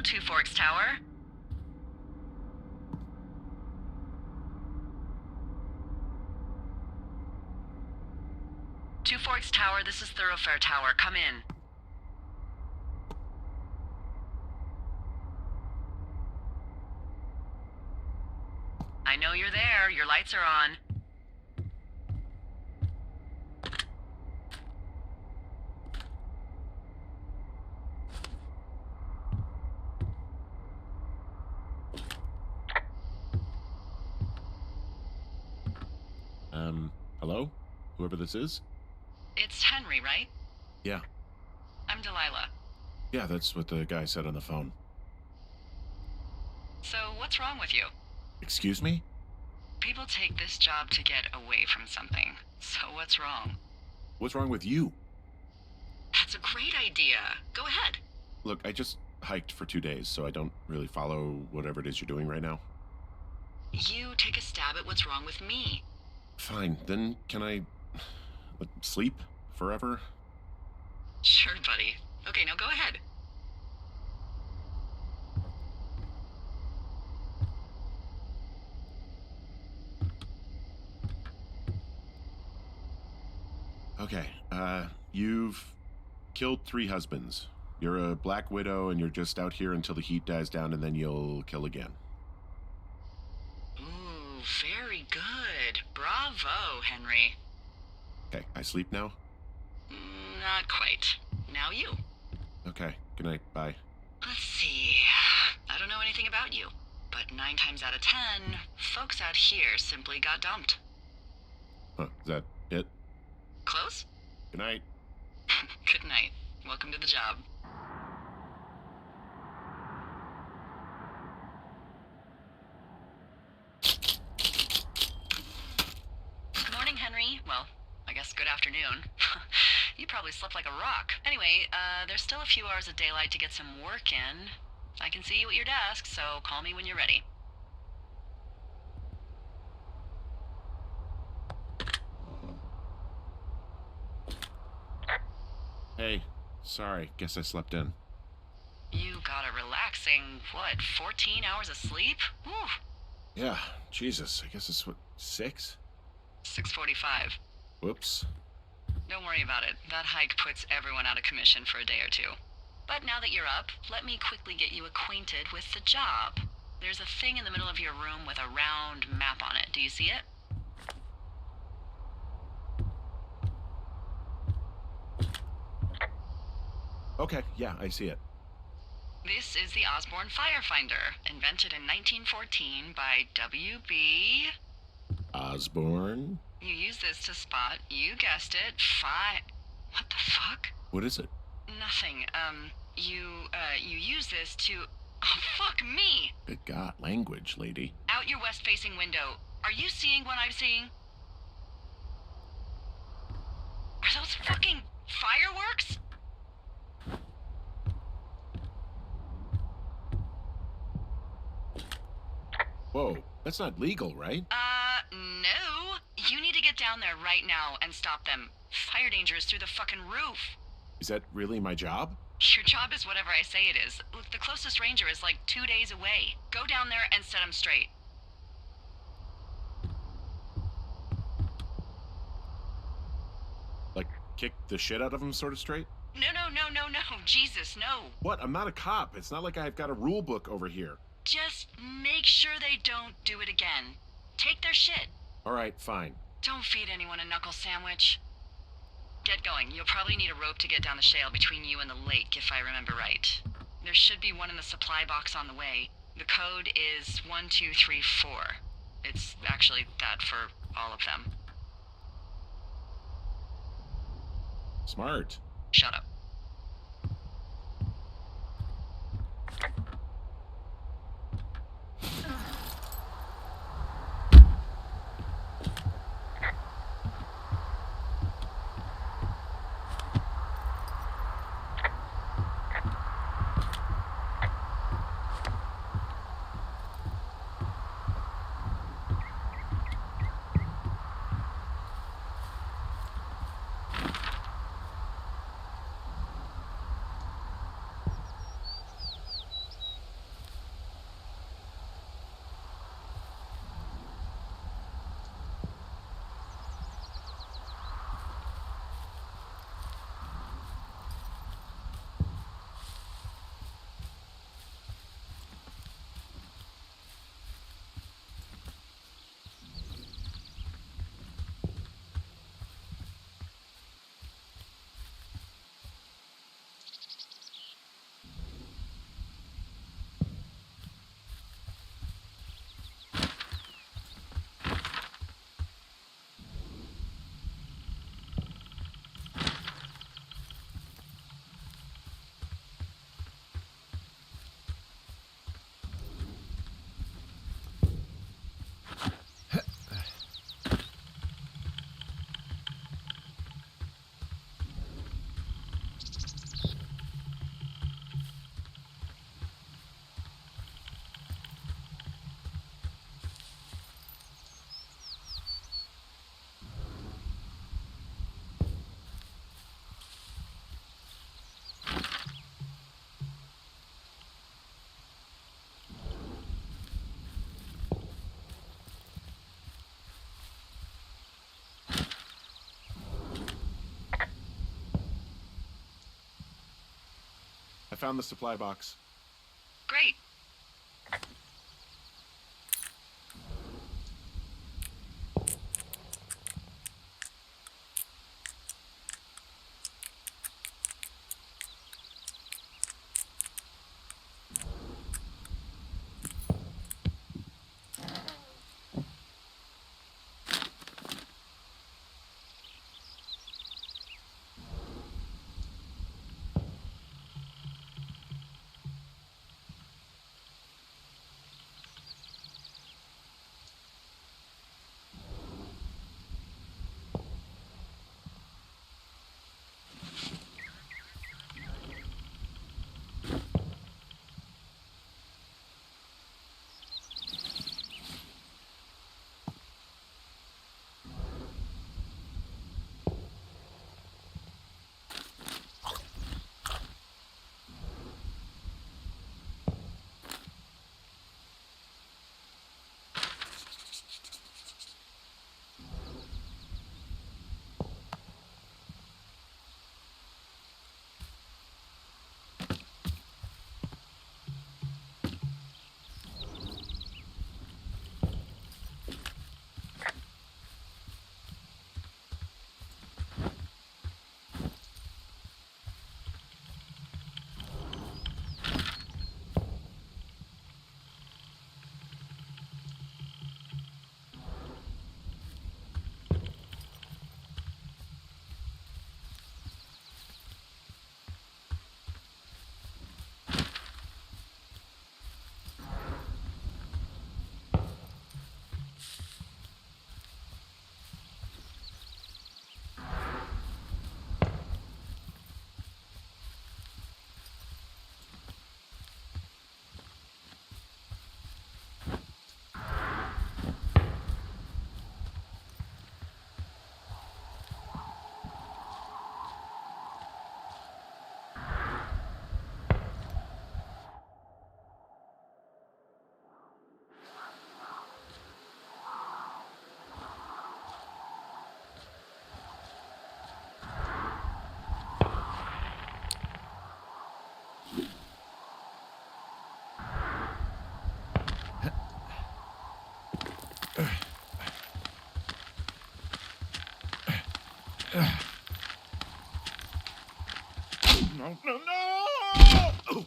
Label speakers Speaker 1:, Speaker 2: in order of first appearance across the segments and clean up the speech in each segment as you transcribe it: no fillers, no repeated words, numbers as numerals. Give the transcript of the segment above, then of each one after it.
Speaker 1: Two Forks Tower. Two Forks Tower, this is Thoroughfare Tower. Come in. I know you're there. Your lights are on.
Speaker 2: Hello? Whoever this is?
Speaker 1: It's Henry, right?
Speaker 2: Yeah.
Speaker 1: I'm Delilah.
Speaker 2: Yeah, that's what the guy said on the phone.
Speaker 1: So, what's wrong with you?
Speaker 2: Excuse me?
Speaker 1: People take this job to get away from something. So, what's wrong?
Speaker 2: What's wrong with you?
Speaker 1: That's a great idea. Go ahead.
Speaker 2: Look, I just hiked for 2 days, so I don't really follow whatever it is you're doing right now.
Speaker 1: You take a stab at what's wrong with me.
Speaker 2: Fine, then can I sleep forever?
Speaker 1: Sure, buddy. Okay, now go ahead.
Speaker 2: Okay, you've killed 3 husbands. You're a black widow and you're just out here until the heat dies down and then you'll kill again.
Speaker 1: Ooh, very good. Bravo, Henry.
Speaker 2: Okay, I sleep now?
Speaker 1: Not quite. Now you.
Speaker 2: Okay, good night, bye.
Speaker 1: Let's see. I don't know anything about you, but 9 times out of 10, folks out here simply got dumped.
Speaker 2: Huh, is that it?
Speaker 1: Close?
Speaker 2: Good night.
Speaker 1: Good night. Welcome to the job. Good morning, Henry. Well, I guess good afternoon. You probably slept like a rock. Anyway, there's still a few hours of daylight to get some work in. I can see you at your desk, so call me when you're ready.
Speaker 2: Hey, sorry, guess I slept in.
Speaker 1: You got a relaxing, 14 hours of sleep? Whew.
Speaker 2: Yeah, Jesus, I guess it's 6?
Speaker 1: 6:45.
Speaker 2: Whoops.
Speaker 1: Don't worry about it. That hike puts everyone out of commission for a day or two. But now that you're up, let me quickly get you acquainted with the job. There's a thing in the middle of your room with a round map on it. Do you see it?
Speaker 2: Okay, yeah, I see it.
Speaker 1: This is the Osborne Firefinder, invented in 1914 by W.B.
Speaker 2: Osborne?
Speaker 1: You use this to spot, you guessed it, What the fuck?
Speaker 2: What is it?
Speaker 1: Nothing. You use this to... Oh, fuck me!
Speaker 2: Good God, language, lady.
Speaker 1: Out your west-facing window. Are you seeing what I'm seeing? Are those fucking fireworks?
Speaker 2: Whoa, that's not legal, right?
Speaker 1: No. You need to get down there right now and stop them. Fire danger is through the fucking roof.
Speaker 2: Is that really my job?
Speaker 1: Your job is whatever I say it is. Look, the closest ranger is like 2 days away. Go down there and set him straight.
Speaker 2: Like, kick the shit out of him sort of straight?
Speaker 1: No. Jesus, no.
Speaker 2: What? I'm not a cop. It's not like I've got a rule book over here.
Speaker 1: Just make sure they don't do it again. Take their shit.
Speaker 2: All right, fine.
Speaker 1: Don't feed anyone a knuckle sandwich. Get going. You'll probably need a rope to get down the shale between you and the lake, if I remember right. There should be one in the supply box on the way. The code is 1234. It's actually that for all of them.
Speaker 2: Smart.
Speaker 1: Shut up.
Speaker 2: found the supply box.
Speaker 1: Great.
Speaker 2: No, no, no! Oh.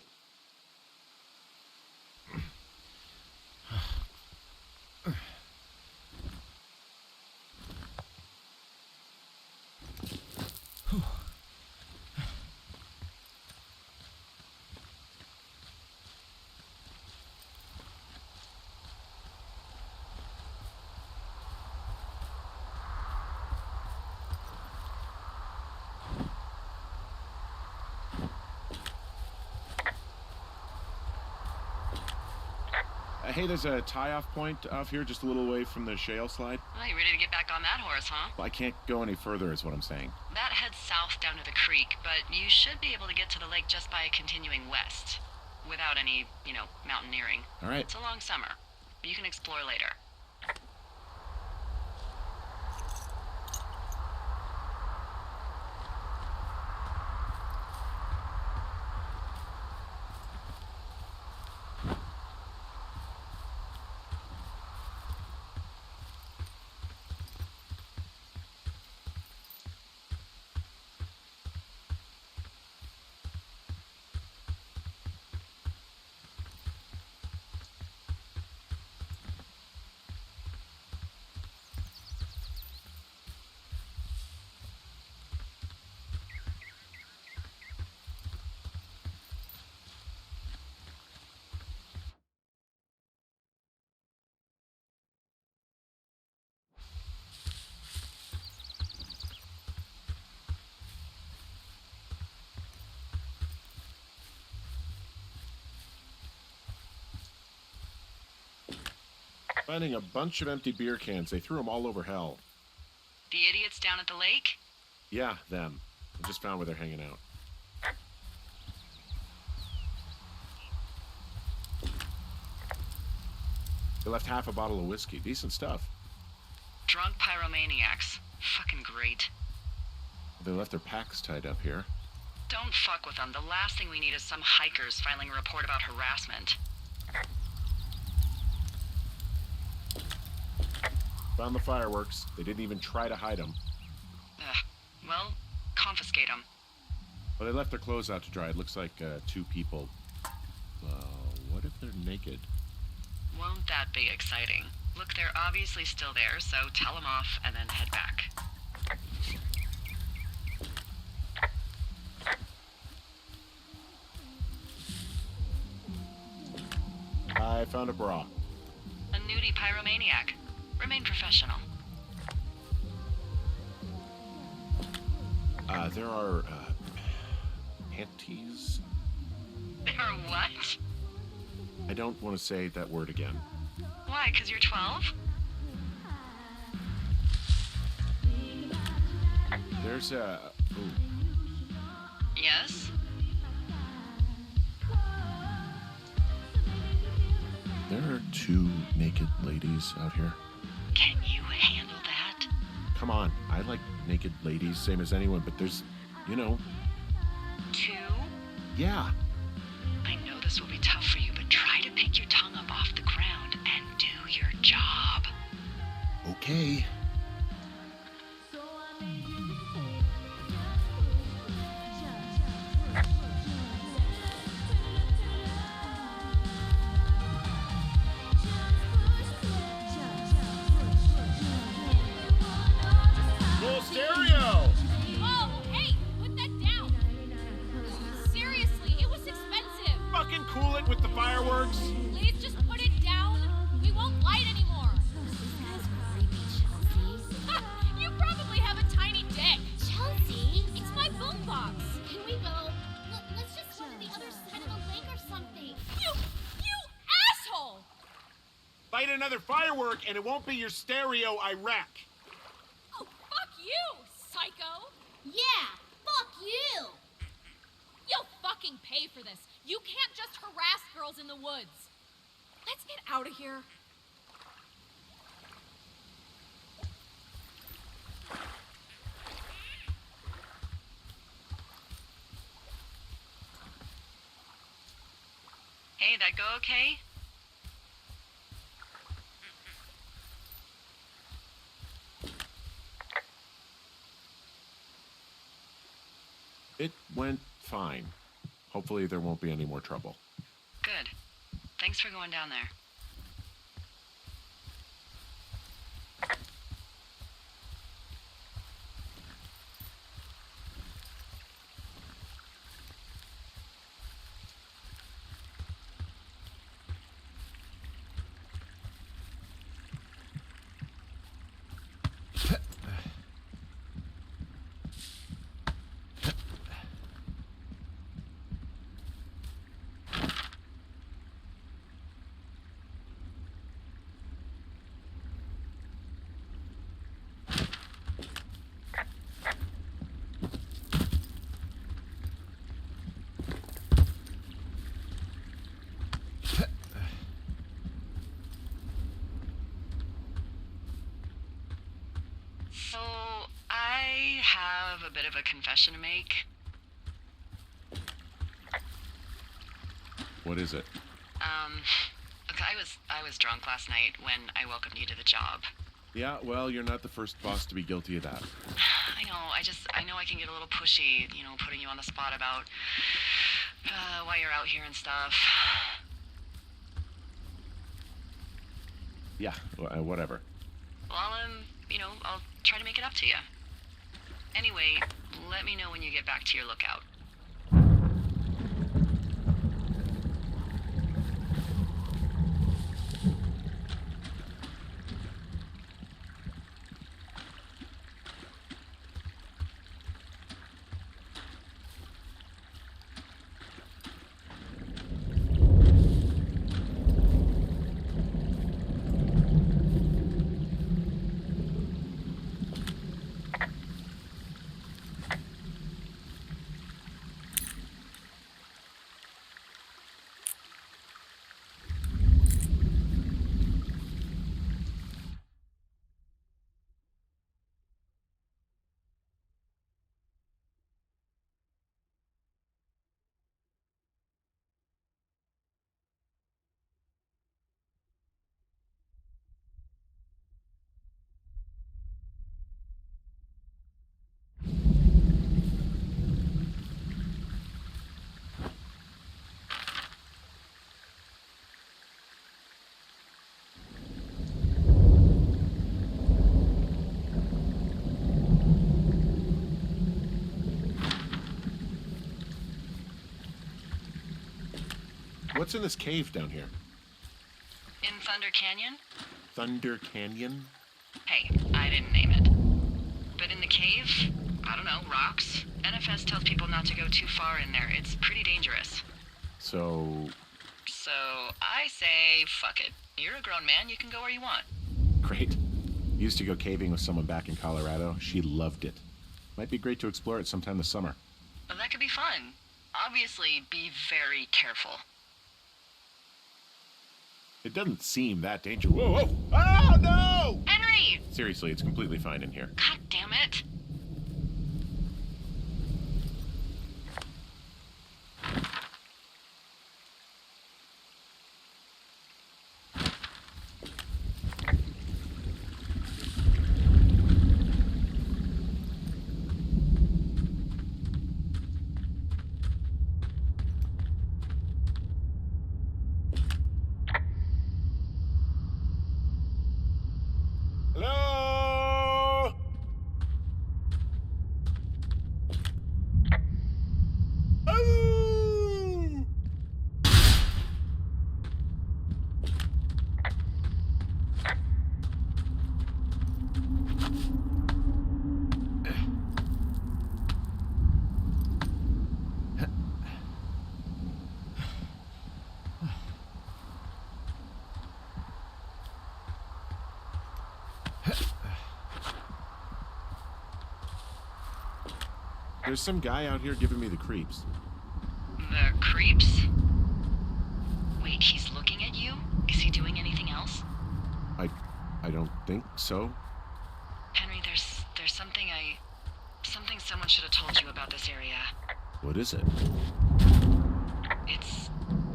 Speaker 2: Hey, there's a tie-off point off here just a little away from the shale slide.
Speaker 1: Well, you ready to get back on that horse, huh?
Speaker 2: Well, I can't go any further is what I'm saying.
Speaker 1: That heads south down to the creek, but you should be able to get to the lake just by continuing west. Without any, mountaineering.
Speaker 2: All right.
Speaker 1: It's a long summer. You can explore later.
Speaker 2: Finding a bunch of empty beer cans. They threw them all over hell.
Speaker 1: The idiots down at the lake?
Speaker 2: Yeah, them. I just found where they're hanging out. They left half a bottle of whiskey. Decent stuff.
Speaker 1: Drunk pyromaniacs. Fucking great.
Speaker 2: They left their packs tied up here.
Speaker 1: Don't fuck with them. The last thing we need is some hikers filing a report about harassment.
Speaker 2: Found the fireworks. They didn't even try to hide them.
Speaker 1: Well, confiscate them.
Speaker 2: Well, they left their clothes out to dry. It looks like 2 people. What if they're naked?
Speaker 1: Won't that be exciting? Look, they're obviously still there, so tell them off and then head back.
Speaker 2: I found a bra.
Speaker 1: A nudie pyromaniac. Remain professional.
Speaker 2: There are, panties?
Speaker 1: There are what?
Speaker 2: I don't want to say that word again.
Speaker 1: Why, 'cause you're 12?
Speaker 2: There's a... Ooh.
Speaker 1: Yes?
Speaker 2: There are 2 naked ladies out here.
Speaker 1: Can you handle that?
Speaker 2: Come on, I like naked ladies, same as anyone, but there's,
Speaker 1: 2?
Speaker 2: Yeah.
Speaker 1: I know this will be tough for you, but try to pick your tongue up off the ground and do your job.
Speaker 2: Okay. Full stereo!
Speaker 3: Oh, hey, put that down. Seriously, it was expensive.
Speaker 2: Fucking cool it with the fireworks.
Speaker 3: Please just put it down. We won't light anymore. Ha, you probably have a tiny dick.
Speaker 4: Chelsea,
Speaker 3: It's my boombox.
Speaker 4: can we go? Let's just go to the other side of the lake or something.
Speaker 3: You asshole!
Speaker 2: Light another firework and it won't be your stereo I wreck.
Speaker 3: Oh, fuck you, psycho.
Speaker 4: Yeah, fuck you.
Speaker 3: You'll fucking pay for this. You can't just harass girls in the woods. Let's get out of here.
Speaker 1: Hey, that go okay?
Speaker 2: It went fine. Hopefully there won't be any more trouble.
Speaker 1: Good. Thanks for going down there. So, I have a bit of a confession to make.
Speaker 2: What is it?
Speaker 1: Look, I was drunk last night when I welcomed you to the job.
Speaker 2: Yeah, well, you're not the first boss to be guilty of that.
Speaker 1: I know I can get a little pushy, putting you on the spot about why you're out here and stuff.
Speaker 2: Yeah, whatever.
Speaker 1: Well, I'll try to make it up to you. Anyway, let me know when you get back to your lookout.
Speaker 2: What's in this cave down here?
Speaker 1: In Thunder Canyon?
Speaker 2: Thunder Canyon?
Speaker 1: Hey, I didn't name it. But in the cave, I don't know, rocks? NFS tells people not to go too far in there. It's pretty dangerous.
Speaker 2: So
Speaker 1: I say, fuck it. You're a grown man, you can go where you want.
Speaker 2: great. Used to go caving with someone back in Colorado. She loved it. Might be great to explore it sometime this summer.
Speaker 1: Well, that could be fun. Obviously, be very careful.
Speaker 2: It doesn't seem that dangerous. Whoa, whoa! Oh, no!
Speaker 1: Henry!
Speaker 2: Seriously, it's completely fine in here.
Speaker 1: God damn it.
Speaker 2: Hello? Oh! There's some guy out here giving me the creeps.
Speaker 1: The creeps? Wait, he's looking at you? Is he doing anything else?
Speaker 2: I don't think so.
Speaker 1: Henry, there's something someone should have told you about this area.
Speaker 2: What is it?
Speaker 1: It's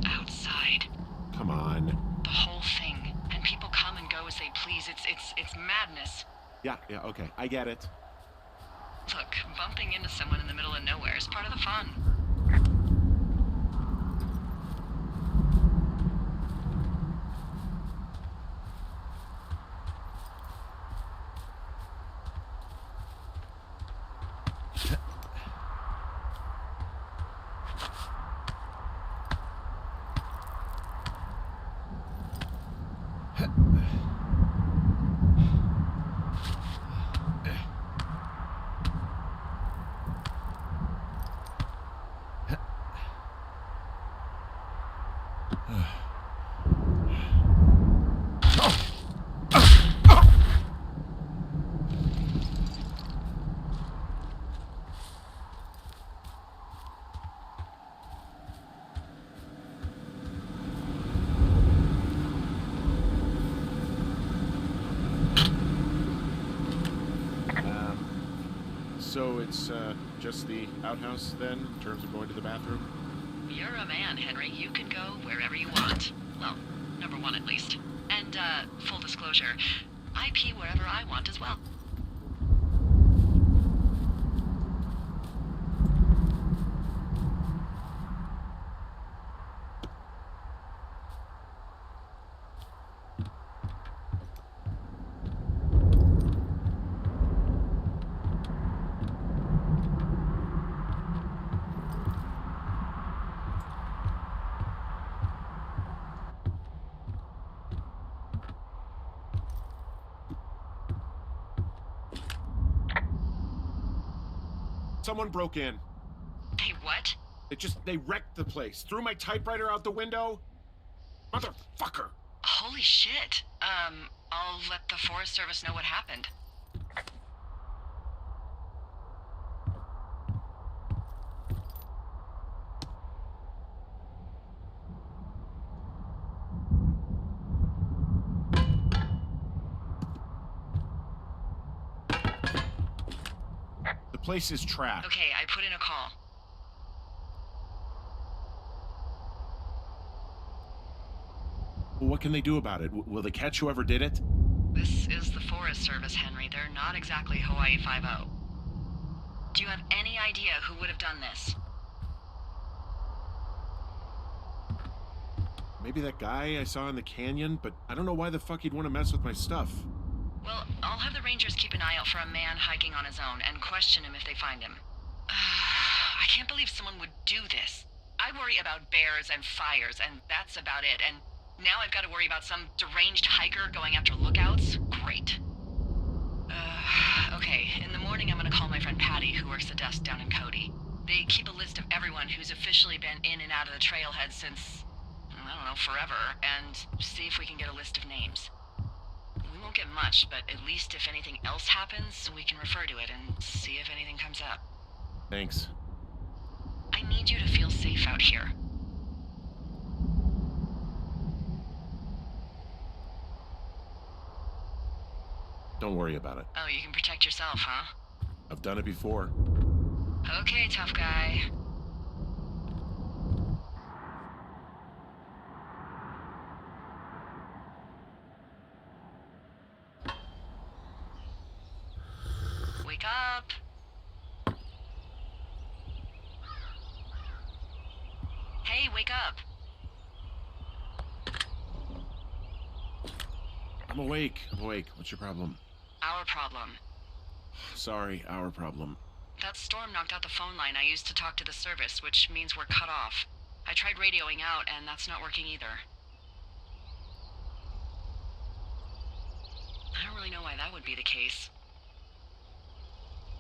Speaker 1: outside.
Speaker 2: Come on.
Speaker 1: The whole thing. And people come and go as they please. It's madness.
Speaker 2: Yeah, okay. I get it.
Speaker 1: Look, bumping into someone in the middle of nowhere is part of the fun.
Speaker 2: So it's just the outhouse then, in terms of going to the bathroom?
Speaker 1: You're a man, Henry. You can go wherever you want. Well, number one at least. And, full disclosure, I pee wherever I want as well.
Speaker 2: Someone broke in.
Speaker 1: Hey, what?
Speaker 2: They wrecked the place. Threw my typewriter out the window. Motherfucker!
Speaker 1: Holy shit. I'll let the Forest Service know what happened.
Speaker 2: The place is trapped.
Speaker 1: Okay, I put in a call.
Speaker 2: Well, what can they do about it? Will they catch whoever did it?
Speaker 1: This is the Forest Service, Henry. They're not exactly Hawaii Five-0. Do you have any idea who would have done this?
Speaker 2: Maybe that guy I saw in the canyon, but I don't know why the fuck he'd want to mess with my stuff.
Speaker 1: Well, I'll have the Rangers keep an eye out for a man hiking on his own and question him if they find him. I can't believe someone would do this. I worry about bears and fires, and that's about it. And now I've got to worry about some deranged hiker going after lookouts? Great. Okay, in the morning I'm gonna call my friend Patty, who works the desk down in Cody. They keep a list of everyone who's officially been in and out of the trailhead since, I don't know, forever, and see if we can get a list of names. We won't get much, but at least if anything else happens, we can refer to it and see if anything comes up.
Speaker 2: Thanks.
Speaker 1: I need you to feel safe out here.
Speaker 2: Don't worry about it.
Speaker 1: Oh, you can protect yourself, huh?
Speaker 2: I've done it before.
Speaker 1: Okay, tough guy. Wake up. Hey, wake up.
Speaker 2: I'm awake. What's your problem?
Speaker 1: Our problem.
Speaker 2: Sorry, our problem.
Speaker 1: That storm knocked out the phone line I used to talk to the service, which means we're cut off. I tried radioing out, and that's not working either. I don't really know why that would be the case.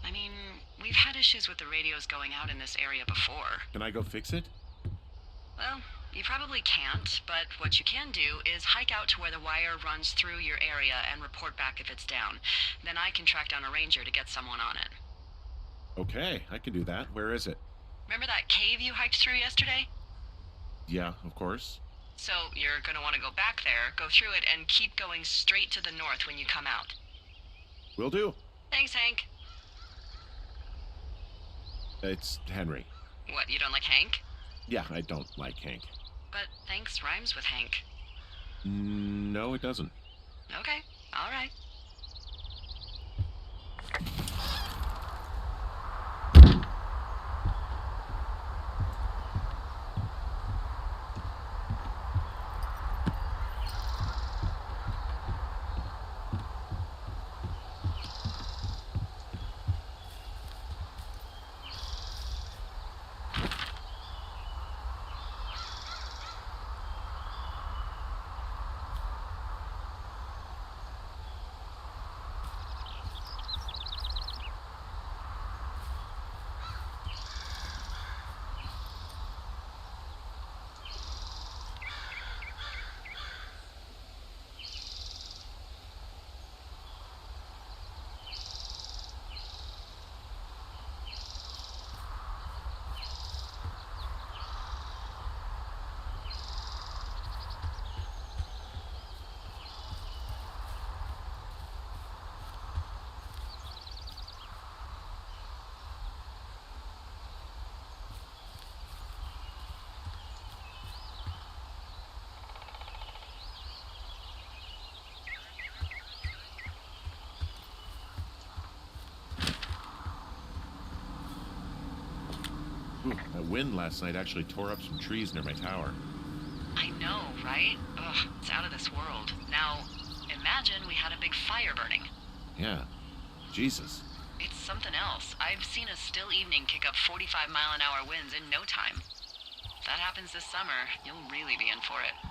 Speaker 1: I mean, we've had issues with the radios going out in this area before.
Speaker 2: Can I go fix it?
Speaker 1: Well, you probably can't, but what you can do is hike out to where the wire runs through your area and report back if it's down. Then I can track down a ranger to get someone on it.
Speaker 2: Okay, I can do that. Where is it?
Speaker 1: Remember that cave you hiked through yesterday?
Speaker 2: Yeah, of course.
Speaker 1: So you're gonna want to go back there, go through it, and keep going straight to the north when you come out.
Speaker 2: Will do.
Speaker 1: Thanks, Hank.
Speaker 2: It's Henry.
Speaker 1: What, you don't like Hank?
Speaker 2: Yeah, I don't like Hank.
Speaker 1: But thanks rhymes with Hank.
Speaker 2: No, it doesn't.
Speaker 1: Okay, all right.
Speaker 2: Ooh, that wind last night actually tore up some trees near my tower.
Speaker 1: I know, right? Ugh, it's out of this world. Now, imagine we had a big fire burning.
Speaker 2: Yeah. Jesus.
Speaker 1: It's something else. I've seen a still evening kick up 45-mile-an-hour winds in no time. If that happens this summer, you'll really be in for it.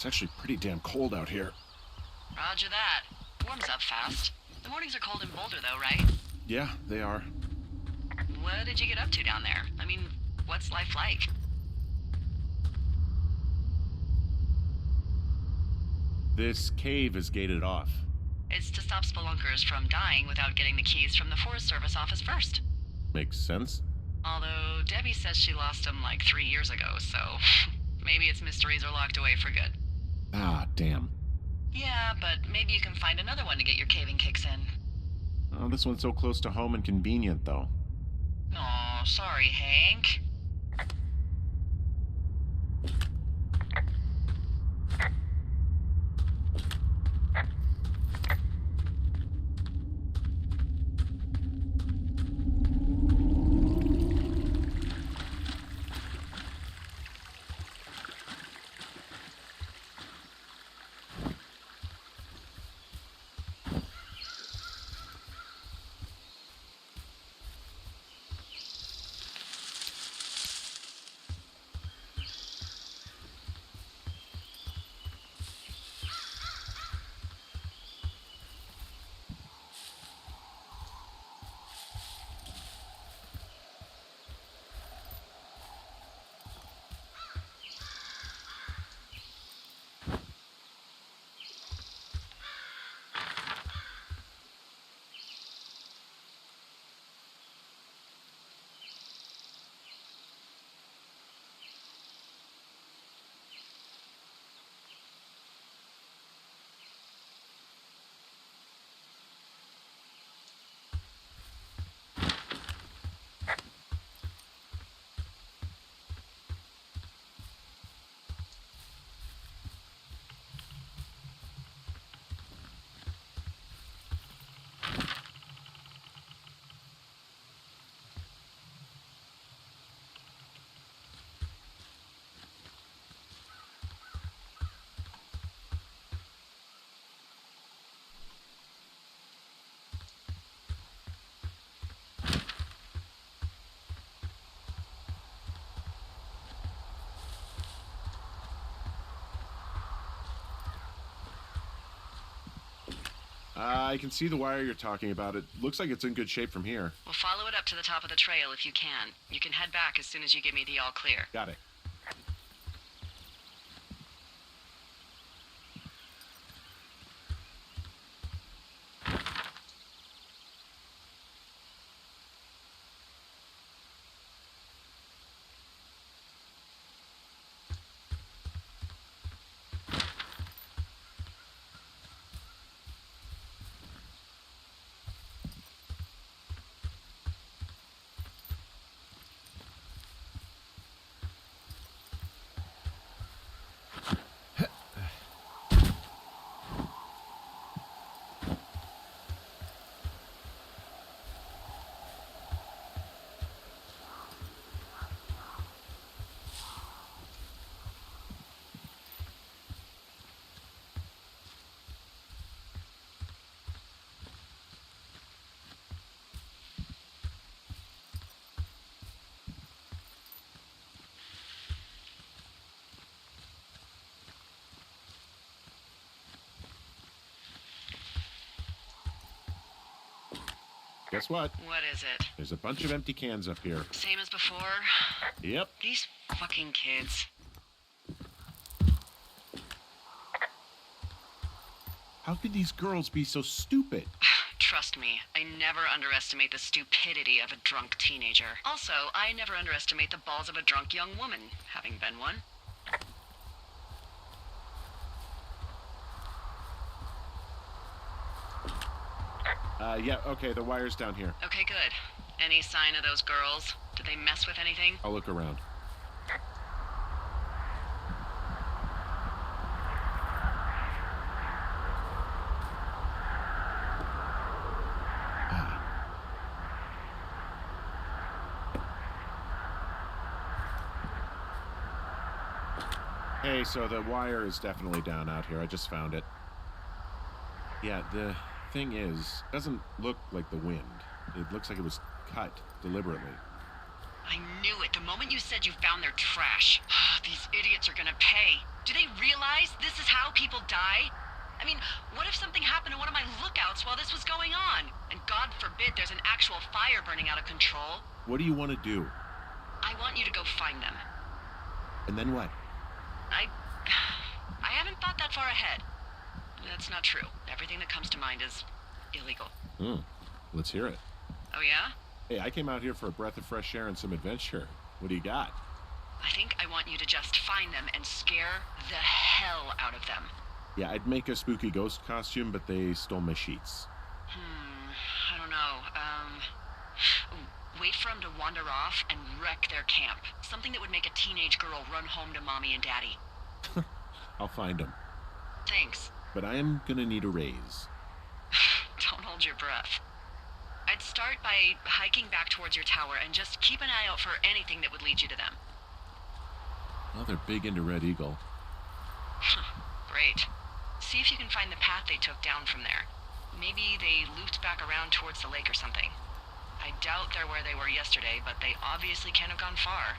Speaker 2: It's actually pretty damn cold out here.
Speaker 1: Roger that. Warms up fast. The mornings are cold in Boulder, though, right?
Speaker 2: Yeah, they are.
Speaker 1: What did you get up to down there? I mean, what's life like?
Speaker 2: This cave is gated off.
Speaker 1: It's to stop spelunkers from dying without getting the keys from the Forest Service office first.
Speaker 2: Makes sense.
Speaker 1: Although Debbie says she lost them like 3 years ago, so maybe its mysteries are locked away for good.
Speaker 2: Ah, damn.
Speaker 1: Yeah, but maybe you can find another one to get your caving kicks in.
Speaker 2: Oh, this one's so close to home and convenient, though.
Speaker 1: Aw, sorry, Hank.
Speaker 2: I can see the wire you're talking about. It looks like it's in good shape from here.
Speaker 1: We'll follow it up to the top of the trail if you can. You can head back as soon as you give me the all clear.
Speaker 2: Got it. Guess what?
Speaker 1: What is it?
Speaker 2: There's a bunch of empty cans up here.
Speaker 1: Same as before?
Speaker 2: Yep.
Speaker 1: These fucking kids.
Speaker 2: How could these girls be so stupid?
Speaker 1: Trust me, I never underestimate the stupidity of a drunk teenager. Also, I never underestimate the balls of a drunk young woman, having been one.
Speaker 2: Yeah, okay, the wire's down here.
Speaker 1: Okay, good. Any sign of those girls? Did they mess with anything?
Speaker 2: I'll look around. Hey, so the wire is definitely down out here. I just found it. Yeah, the thing is, it doesn't look like the wind. It looks like it was cut deliberately.
Speaker 1: I knew it the moment you said you found their trash. These idiots are gonna pay. Do they realize this is how people die? I mean, what if something happened to one of my lookouts while this was going on? And God forbid there's an actual fire burning out of control.
Speaker 2: What do you want to do?
Speaker 1: I want you to go find them.
Speaker 2: And then what?
Speaker 1: I haven't thought that far ahead. That's not true. Everything that comes to mind is illegal.
Speaker 2: Let's hear it.
Speaker 1: Oh yeah?
Speaker 2: Hey, I came out here for a breath of fresh air and some adventure. What do you got?
Speaker 1: I think I want you to just find them and scare the hell out of them.
Speaker 2: Yeah, I'd make a spooky ghost costume, but they stole my sheets.
Speaker 1: I don't know. Wait for them to wander off and wreck their camp. Something that would make a teenage girl run home to mommy and daddy.
Speaker 2: I'll find them.
Speaker 1: Thanks.
Speaker 2: But I am gonna need a raise.
Speaker 1: Don't hold your breath. I'd start by hiking back towards your tower and just keep an eye out for anything that would lead you to them.
Speaker 2: Well, they're big into Red Eagle.
Speaker 1: Great. See if you can find the path they took down from there. Maybe they looped back around towards the lake or something. I doubt they're where they were yesterday, but they obviously can't have gone far.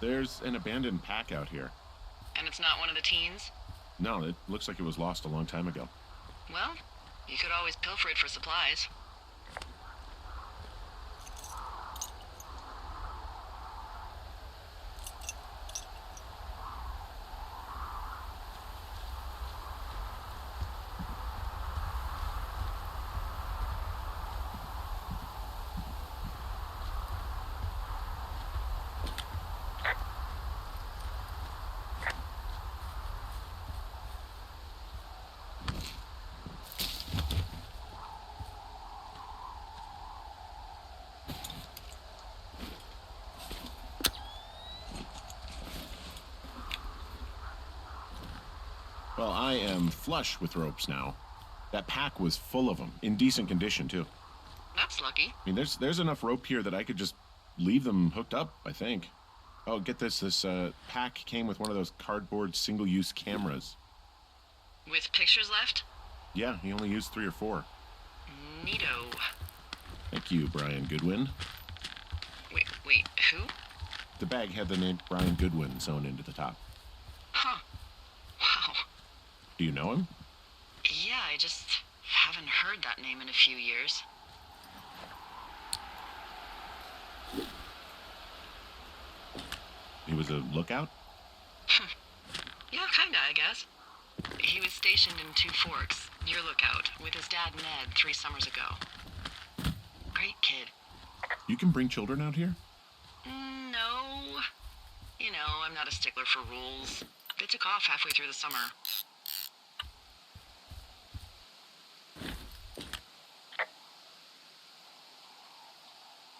Speaker 2: There's an abandoned pack out here.
Speaker 1: And it's not one of the teens?
Speaker 2: No, it looks like it was lost a long time ago.
Speaker 1: Well, you could always pilfer it for supplies.
Speaker 2: Well, I am flush with ropes now. That pack was full of them, in decent condition, too.
Speaker 1: That's lucky.
Speaker 2: I mean, there's enough rope here that I could just leave them hooked up, I think. Oh, get this. This pack came with one of those cardboard single-use cameras.
Speaker 1: With pictures left?
Speaker 2: Yeah, he only used 3 or 4.
Speaker 1: Neato.
Speaker 2: Thank you, Brian Goodwin.
Speaker 1: Wait, who?
Speaker 2: The bag had the name Brian Goodwin sewn into the top.
Speaker 1: Huh. Wow.
Speaker 2: Do you know him?
Speaker 1: Yeah, I just haven't heard that name in a few years.
Speaker 2: He was a lookout?
Speaker 1: Yeah, kinda, I guess. He was stationed in Two Forks, your lookout, with his dad Ned 3 summers ago. Great kid.
Speaker 2: You can bring children out here?
Speaker 1: No. You know, I'm not a stickler for rules. They took off halfway through the summer.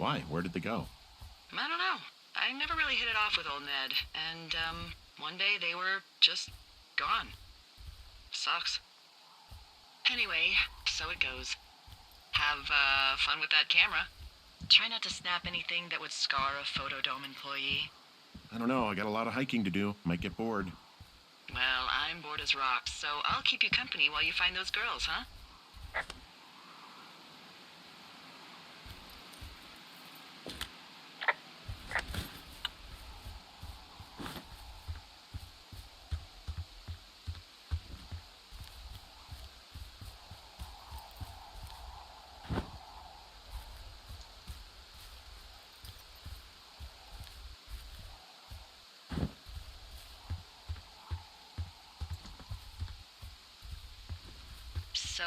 Speaker 2: Why? Where did they go?
Speaker 1: I don't know. I never really hit it off with old Ned, and, one day they were just gone. Sucks. Anyway, so it goes. Have, fun with that camera. Try not to snap anything that would scar a Photodome employee.
Speaker 2: I don't know. I got a lot of hiking to do. Might get bored.
Speaker 1: Well, I'm bored as rocks, so I'll keep you company while you find those girls, huh? So,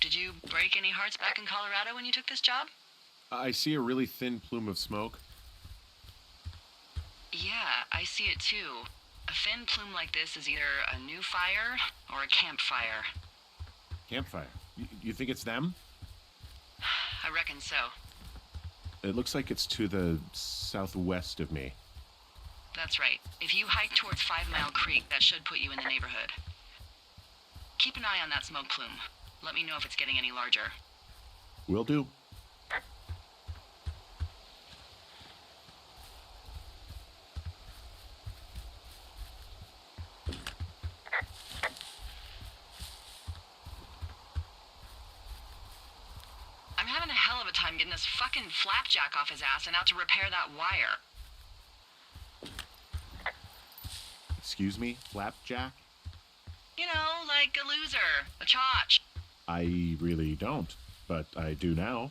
Speaker 1: did you break any hearts back in Colorado when you took this job?
Speaker 2: I see a really thin plume of smoke.
Speaker 1: Yeah, I see it too. A thin plume like this is either a new fire or a campfire.
Speaker 2: Campfire. You think it's them?
Speaker 1: I reckon so.
Speaker 2: It looks like it's to the southwest of me.
Speaker 1: That's right. If you hike towards 5 Mile Creek, that should put you in the neighborhood. Keep an eye on that smoke plume. Let me know if it's getting any larger.
Speaker 2: Will do.
Speaker 1: I'm having a hell of a time getting this fucking flapjack off his ass and out to repair that wire.
Speaker 2: Excuse me, Flapjack?
Speaker 1: You know, like a loser, a chotch.
Speaker 2: I really don't, but I do now.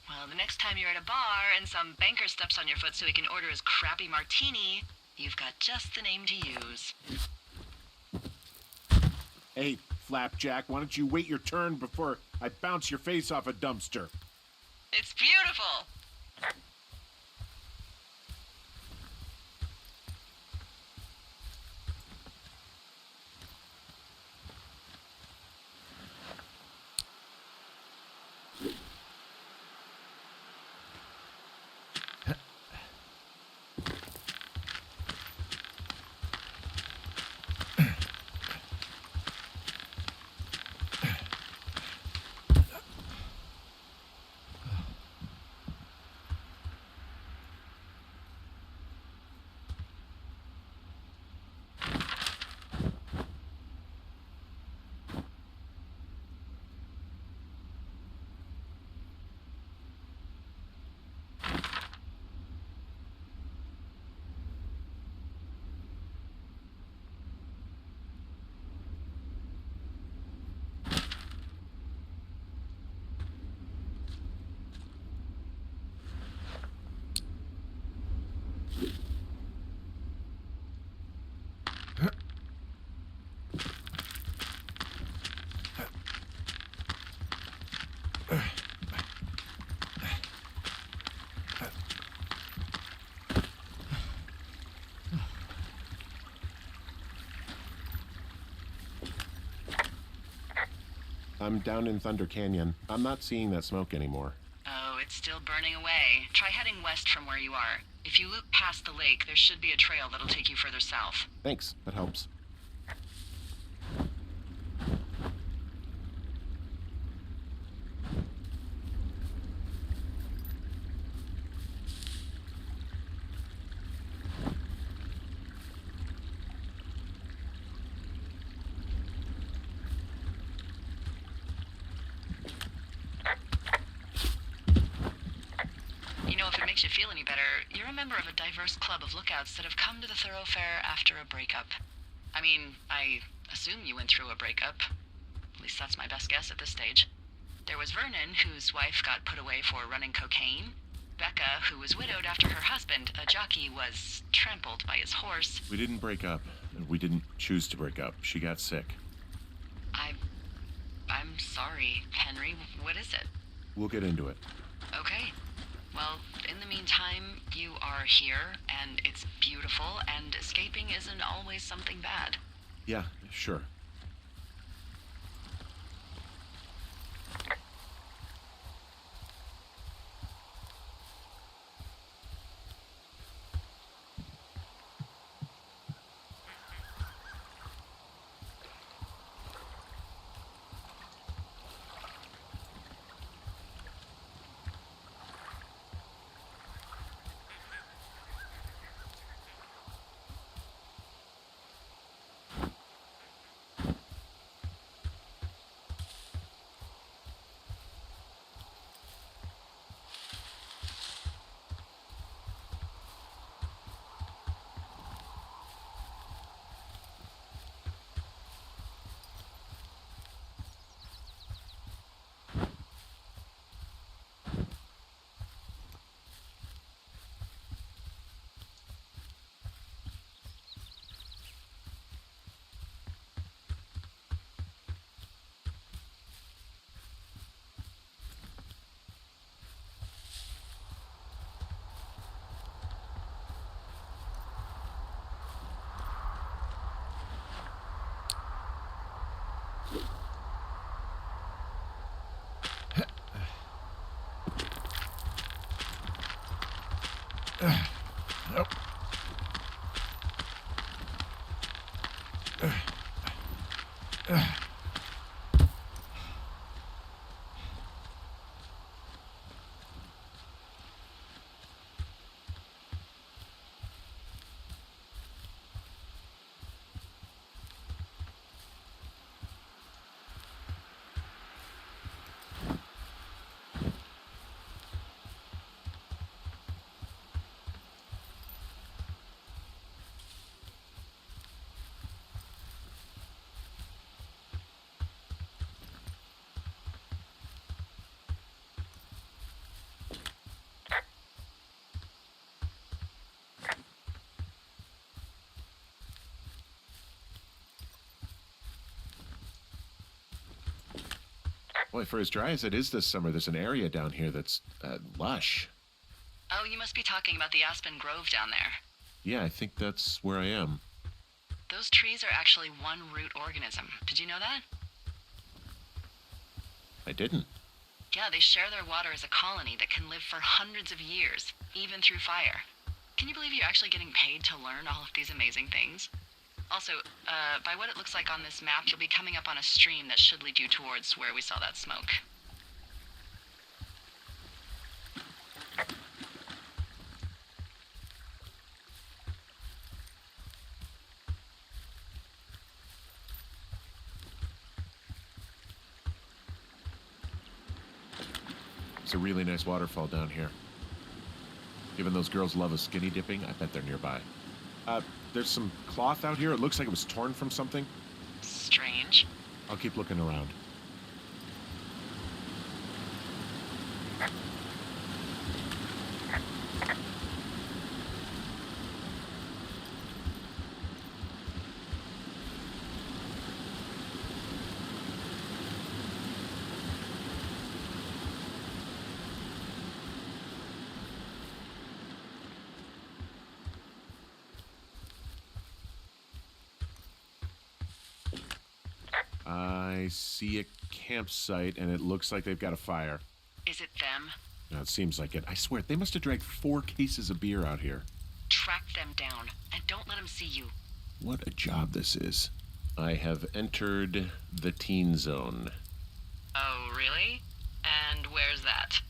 Speaker 1: Well, the next time you're at a bar and some banker steps on your foot so he can order his crappy martini, you've got just the name to use.
Speaker 2: Hey, Flapjack, why don't you wait your turn before I bounce your face off a dumpster?
Speaker 1: It's beautiful!
Speaker 2: I'm down in Thunder Canyon. I'm not seeing that smoke anymore.
Speaker 1: Oh, it's still burning away. Try heading west from where you are. If you loop past the lake, there should be a trail that'll take you further south.
Speaker 2: Thanks, that helps.
Speaker 1: You know, if it makes you feel any better, you're a member of a diverse club of lookouts that have come to the thoroughfare after a breakup. I mean, I assume you went through a breakup. At least that's my best guess at this stage. There was Vernon, whose wife got put away for running cocaine. Becca, who was widowed after her husband, a jockey, was trampled by his horse.
Speaker 2: We didn't break up. We didn't choose to break up. She got sick.
Speaker 1: I'm sorry, Henry. What is it?
Speaker 2: We'll get into it.
Speaker 1: Okay. Well, in the meantime, you are here, and it's beautiful, and escaping isn't always something bad.
Speaker 2: Yeah, sure. Nope. Boy, for as dry as it is this summer, there's an area down here that's lush.
Speaker 1: Oh, you must be talking about the Aspen Grove down there.
Speaker 2: Yeah, I think that's where I am.
Speaker 1: Those trees are actually one root organism. Did you know that?
Speaker 2: I didn't.
Speaker 1: Yeah, they share their water as a colony that can live for hundreds of years, even through fire. Can you believe you're actually getting paid to learn all of these amazing things? Also, by what it looks like on this map, you'll be coming up on a stream that should lead you towards where we saw that smoke.
Speaker 2: It's a really nice waterfall down here. Given those girls love a skinny dipping, I bet they're nearby. There's some cloth out here. It looks like it was torn from something.
Speaker 1: Strange.
Speaker 2: I'll keep looking around. I see a campsite, and it looks like they've got a fire.
Speaker 1: Is it them?
Speaker 2: No, it seems like it. I swear, they must have dragged 4 cases of beer out here.
Speaker 1: Track them down, and don't let them see you.
Speaker 2: What a job this is. I have entered the teen zone.
Speaker 1: Oh, really? And where's that?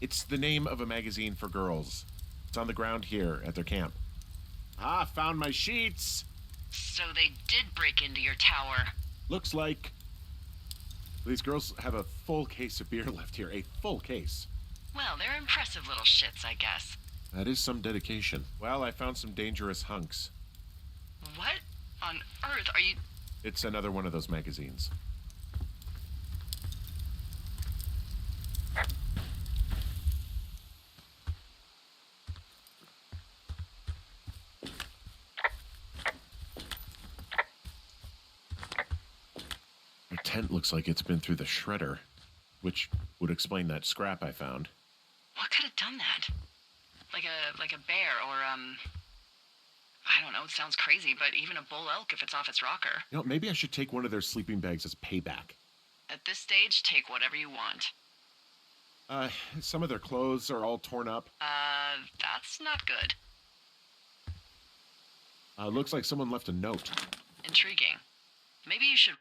Speaker 2: It's the name of a magazine for girls. It's on the ground here at their camp. Ah, found my sheets!
Speaker 1: So they did break into your tower.
Speaker 2: Looks like these girls have a full case of beer left here. A full case.
Speaker 1: Well, they're impressive little shits, I guess.
Speaker 2: That is some dedication. Well, I found some dangerous hunks.
Speaker 1: What on earth are you...
Speaker 2: It's another one of those magazines. Their tent looks like it's been through the shredder, which would explain that scrap I found.
Speaker 1: What could have done that? Like a bear or, I don't know, it sounds crazy, but even a bull elk if it's off its rocker.
Speaker 2: You know, maybe I should take one of their sleeping bags as payback.
Speaker 1: At this stage, take whatever you want.
Speaker 2: Some of their clothes are all torn up.
Speaker 1: That's not good.
Speaker 2: Looks like someone left a note.
Speaker 1: Intriguing. Maybe you should...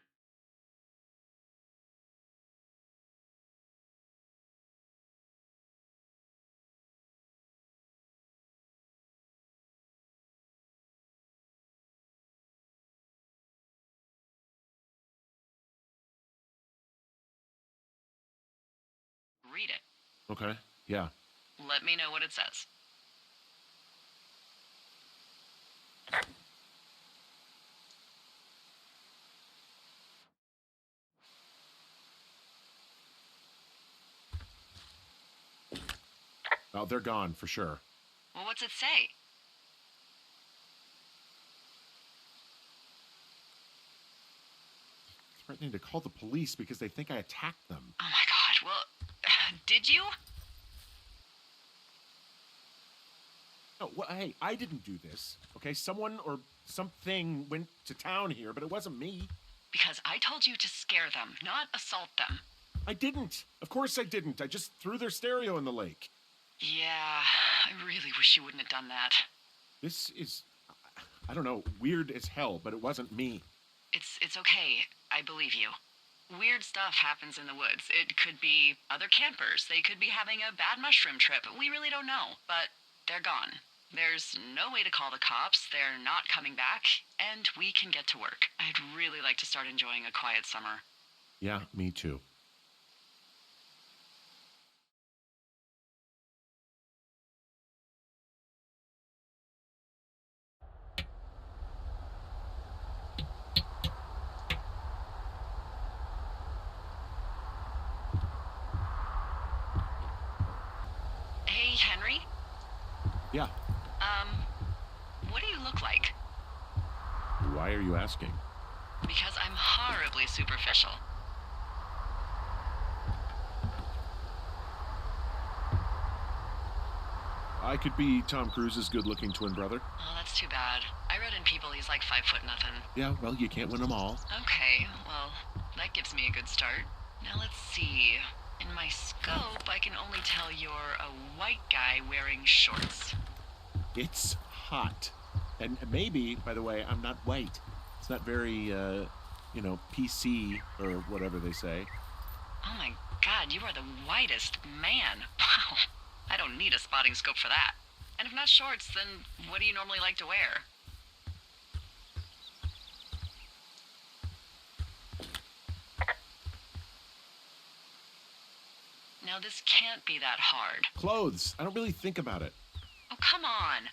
Speaker 1: read it.
Speaker 2: Okay, yeah.
Speaker 1: Let me know what it says.
Speaker 2: Oh, they're gone for sure.
Speaker 1: Well, what's it say?
Speaker 2: Threatening to call the police because they think I attacked them.
Speaker 1: Oh my god, well, did you?
Speaker 2: No, hey, I didn't do this. Okay, someone or something went to town here, but it wasn't me.
Speaker 1: Because I told you to scare them, not assault them.
Speaker 2: I didn't. Of course I didn't. I just threw their stereo in the lake.
Speaker 1: Yeah, I really wish you wouldn't have done that.
Speaker 2: This is, I don't know, weird as hell, but it wasn't me.
Speaker 1: It's okay. I believe you. Weird stuff happens in the woods. It could be other campers. They could be having a bad mushroom trip. We really don't know, but they're gone. There's no way to call the cops. They're not coming back, and we can get to work. I'd really like to start enjoying a quiet summer.
Speaker 2: Yeah, me too.
Speaker 1: Hey, Henry?
Speaker 2: Yeah,
Speaker 1: What do you look like?
Speaker 2: why are you asking?
Speaker 1: Because I'm horribly superficial.
Speaker 2: I could be Tom Cruise's good-looking twin brother.
Speaker 1: Oh, that's too bad. I read in People he's like 5 foot nothing.
Speaker 2: Yeah, well, you can't win them all.
Speaker 1: Okay, well, that gives me a good start. Now let's see. In my scope, I can only tell you're a white guy wearing shorts.
Speaker 2: It's hot. And maybe, by the way, I'm not white. It's not very, PC or whatever they say.
Speaker 1: Oh my god, you are the whitest man. Wow. I don't need a spotting scope for that. And if not shorts, then what do you normally like to wear? Now this can't be that hard.
Speaker 2: Clothes. I don't really think about it.
Speaker 1: Oh, come on.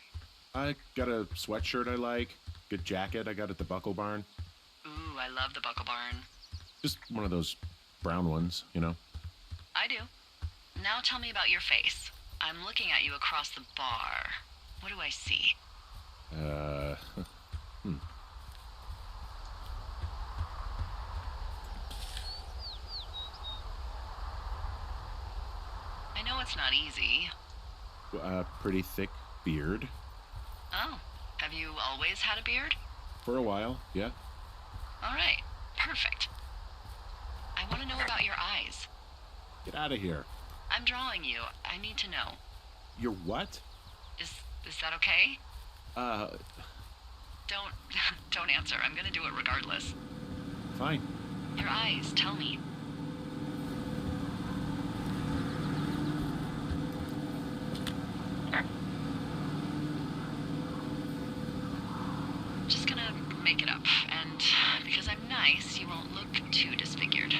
Speaker 2: I got a sweatshirt I like. Good jacket I got at the Buckle Barn.
Speaker 1: Ooh, I love the Buckle Barn.
Speaker 2: Just one of those brown ones, you know?
Speaker 1: I do. Now tell me about your face. I'm looking at you across the bar. What do I see? I know it's not easy.
Speaker 2: Pretty thick beard.
Speaker 1: Oh, have you always had a beard?
Speaker 2: For a while, yeah.
Speaker 1: All right, perfect. I want to know about your eyes.
Speaker 2: Get out of here.
Speaker 1: I'm drawing you. I need to know.
Speaker 2: You're what?
Speaker 1: Is that okay? Don't don't answer. I'm gonna do it regardless.
Speaker 2: Fine.
Speaker 1: Your eyes, tell me. Just gonna make it up, and because I'm nice, you won't look too disfigured.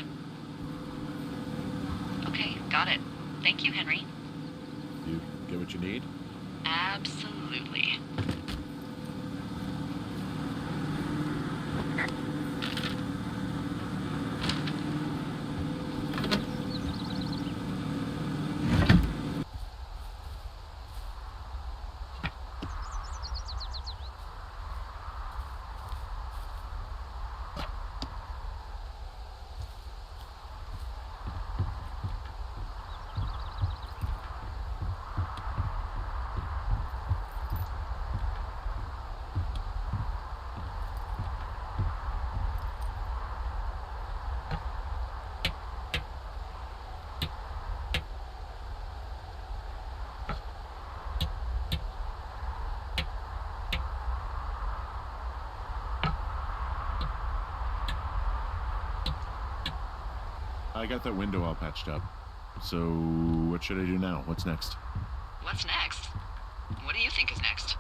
Speaker 1: Okay, got it. Thank you, Henry.
Speaker 2: You get what you need?
Speaker 1: Absolutely.
Speaker 2: I got that window all patched up. So, what should I do now? What's next?
Speaker 1: What's next? What do you think is next?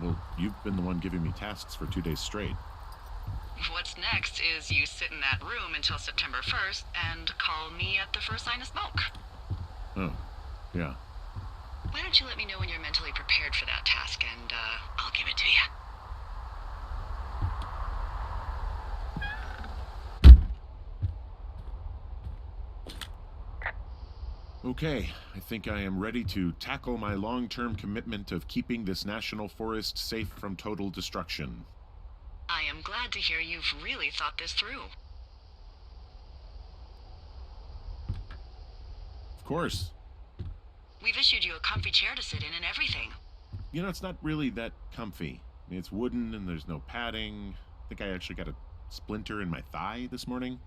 Speaker 2: Well, you've been the one giving me tasks for 2 days straight.
Speaker 1: What's next is you sit in that room until September 1st and call me at the first sign of smoke.
Speaker 2: Oh, yeah.
Speaker 1: Why don't you let me know when you're mentally prepared for that task, and I'll give it to you.
Speaker 2: Okay, I think I am ready to tackle my long-term commitment of keeping this national forest safe from total destruction.
Speaker 1: I am glad to hear you've really thought this through.
Speaker 2: Of course.
Speaker 1: We've issued you a comfy chair to sit in and everything.
Speaker 2: You know, it's not really that comfy. I mean, it's wooden and there's no padding. I think I actually got a splinter in my thigh this morning.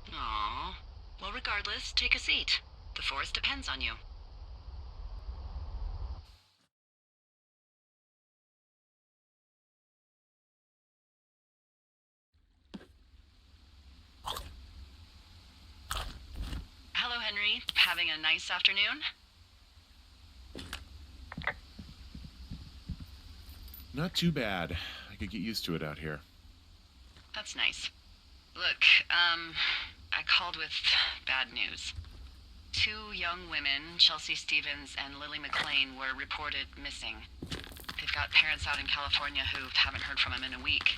Speaker 1: Aww. Well, regardless, take a seat. The forest depends on you. Henry, having a nice afternoon?
Speaker 2: Not too bad. I could get used to it out here.
Speaker 1: That's nice. Look, I called with bad news. 2 young women, Chelsea Stevens and Lily McLean, were reported missing. They've got parents out in California who haven't heard from them in a week.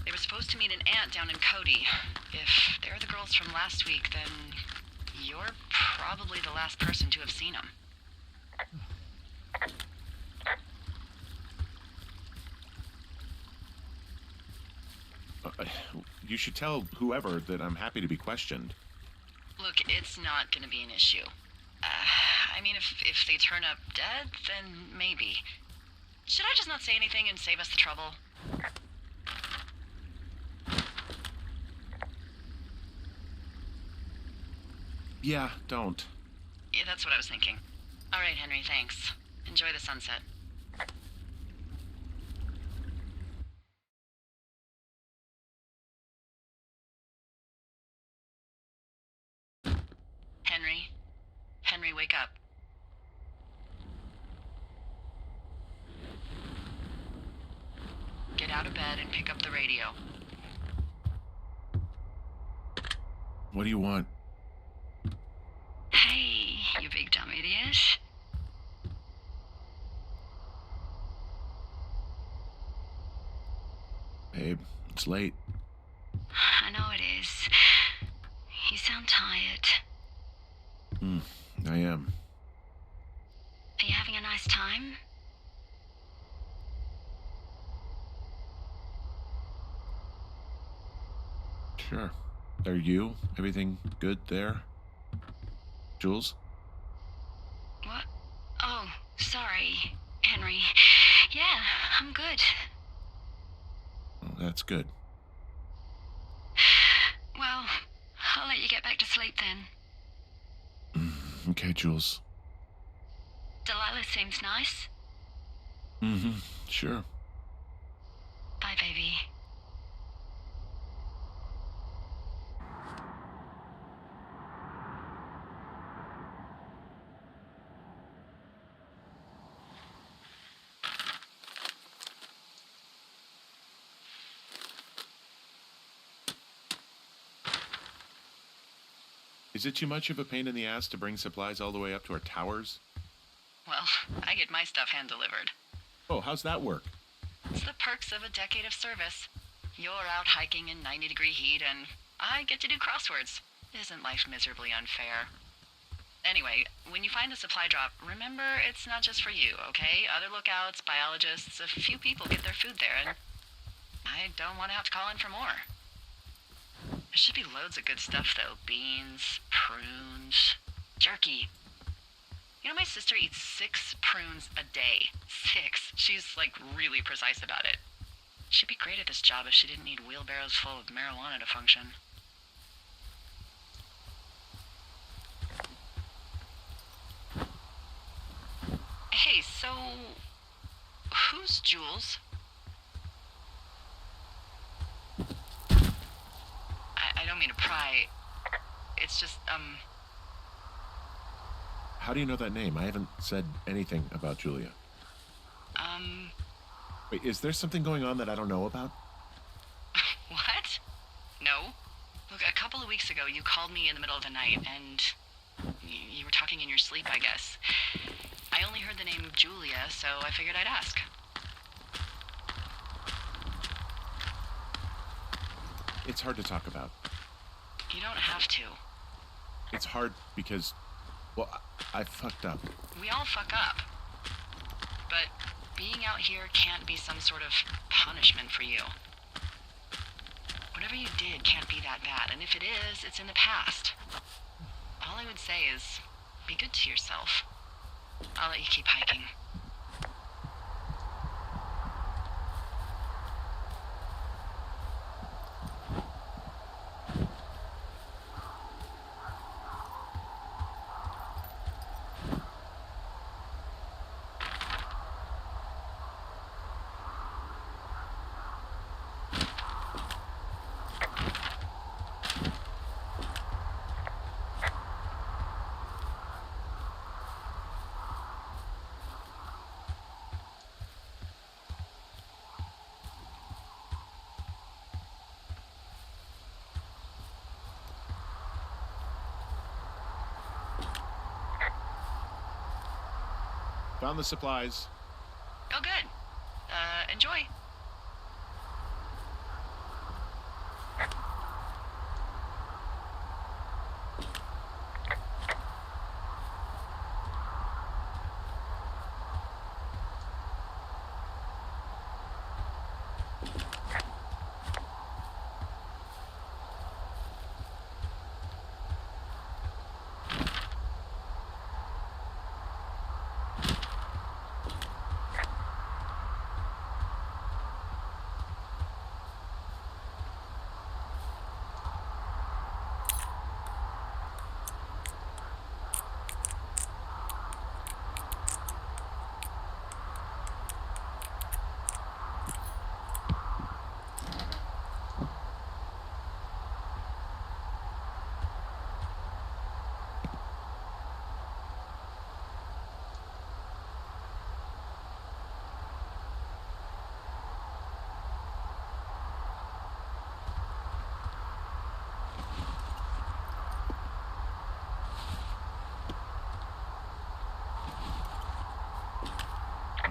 Speaker 1: They were supposed to meet an aunt down in Cody. If they're the girls from last week, then you're probably the last person to have seen them.
Speaker 2: You should tell whoever that I'm happy to be questioned.
Speaker 1: Look, it's not gonna be an issue. I mean, if they turn up dead, then maybe. Should I just not say anything and save us the trouble?
Speaker 2: Yeah, don't.
Speaker 1: Yeah, that's what I was thinking. All right, Henry, thanks. Enjoy the sunset. Henry? Henry, wake up. Get out of bed and pick up the radio.
Speaker 2: What do you want?
Speaker 1: Hey, you big dumb idiot.
Speaker 2: Babe, it's late.
Speaker 1: I know it is. You sound tired.
Speaker 2: I am.
Speaker 1: Are you having a nice time?
Speaker 2: Sure. Are you? Everything good there? Jules?
Speaker 1: What? Oh, sorry, Henry. Yeah, I'm good.
Speaker 2: Oh, that's good.
Speaker 1: Well, I'll let you get back to sleep then.
Speaker 2: Okay, Jules.
Speaker 1: Delilah seems nice.
Speaker 2: Sure.
Speaker 1: Bye, baby.
Speaker 2: Is it too much of a pain in the ass to bring supplies all the way up to our towers?
Speaker 1: Well, I get my stuff hand-delivered.
Speaker 2: Oh, how's that work?
Speaker 1: It's the perks of a decade of service. You're out hiking in 90-degree heat, and I get to do crosswords. Isn't life miserably unfair? Anyway, when you find a supply drop, remember it's not just for you, okay? Other lookouts, biologists, a few people get their food there, and I don't want to have to call in for more. There should be loads of good stuff, though. Beans, prunes, jerky. You know, my sister eats 6 prunes a day. 6. She's, like, really precise about it. She'd be great at this job if she didn't need wheelbarrows full of marijuana to function. Hey, so... who's Jules? I don't mean to pry. It's just,
Speaker 2: How do you know that name? I haven't said anything about Julia. Wait, is there something going on that I don't know about?
Speaker 1: What? No. Look, a couple of weeks ago, you called me in the middle of the night, and you were talking in your sleep, I guess. I only heard the name Julia, so I figured I'd ask.
Speaker 2: It's hard to talk about.
Speaker 1: You don't have to.
Speaker 2: It's hard because, well, I fucked up.
Speaker 1: We all fuck up. But being out here can't be some sort of punishment for you. Whatever you did can't be that bad, and if it is, it's in the past. All I would say is, be good to yourself. I'll let you keep hiking.
Speaker 2: Found the supplies.
Speaker 1: Oh, good. Enjoy.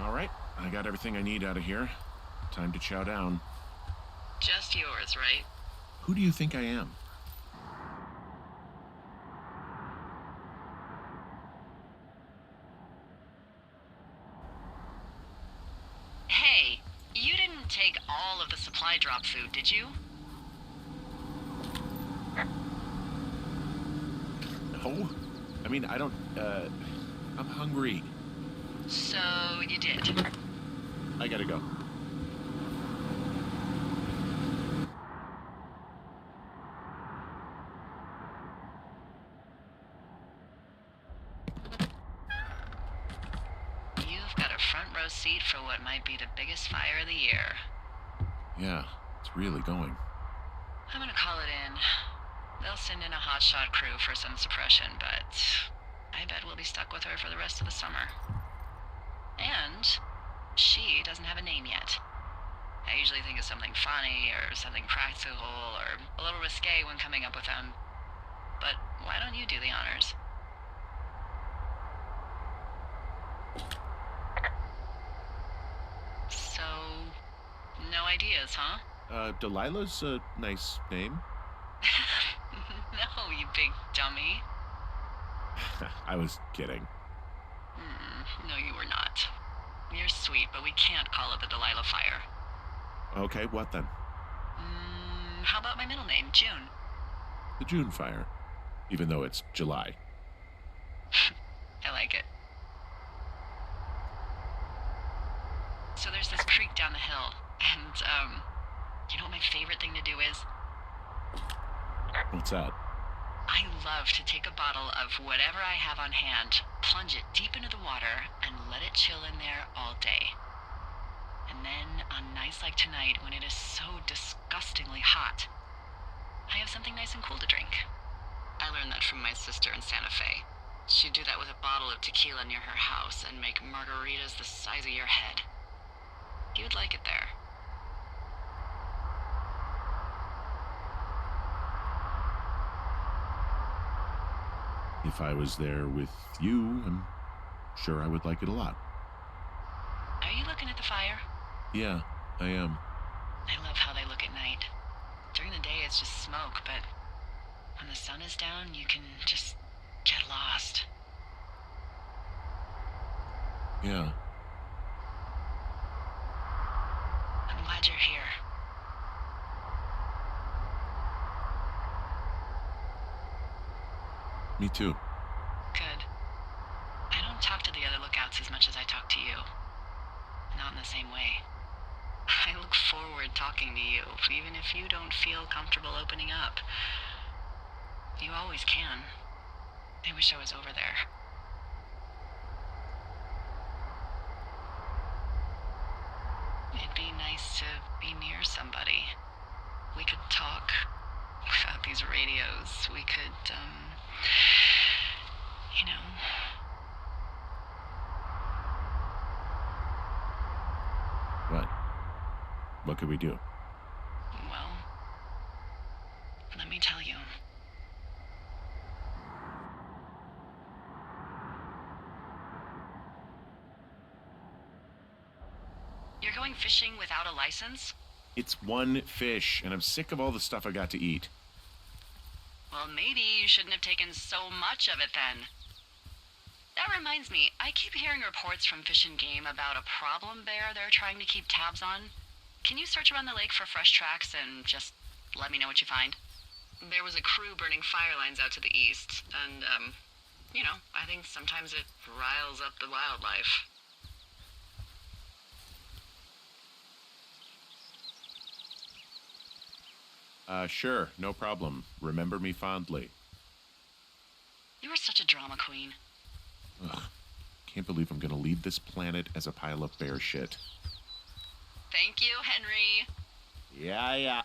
Speaker 2: All right, I got everything I need out of here. Time to chow down.
Speaker 1: Just yours, right?
Speaker 2: Who do you think I am?
Speaker 1: Hey, you didn't take all of the supply drop food, did you?
Speaker 2: No. I mean, I don't, I'm hungry.
Speaker 1: So you did.
Speaker 2: I gotta go.
Speaker 1: You've got a front row seat for what might be the biggest fire of the year.
Speaker 2: Yeah, it's really going.
Speaker 1: I'm gonna call it in. They'll send in a hotshot crew for some suppression, but I bet we'll be stuck with her for the rest of the summer. And she doesn't have a name yet. I usually think of something funny or something practical or a little risque when coming up with them. But why don't you do the honors? So, no ideas, huh?
Speaker 2: Delilah's a nice name.
Speaker 1: No, you big dummy.
Speaker 2: I was kidding.
Speaker 1: No, you were not. You're sweet, but we can't call it the Delilah Fire.
Speaker 2: Okay, what then?
Speaker 1: How about my middle name, June?
Speaker 2: The June fire. Even though it's July.
Speaker 1: I like it. So there's this creek down the hill, and, you know what my favorite thing to do is?
Speaker 2: What's that?
Speaker 1: I love to take a bottle of whatever I have on hand, plunge it deep into the water, and let it chill in there all day. And then, on nights like tonight, when it is so disgustingly hot, I have something nice and cool to drink. I learned that from my sister in Santa Fe. She'd do that with a bottle of tequila near her house and make margaritas the size of your head. You'd like it there.
Speaker 2: If I was there with you, I'm sure I would like it a lot.
Speaker 1: Are you looking at the fire?
Speaker 2: Yeah, I am.
Speaker 1: I love how they look at night. During the day, it's just smoke, but when the sun is down, you can just get lost.
Speaker 2: Yeah.
Speaker 1: I'm glad you're here.
Speaker 2: Me too.
Speaker 1: Good. I don't talk to the other lookouts as much as I talk to you. Not in the same way. I look forward talking to you, even if you don't feel comfortable opening up. You always can. I wish I was over there. It'd be nice to be near somebody. We could talk without these radios. We could, you know.
Speaker 2: What? What could we do?
Speaker 1: Well, let me tell you. fishing without a license?
Speaker 2: It's one fish, and I'm sick of all the stuff I got to eat.
Speaker 1: Well, maybe you shouldn't have taken so much of it then. That reminds me, I keep hearing reports from Fish and Game about a problem bear they're trying to keep tabs on. Can you search around the lake for fresh tracks and just let me know what you find? There was a crew burning fire lines out to the east, and, I think sometimes it riles up the wildlife.
Speaker 2: Sure, no problem. Remember me fondly.
Speaker 1: You are such a drama queen.
Speaker 2: Ugh. Can't believe I'm gonna leave this planet as a pile of bear shit.
Speaker 1: Thank you, Henry.
Speaker 2: Yeah.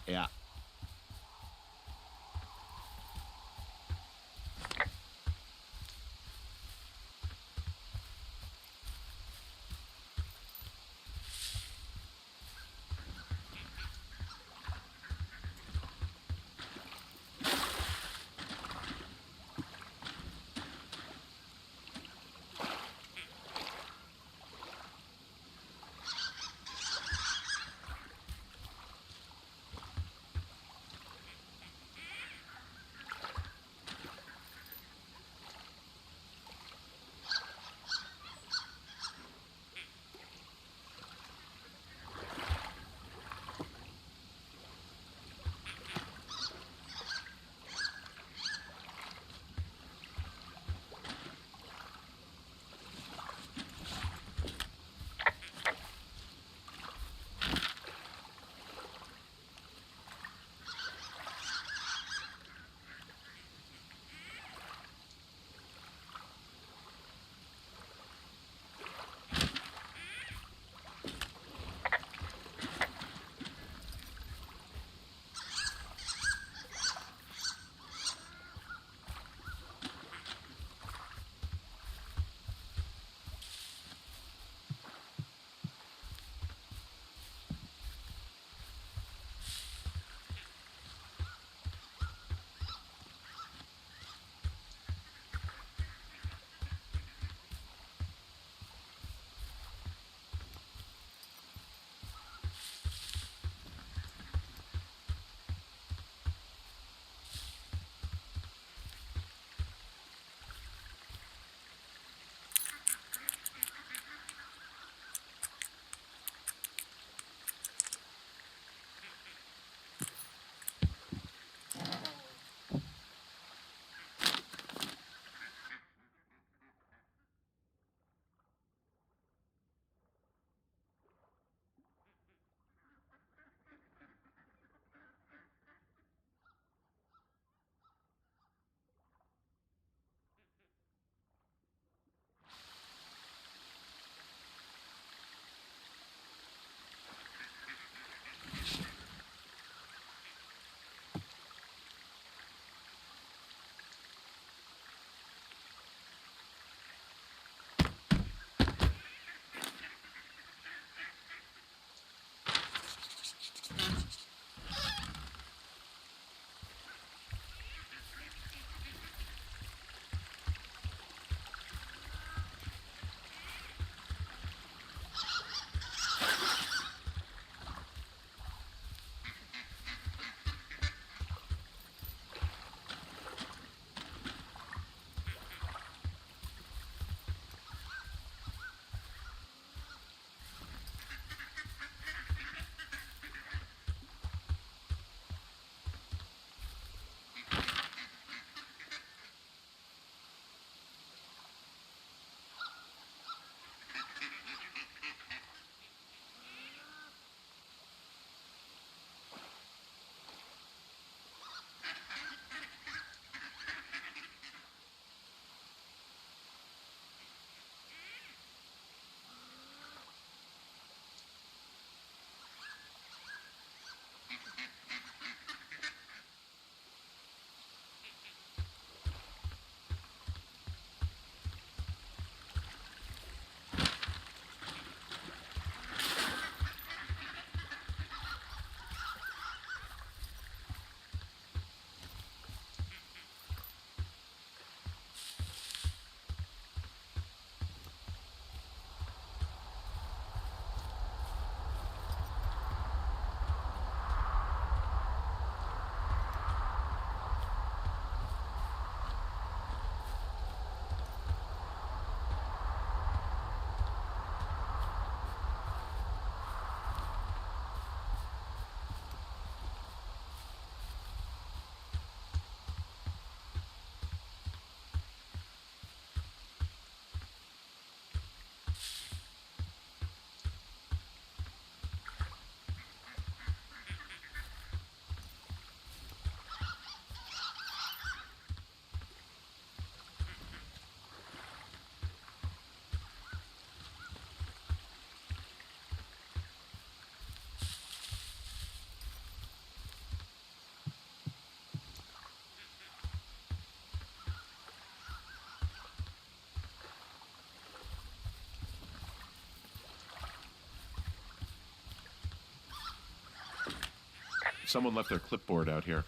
Speaker 2: someone left their clipboard out here.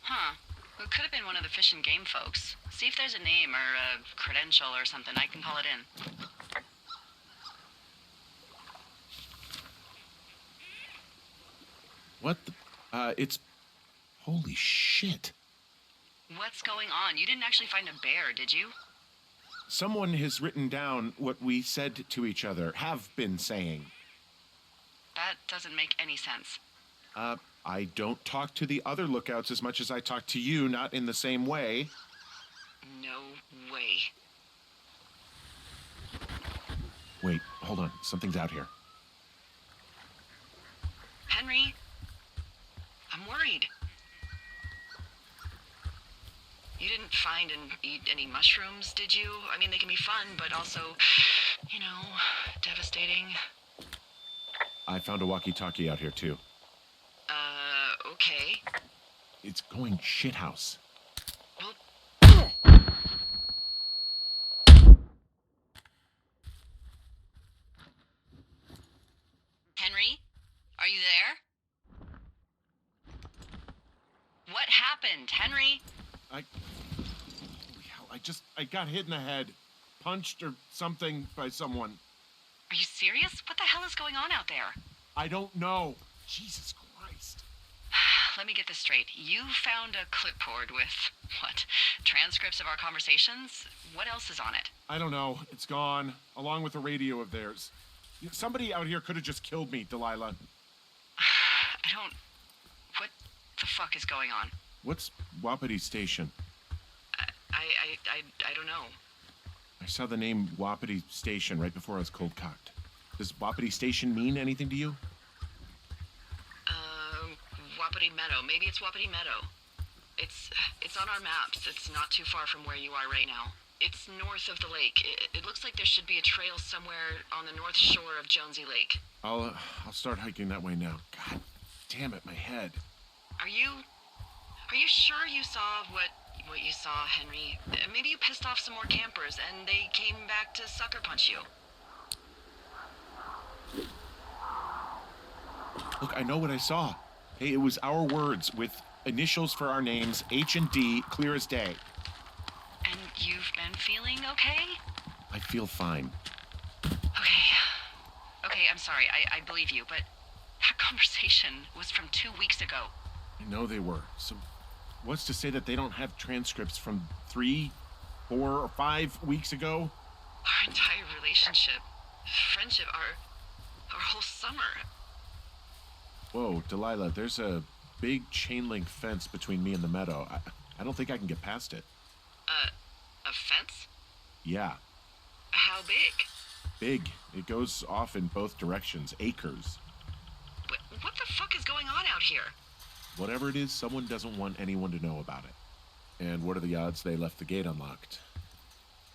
Speaker 1: Huh. It could have been one of the Fish and Game folks. See if there's a name or a credential or something. I can call it in.
Speaker 2: What the... it's... Holy shit.
Speaker 1: What's going on? You didn't actually find a bear, did you?
Speaker 2: Someone has written down what we said to each other, have been saying.
Speaker 1: That doesn't make any sense.
Speaker 2: I don't talk to the other lookouts as much as I talk to you, not in the same way.
Speaker 1: No way.
Speaker 2: Wait, hold on. Something's out here.
Speaker 1: Henry? I'm worried. You didn't find and eat any mushrooms, did you? I mean, they can be fun, but also, you know, devastating.
Speaker 2: I found a walkie-talkie out here, too.
Speaker 1: Okay.
Speaker 2: It's going shithouse.
Speaker 1: Well... Henry? Are you there? What happened, Henry?
Speaker 2: Holy hell, I got hit in the head. Punched or something by someone.
Speaker 1: Are you serious? What the hell is going on out there?
Speaker 2: I don't know. Jesus Christ.
Speaker 1: Let me get this straight. You found a clipboard with, what, transcripts of our conversations? What else is on it?
Speaker 2: I don't know. It's gone, along with a radio of theirs. Somebody out here could have just killed me, Delilah.
Speaker 1: What the fuck is going on?
Speaker 2: What's Wapiti Station?
Speaker 1: I don't know.
Speaker 2: I saw the name Wapiti Station right before I was cold-cocked. Does Wapiti Station mean anything to you?
Speaker 1: Wapiti Meadow. Maybe it's Wapiti Meadow. It's on our maps. It's not too far from where you are right now. It's north of the lake. It looks like there should be a trail somewhere on the north shore of Jonesy Lake.
Speaker 2: I'll start hiking that way now. God damn it, my head.
Speaker 1: Are you sure you saw what you saw, Henry? Maybe you pissed off some more campers and they came back to sucker punch you.
Speaker 2: Look, I know what I saw. Hey, it was our words with initials for our names, H and D, clear as day.
Speaker 1: And you've been feeling okay?
Speaker 2: I feel fine.
Speaker 1: Okay, I'm sorry. I believe you, but that conversation was from 2 weeks ago.
Speaker 2: I know they were. So what's to say that they don't have transcripts from 3, 4, or 5 weeks ago?
Speaker 1: Our entire relationship, friendship, our whole summer.
Speaker 2: Whoa, Delilah, there's a big chain link fence between me and the meadow. I don't think I can get past it.
Speaker 1: A fence?
Speaker 2: Yeah,
Speaker 1: How big?
Speaker 2: big. It goes off in both directions, acres.
Speaker 1: What the fuck is going on out here?
Speaker 2: Whatever it is, someone doesn't want anyone to know about it. And what are the odds they left the gate unlocked?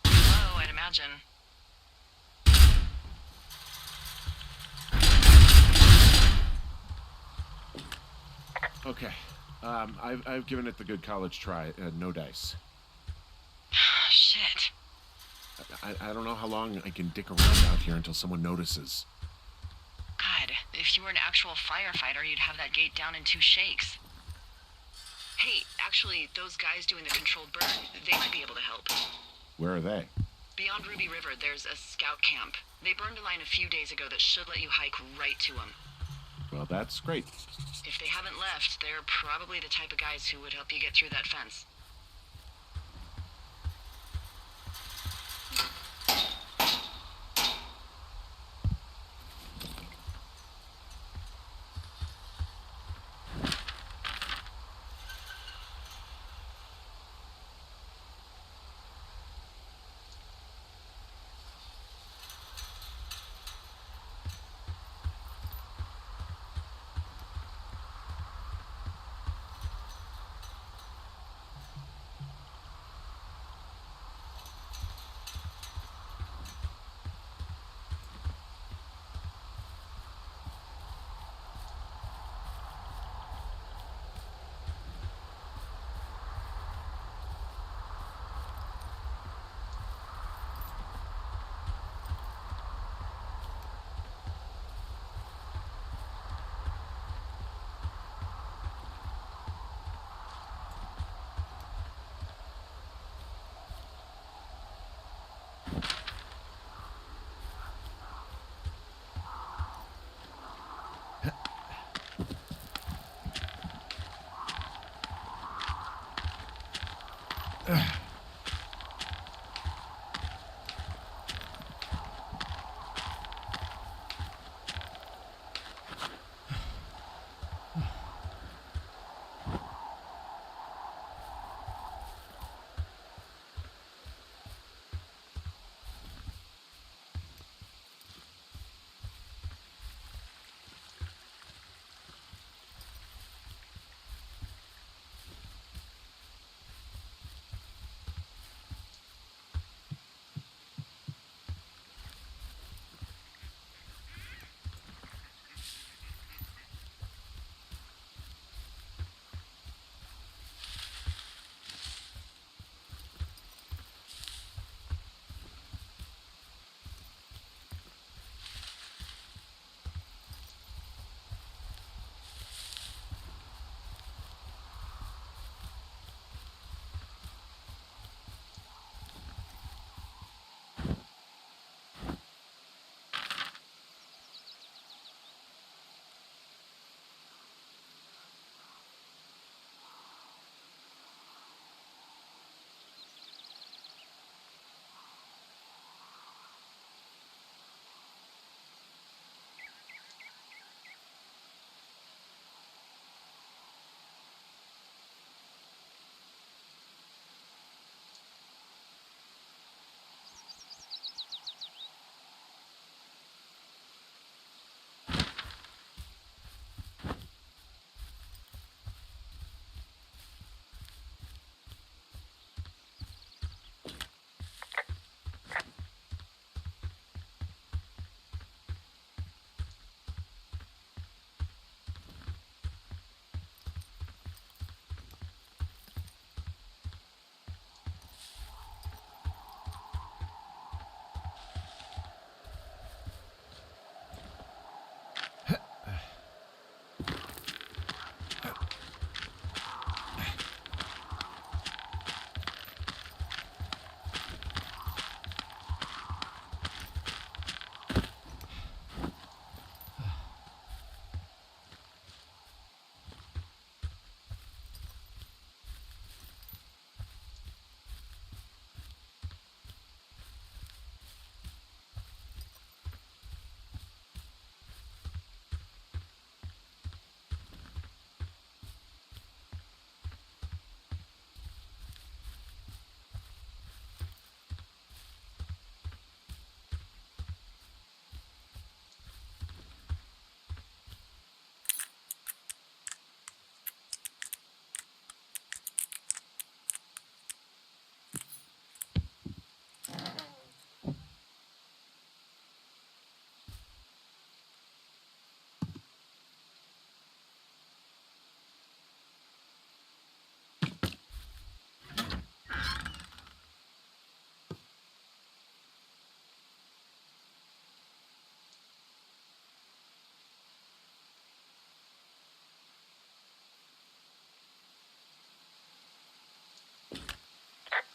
Speaker 1: Oh, I'd imagine.
Speaker 2: Okay, I've given it the good college try. No dice.
Speaker 1: Shit.
Speaker 2: I don't know how long I can dick around out here until someone notices.
Speaker 1: God, if you were an actual firefighter, you'd have that gate down in 2 shakes. Hey, actually, those guys doing the controlled burn, they might be able to help.
Speaker 2: Where are they?
Speaker 1: Beyond Ruby River, there's a scout camp. They burned a line a few days ago that should let you hike right to them.
Speaker 2: Well, that's great.
Speaker 1: If they haven't left, they're probably the type of guys who would help you get through that fence.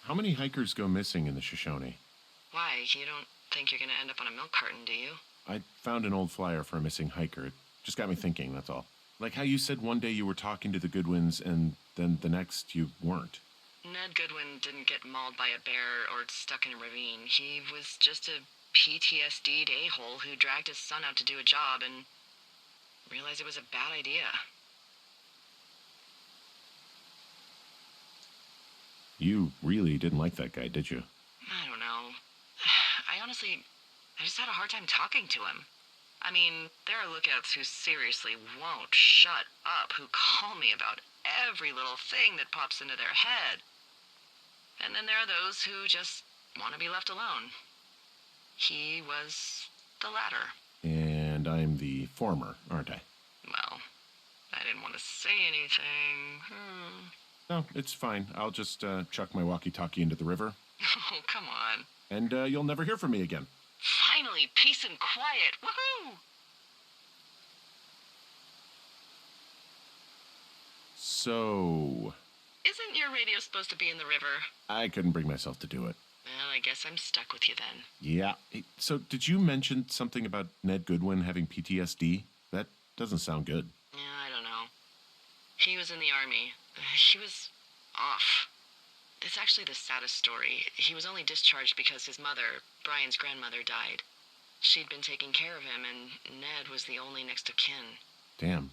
Speaker 2: How many hikers go missing in the Shoshone?
Speaker 1: Why? You don't think you're gonna end up on a milk carton, do you?
Speaker 2: I found an old flyer for a missing hiker. It just got me thinking, that's all. Like how you said one day you were talking to the Goodwins and then the next you weren't.
Speaker 1: Ned Goodwin didn't get mauled by a bear or stuck in a ravine. He was just a PTSD'd a-hole who dragged his son out to do a job and realized it was a bad idea.
Speaker 2: You really didn't like that guy, did you?
Speaker 1: I don't know. I just had a hard time talking to him. I mean, there are lookouts who seriously won't shut up, who call me about every little thing that pops into their head. And then there are those who just want to be left alone. He was the latter.
Speaker 2: And I'm the former, aren't I?
Speaker 1: Well, I didn't want to say anything.
Speaker 2: No, it's fine. I'll just chuck my walkie-talkie into the river.
Speaker 1: Oh, come on.
Speaker 2: And you'll never hear from me again.
Speaker 1: Finally, peace and quiet. Woohoo!
Speaker 2: So...
Speaker 1: Isn't your radio supposed to be in the river?
Speaker 2: I couldn't bring myself to do it.
Speaker 1: Well, I guess I'm stuck with you then.
Speaker 2: Yeah. So did you mention something about Ned Goodwin having PTSD? That doesn't sound good.
Speaker 1: Yeah, I don't know. He was in the army. He was off. It's actually the saddest story. He was only discharged because his mother, Brian's grandmother, died. She'd been taking care of him, and Ned was the only next of kin.
Speaker 2: Damn.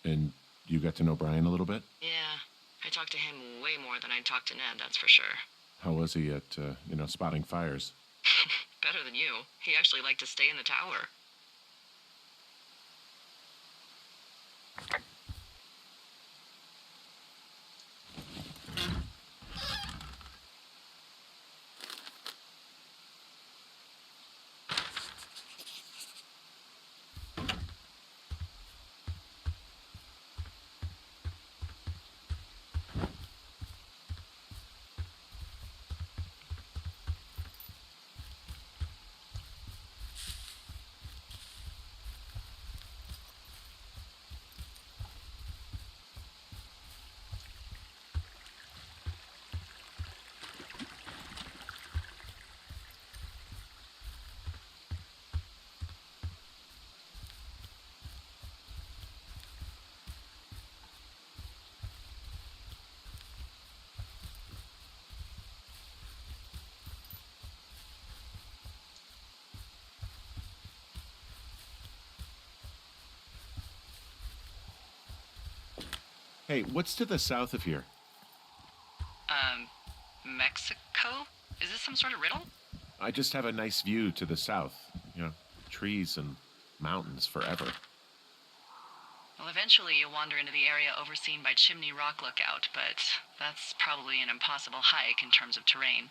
Speaker 2: And you got to know Brian a little bit?
Speaker 1: Yeah, I talked to him way more than I'd talked to Ned, that's for sure.
Speaker 2: How was he at, spotting fires?
Speaker 1: Better than you. He actually liked to stay in the tower.
Speaker 2: Hey, what's to the south of here?
Speaker 1: Mexico? Is this some sort of riddle?
Speaker 2: I just have a nice view to the south. Trees and mountains forever.
Speaker 1: Well, eventually you'll wander into the area overseen by Chimney Rock Lookout, but that's probably an impossible hike in terms of terrain.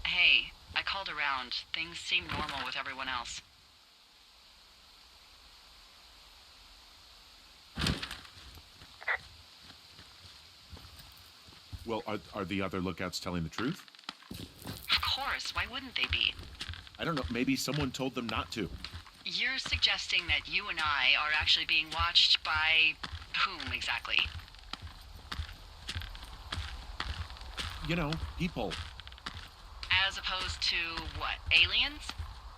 Speaker 1: Hey, I called around. Things seem normal with everyone else.
Speaker 2: Well, are the other lookouts telling the truth?
Speaker 1: Of course, why wouldn't they be?
Speaker 2: I don't know, maybe someone told them not to.
Speaker 1: You're suggesting that you and I are actually being watched by whom exactly?
Speaker 2: People.
Speaker 1: As opposed to what? Aliens?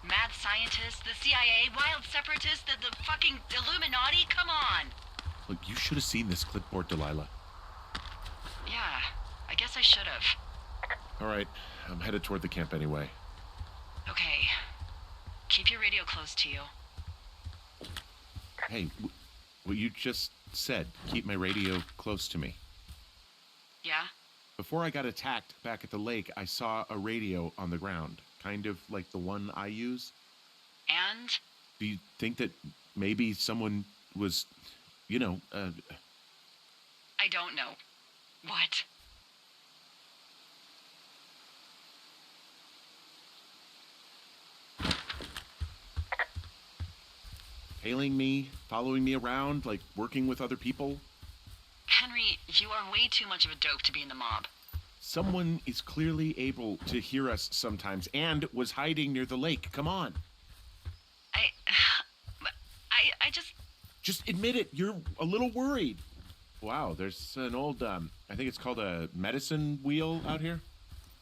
Speaker 1: Mad scientists? The CIA? Wild separatists? The fucking Illuminati? Come on!
Speaker 2: Look, you should have seen this clipboard, Delilah.
Speaker 1: Yeah, I guess I should have.
Speaker 2: All right, I'm headed toward the camp anyway.
Speaker 1: Okay. Keep your radio close to you.
Speaker 2: Hey, what you just said, keep my radio close to me.
Speaker 1: Yeah?
Speaker 2: Before I got attacked back at the lake, I saw a radio on the ground, kind of like the one I use.
Speaker 1: And?
Speaker 2: Do you think that maybe someone was,
Speaker 1: I don't know. What?
Speaker 2: tailing me, following me around, like working with other people?
Speaker 1: Henry, you are way too much of a dope to be in the mob.
Speaker 2: Someone is clearly able to hear us sometimes and was hiding near the lake. Come on.
Speaker 1: I just...
Speaker 2: Just admit it. You're a little worried. Wow, there's an old, I think it's called a medicine wheel out here.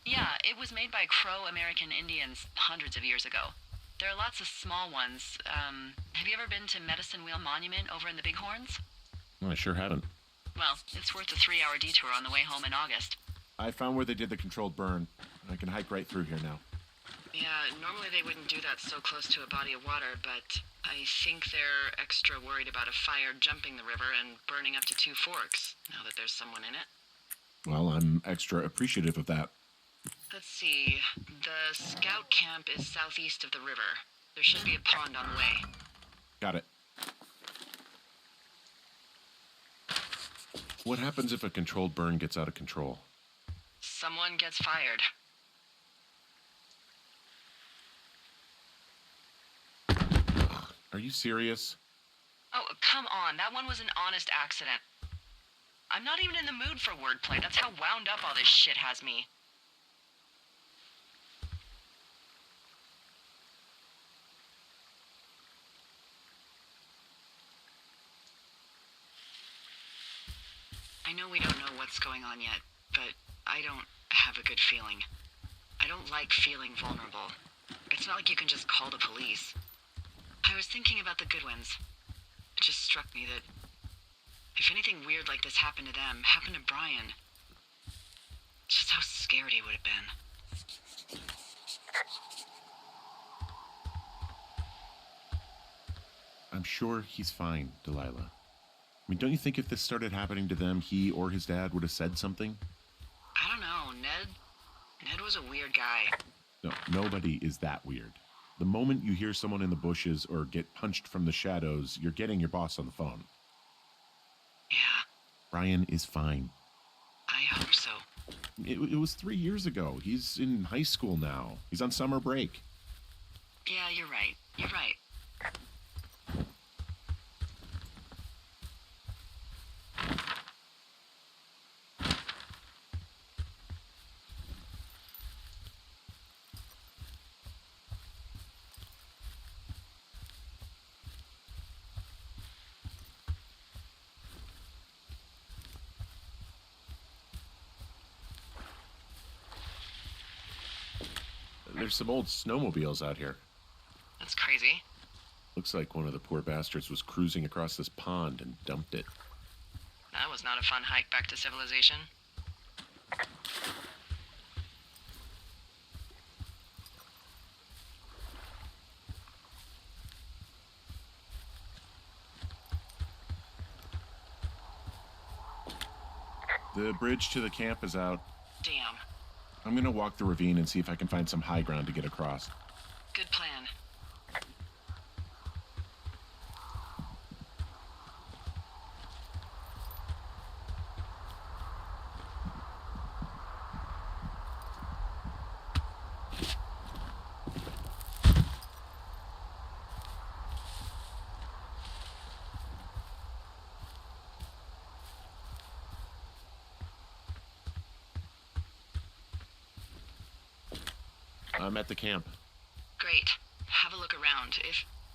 Speaker 1: Yeah, it was made by Crow American Indians hundreds of years ago. There are lots of small ones. Have you ever been to Medicine Wheel Monument over in the Bighorns?
Speaker 2: Well, I sure haven't.
Speaker 1: Well, it's worth a 3-hour detour on the way home in August.
Speaker 2: I found where they did the controlled burn. I can hike right through here now.
Speaker 1: Yeah, normally they wouldn't do that so close to a body of water, but I think they're extra worried about a fire jumping the river and burning up to 2 forks, now that there's someone in it.
Speaker 2: Well, I'm extra appreciative of that.
Speaker 1: Let's see. The scout camp is southeast of the river. There should be a pond on the way.
Speaker 2: Got it. What happens if a controlled burn gets out of control?
Speaker 1: Someone gets fired.
Speaker 2: Are you serious?
Speaker 1: Oh, come on. That one was an honest accident. I'm not even in the mood for wordplay. That's how wound up all this shit has me. I know we don't know what's going on yet, but I don't have a good feeling. I don't like feeling vulnerable. It's not like you can just call the police. I was thinking about the Goodwins. It just struck me that if anything weird like this happened to them, happened to Brian, just how scared he would have been.
Speaker 2: I'm sure he's fine, Delilah. I mean, don't you think if this started happening to them, he or his dad would have said something?
Speaker 1: I don't know, Ned was a weird guy.
Speaker 2: No, nobody is that weird. The moment you hear someone in the bushes or get punched from the shadows, you're getting your boss on the phone.
Speaker 1: Yeah,
Speaker 2: Brian is fine.
Speaker 1: I hope so.
Speaker 2: It was 3 years ago. He's in high school now. He's on summer break.
Speaker 1: Yeah, you're right. You're right.
Speaker 2: There's some old snowmobiles out here.
Speaker 1: That's crazy.
Speaker 2: Looks like one of the poor bastards was cruising across this pond and dumped it.
Speaker 1: That was not a fun hike back to civilization.
Speaker 2: The bridge to the camp is out.
Speaker 1: Damn.
Speaker 2: I'm gonna walk the ravine and see if I can find some high ground to get across.
Speaker 1: Good plan.
Speaker 2: I'm at the camp.
Speaker 1: Great. Have a look around.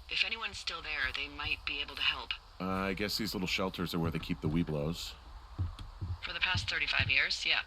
Speaker 1: If anyone's still there, they might be able to help.
Speaker 2: I guess these little shelters are where they keep the Weeblos.
Speaker 1: For the past 35 years, yeah.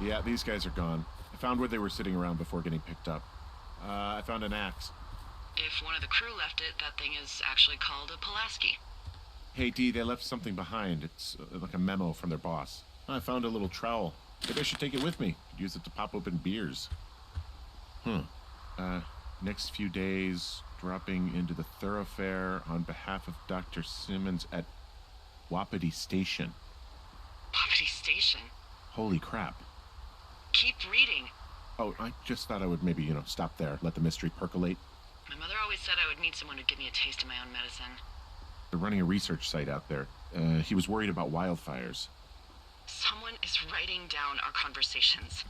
Speaker 2: Yeah, these guys are gone. I found where they were sitting around before getting picked up. I found an axe.
Speaker 1: If one of the crew left it, that thing is actually called a Pulaski.
Speaker 2: Hey, D, they left something behind. It's like a memo from their boss. I found a little trowel. Maybe I should take it with me. Could use it to pop open beers. Next few days, dropping into the thoroughfare on behalf of Dr. Simmons at Wapiti Station.
Speaker 1: Wapiti Station?
Speaker 2: Holy crap.
Speaker 1: Keep reading.
Speaker 2: Oh, I just thought I would maybe, stop there, let the mystery percolate.
Speaker 1: My mother always said I would meet someone who'd give me a taste of my own medicine.
Speaker 2: They're running a research site out there. He was worried about wildfires.
Speaker 1: Someone is writing down our conversations.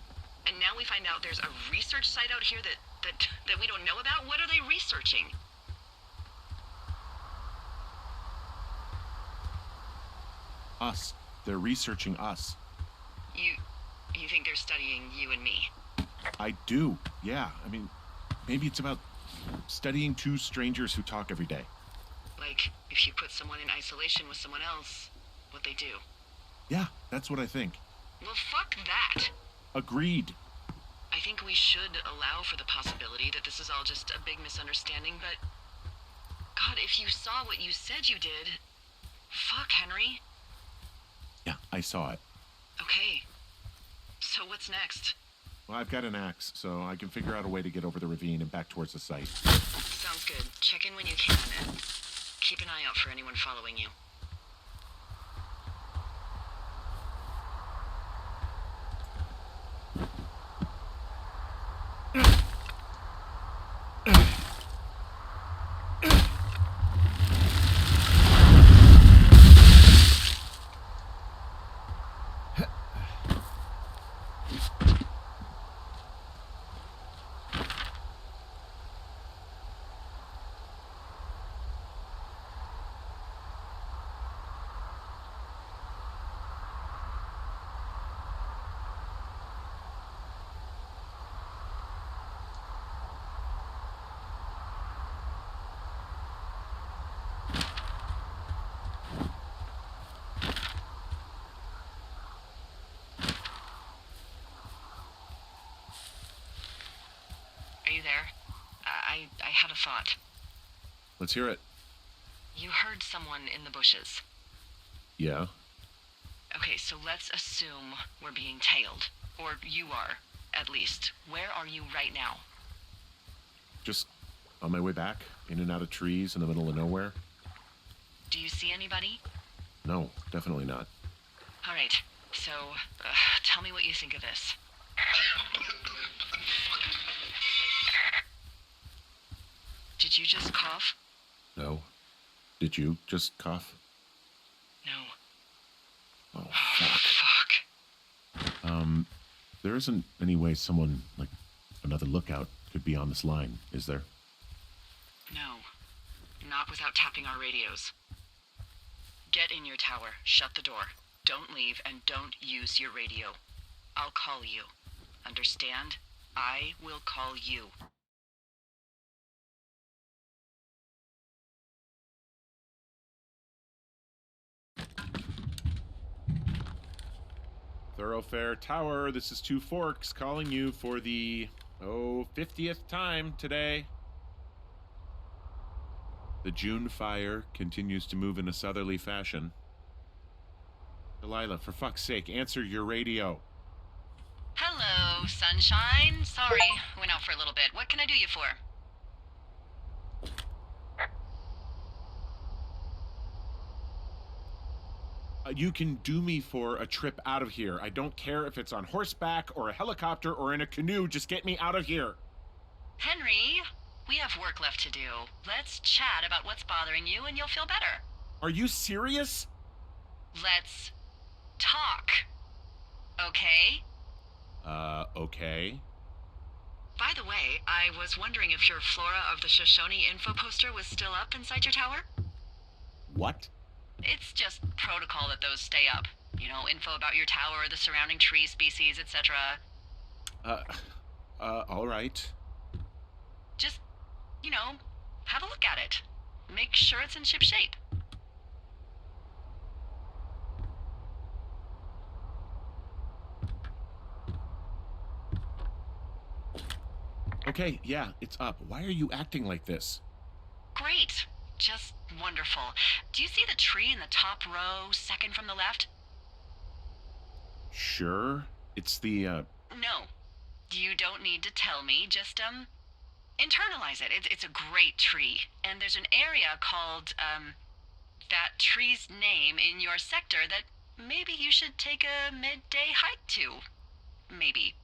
Speaker 1: And now we find out there's a research site out here that we don't know about? What are they researching?
Speaker 2: Us. They're researching us.
Speaker 1: You think they're studying you and me?
Speaker 2: I do, yeah. I mean, maybe it's about studying two strangers who talk every day.
Speaker 1: Like, if you put someone in isolation with someone else, what they do.
Speaker 2: Yeah, that's what I think.
Speaker 1: Well, fuck that.
Speaker 2: Agreed.
Speaker 1: I think we should allow for the possibility that this is all just a big misunderstanding, but... God, if you saw what you said you did... Fuck, Henry.
Speaker 2: Yeah, I saw it.
Speaker 1: Okay. So what's next?
Speaker 2: Well, I've got an axe, so I can figure out a way to get over the ravine and back towards the site.
Speaker 1: Sounds good. Check in when you can, and keep an eye out for anyone following you. Are you there? I had a thought.
Speaker 2: Let's hear it.
Speaker 1: You heard someone in the bushes.
Speaker 2: Yeah?
Speaker 1: Okay, so let's assume we're being tailed. Or you are, at least. Where are you right now?
Speaker 2: Just on my way back, in and out of trees in the middle of nowhere.
Speaker 1: Do you see anybody?
Speaker 2: No, definitely not.
Speaker 1: All right, so tell me what you think of this. Did you just cough?
Speaker 2: No. Did you just cough?
Speaker 1: No.
Speaker 2: Oh, fuck.
Speaker 1: Fuck.
Speaker 2: There isn't any way someone, like, another lookout could be on this line, is there?
Speaker 1: No. Not without tapping our radios. Get in your tower, shut the door. Don't leave, and don't use your radio. I'll call you. Understand? I will call you.
Speaker 2: Thoroughfare Tower, this is Two Forks calling you for the, 50th time today. The June fire continues to move in a southerly fashion. Delilah, for fuck's sake, answer your radio.
Speaker 1: Hello, sunshine. Sorry, went out for a little bit. What can I do you for?
Speaker 2: You can do me for a trip out of here. I don't care if it's on horseback or a helicopter or in a canoe. Just get me out of here.
Speaker 1: Henry, we have work left to do. Let's chat about what's bothering you and you'll feel better.
Speaker 2: Are you serious?
Speaker 1: Let's talk. Okay?
Speaker 2: Okay.
Speaker 1: By the way, I was wondering if your Flora of the Shoshone info poster was still up inside your tower?
Speaker 2: What?
Speaker 1: It's just protocol that those stay up. You know, info about your tower, the surrounding tree species, etc.
Speaker 2: All right.
Speaker 1: Just, have a look at it. Make sure it's in ship shape.
Speaker 2: Okay, yeah, it's up. Why are you acting like this?
Speaker 1: Great. Just wonderful. Do you see the tree in the top row, second from the left?
Speaker 2: Sure. It's the,
Speaker 1: No. You don't need to tell me. Just, internalize it. It's a great tree. And there's an area called, that tree's name in your sector that maybe you should take a midday hike to. Maybe.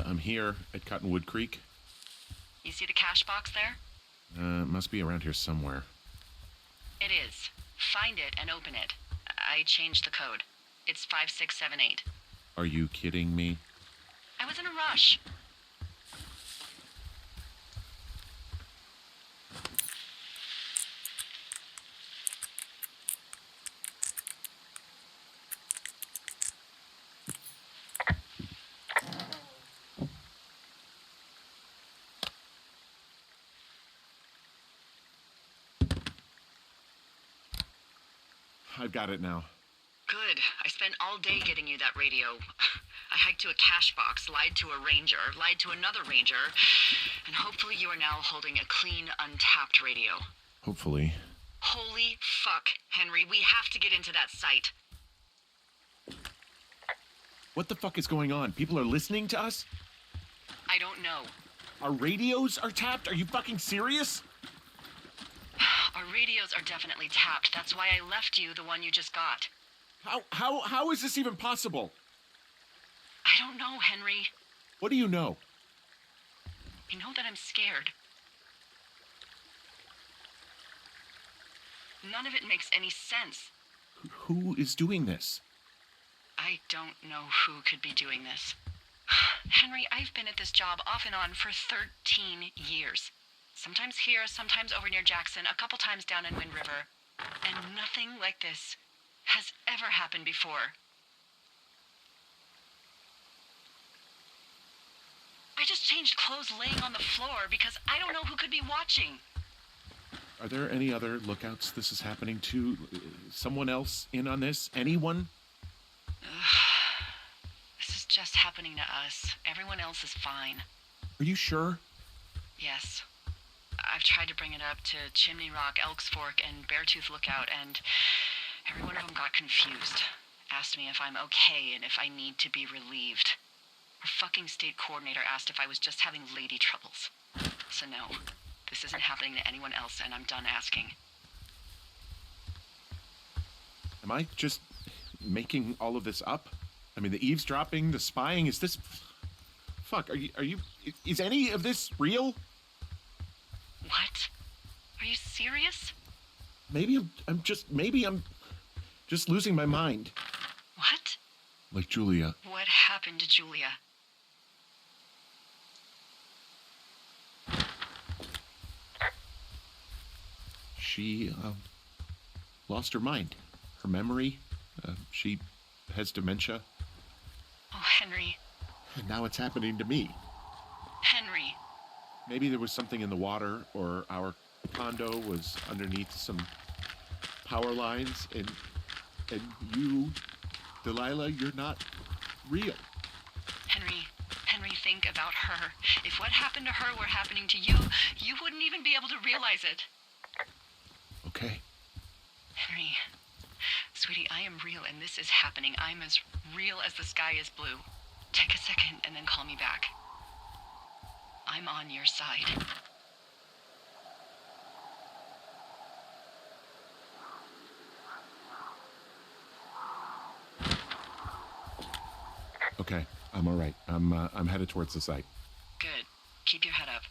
Speaker 2: I'm here at Cottonwood Creek.
Speaker 1: You see the cash box there?
Speaker 2: It must be around here somewhere.
Speaker 1: It is. Find it and open it. I changed the code. It's 5678.
Speaker 2: Are you kidding me?
Speaker 1: I was in a rush.
Speaker 2: I've got it now.
Speaker 1: Good. I spent all day getting you that radio. I hiked to a cash box, lied to a ranger, lied to another ranger, and hopefully you are now holding a clean, untapped radio.
Speaker 2: Hopefully.
Speaker 1: Holy fuck, Henry, we have to get into that site.
Speaker 2: What the fuck is going on? People are listening to us?
Speaker 1: I don't know.
Speaker 2: Our radios are tapped? Are you fucking serious?
Speaker 1: Our radios are definitely tapped. That's why I left you the one you just got.
Speaker 2: How is this even possible?
Speaker 1: I don't know, Henry.
Speaker 2: What do you know?
Speaker 1: I know that I'm scared. None of it makes any sense.
Speaker 2: Who is doing this?
Speaker 1: I don't know who could be doing this. Henry, I've been at this job off and on for 13 years. Sometimes here, sometimes over near Jackson, a couple times down in Wind River. And nothing like this has ever happened before. I just changed clothes laying on the floor because I don't know who could be watching.
Speaker 2: Are there any other lookouts this is happening to? Someone else in on this? Anyone?
Speaker 1: This is just happening to us. Everyone else is fine.
Speaker 2: Are you sure?
Speaker 1: Yes. I've tried to bring it up to Chimney Rock, Elks Fork, and Beartooth Lookout, and every one of them got confused. Asked me if I'm okay and if I need to be relieved. Our fucking state coordinator asked if I was just having lady troubles. So no, this isn't happening to anyone else, and I'm done asking.
Speaker 2: Am I just making all of this up? I mean, the eavesdropping, the spying, is this... Fuck, are you... Is any of this real?
Speaker 1: What? Are you serious?
Speaker 2: Maybe I'm just losing my mind.
Speaker 1: What?
Speaker 2: Like Julia.
Speaker 1: What happened to Julia?
Speaker 2: She, lost her mind. Her memory. She has dementia.
Speaker 1: Oh, Henry.
Speaker 2: And now it's happening to me.
Speaker 1: Henry.
Speaker 2: Maybe there was something in the water, or our condo was underneath some power lines, and you, Delilah, you're not real.
Speaker 1: Henry, think about her. If what happened to her were happening to you, you wouldn't even be able to realize it.
Speaker 2: Okay.
Speaker 1: Henry, sweetie, I am real and this is happening. I'm as real as the sky is blue. Take a second and then call me back. I'm on your side.
Speaker 2: Okay, I'm all right. I'm headed towards the site.
Speaker 1: Good. Keep your head up.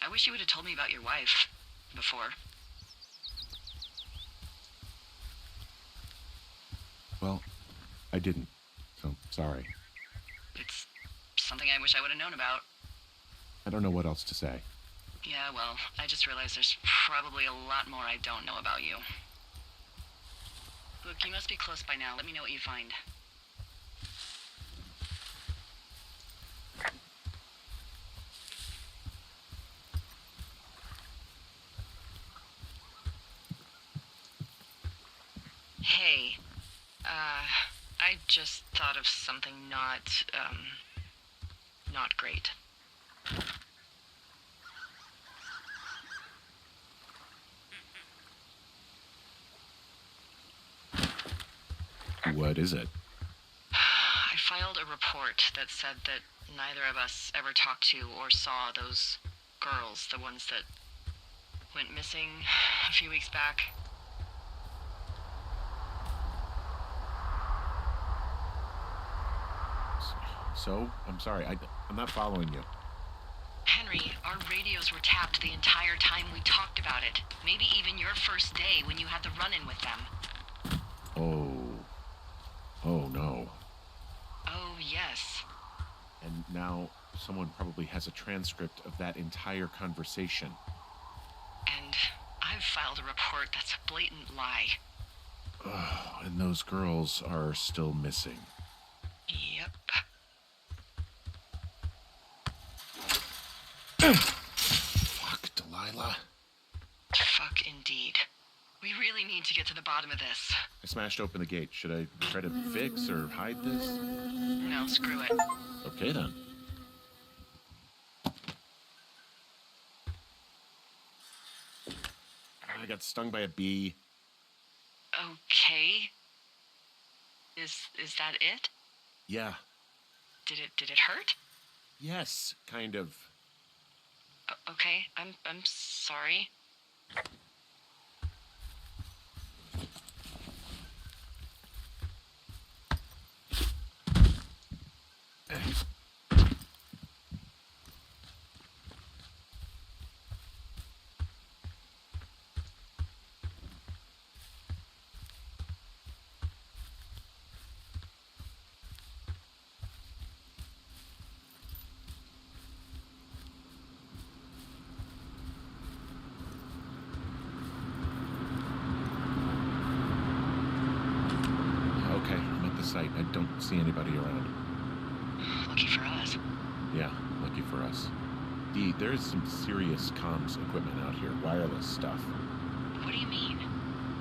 Speaker 1: I wish you would have told me about your wife before.
Speaker 2: Well, I didn't, so sorry.
Speaker 1: It's something I wish I would have known about.
Speaker 2: I don't know what else to say.
Speaker 1: Yeah, well, I just realized there's probably a lot more I don't know about you. Look, you must be close by now. Let me know what you find. Hey, I just thought of something not great.
Speaker 2: What is it?
Speaker 1: I filed a report that said that neither of us ever talked to or saw those girls, the ones that went missing a few weeks back.
Speaker 2: So? I'm sorry, I'm not following you.
Speaker 1: Henry, our radios were tapped the entire time we talked about it. Maybe even your first day when you had the run-in with them.
Speaker 2: Oh no.
Speaker 1: Oh, yes.
Speaker 2: And now someone probably has a transcript of that entire conversation.
Speaker 1: And I've filed a report that's a blatant lie.
Speaker 2: Oh, and those girls are still missing.
Speaker 1: Yep.
Speaker 2: Fuck, Delilah.
Speaker 1: Fuck indeed. We really need to get to the bottom of this.
Speaker 2: I smashed open the gate. Should I try to fix or hide this?
Speaker 1: No, screw it.
Speaker 2: Okay, then. I got stung by a bee.
Speaker 1: Okay. Is that it?
Speaker 2: Yeah.
Speaker 1: Did it hurt?
Speaker 2: Yes, kind of.
Speaker 1: Okay, I'm sorry.
Speaker 2: Okay, I'm at the site. I don't see anybody around.
Speaker 1: Lucky for us.
Speaker 2: Yeah, lucky for us. Dee, there's some serious comms equipment out here, wireless stuff.
Speaker 1: What do you mean?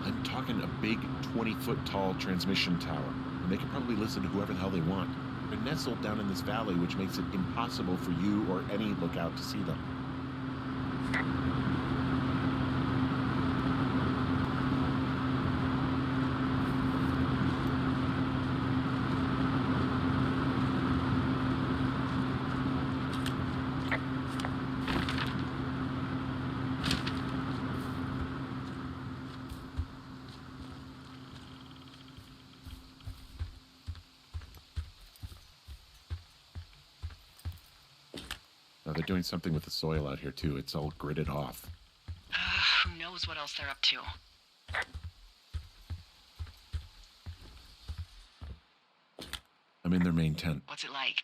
Speaker 2: I'm talking a big 20-foot tall transmission tower, and they can probably listen to whoever the hell they want. They're nestled down in this valley, which makes it impossible for you or any lookout to see them. Now they're doing something with the soil out here, too. It's all gridded off.
Speaker 1: Who knows what else they're up to?
Speaker 2: I'm in their main tent.
Speaker 1: What's it like?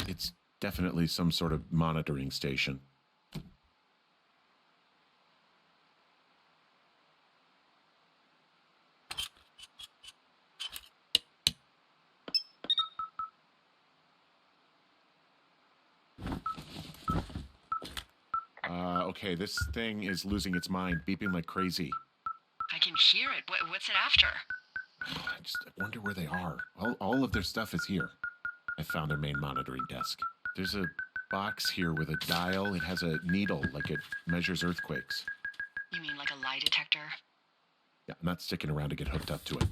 Speaker 2: It's definitely some sort of monitoring station. Okay, this thing is losing its mind, beeping like crazy.
Speaker 1: I can hear it. What's it after?
Speaker 2: I wonder where they are. All of their stuff is here. I found their main monitoring desk. There's a box here with a dial. It has a needle, like it measures earthquakes.
Speaker 1: You mean like a lie detector?
Speaker 2: Yeah, I'm not sticking around to get hooked up to it.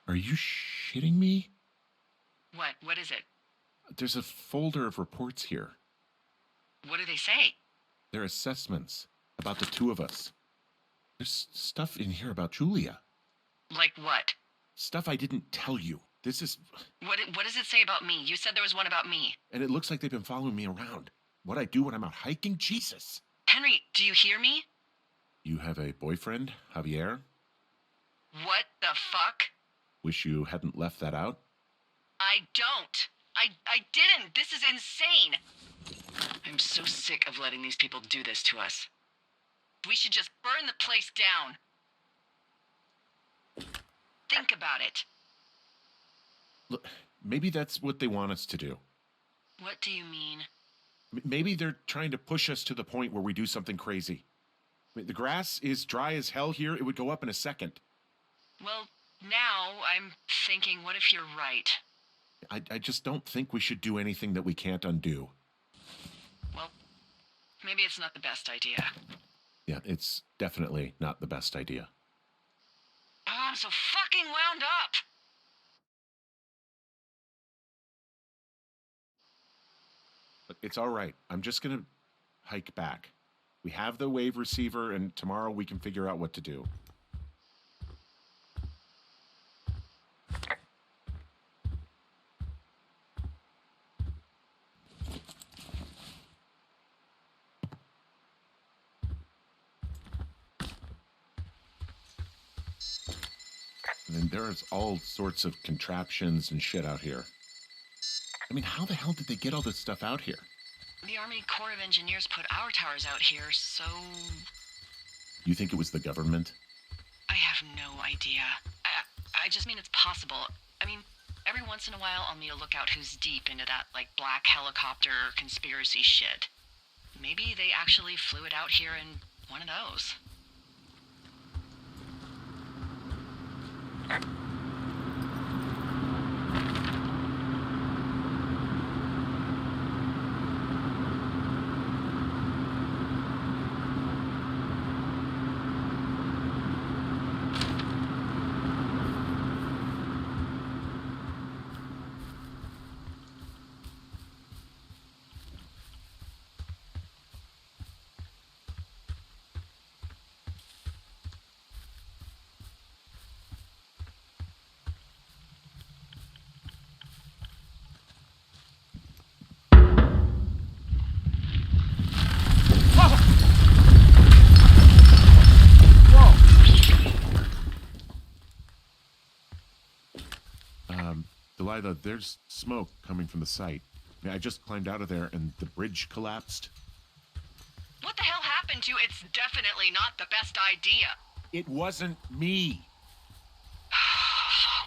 Speaker 2: Are you shitting me?
Speaker 1: What is it?
Speaker 2: There's a folder of reports here.
Speaker 1: What do they say?
Speaker 2: They're assessments about the two of us. There's stuff in here about Julia.
Speaker 1: Like what?
Speaker 2: Stuff I didn't tell you. This is...
Speaker 1: What does it say about me? You said there was one about me.
Speaker 2: And it looks like they've been following me around. What I do when I'm out hiking? Jesus.
Speaker 1: Henry, do you hear me?
Speaker 2: You have a boyfriend, Javier?
Speaker 1: What the fuck?
Speaker 2: Wish you hadn't left that out?
Speaker 1: I don't. I didn't. This is insane. I'm so sick of letting these people do this to us. We should just burn the place down. Think about it.
Speaker 2: Look, maybe that's what they want us to do.
Speaker 1: What do you mean?
Speaker 2: Maybe they're trying to push us to the point where we do something crazy. I mean, the grass is dry as hell here. It would go up in a second.
Speaker 1: Well, now I'm thinking, what if you're right?
Speaker 2: I just don't think we should do anything that we can't undo.
Speaker 1: Well, maybe it's not the best idea.
Speaker 2: Yeah, it's definitely not the best idea.
Speaker 1: Oh, I'm so fucking wound up!
Speaker 2: But it's all right. I'm just going to hike back. We have the wave receiver, and tomorrow we can figure out what to do. And there's all sorts of contraptions and shit out here. I mean, how the hell did they get all this stuff out here?
Speaker 1: The Army Corps of Engineers put our towers out here, so...
Speaker 2: You think it was the government?
Speaker 1: I have no idea. I just mean it's possible. I mean, every once in a while I'll meet a lookout who's deep into that, like, black helicopter conspiracy shit. Maybe they actually flew it out here in one of those.
Speaker 2: Delilah, there's smoke coming from the site. I mean, I just climbed out of there and the bridge collapsed.
Speaker 1: What the hell happened to It's definitely not the best idea.
Speaker 2: It wasn't me.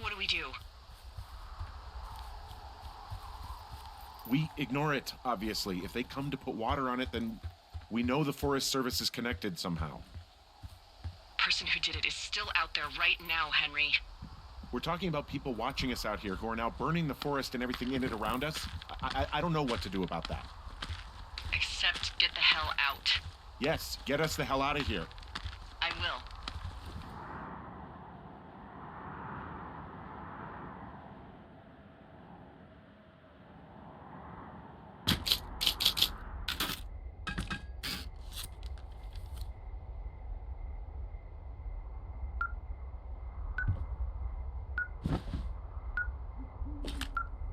Speaker 1: What do we do?
Speaker 2: We ignore it, obviously. If they come to put water on it, then we know the Forest Service is connected somehow.
Speaker 1: Person who did it is still out there right now, Henry.
Speaker 2: We're talking about people watching us out here who are now burning the forest and everything in it around us. I don't know what to do about that.
Speaker 1: Except get the hell out.
Speaker 2: Yes, get us the hell out of here.
Speaker 1: I will.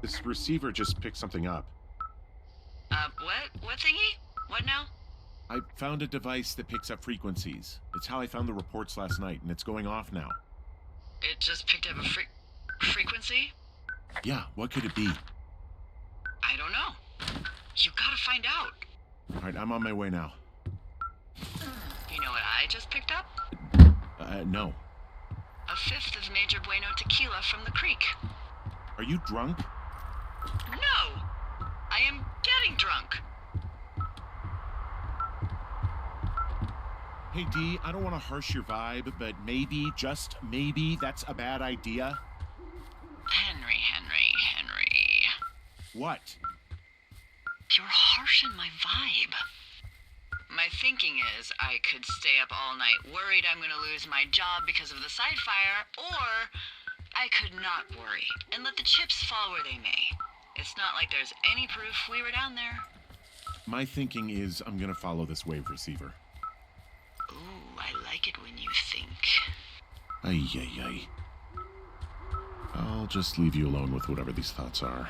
Speaker 2: This receiver just picked something up.
Speaker 1: What? What thingy? What now?
Speaker 2: I found a device that picks up frequencies. It's how I found the reports last night, and it's going off now.
Speaker 1: It just picked up a frequency?
Speaker 2: Yeah, what could it be?
Speaker 1: I don't know. You gotta find out.
Speaker 2: All right, I'm on my way now.
Speaker 1: You know what I just picked up?
Speaker 2: No.
Speaker 1: A fifth of Major Bueno tequila from the creek.
Speaker 2: Are you drunk?
Speaker 1: No! I am getting drunk.
Speaker 2: Hey, Dee, I don't want to harsh your vibe, but maybe, just maybe, that's a bad idea.
Speaker 1: Henry.
Speaker 2: What?
Speaker 1: You're harshing my vibe. My thinking is I could stay up all night worried I'm gonna lose my job because of the side fire, or I could not worry and let the chips fall where they may. It's not like there's any proof we were down there.
Speaker 2: My thinking is I'm gonna follow this wave receiver.
Speaker 1: Ooh, I like it when you think.
Speaker 2: Ay. I'll just leave you alone with whatever these thoughts are.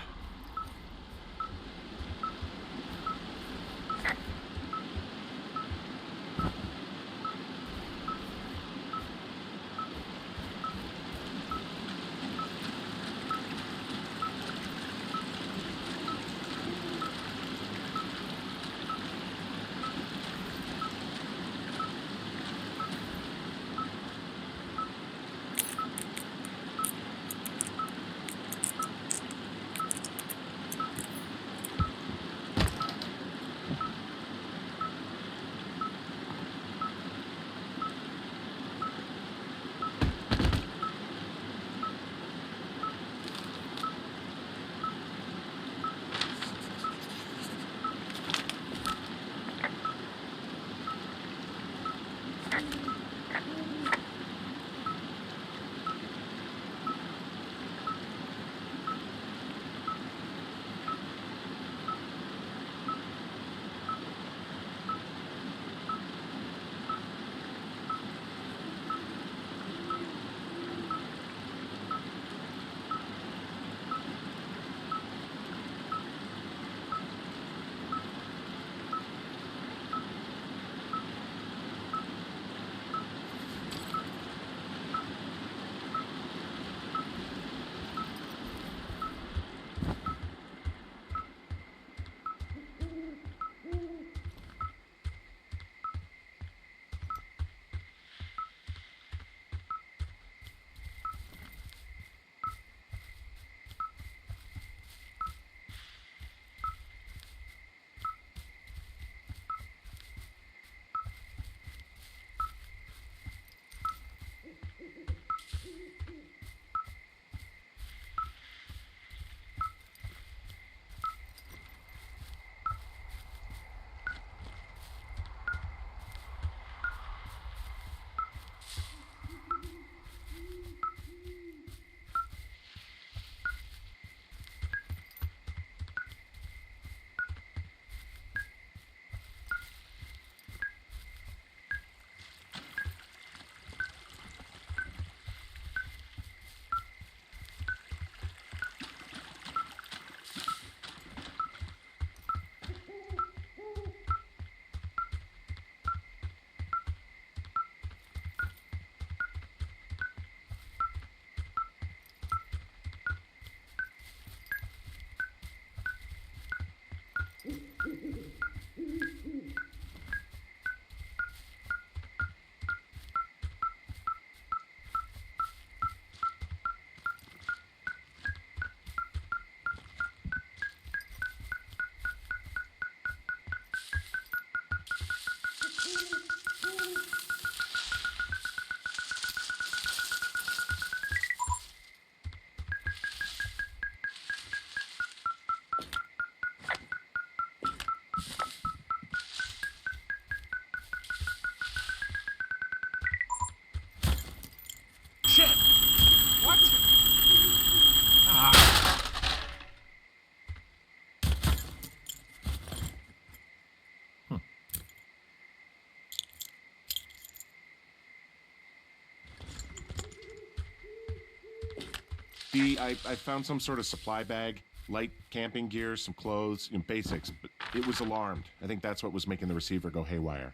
Speaker 2: I found some sort of supply bag, light camping gear, some clothes, basics, but it was alarmed. I think that's what was making the receiver go haywire.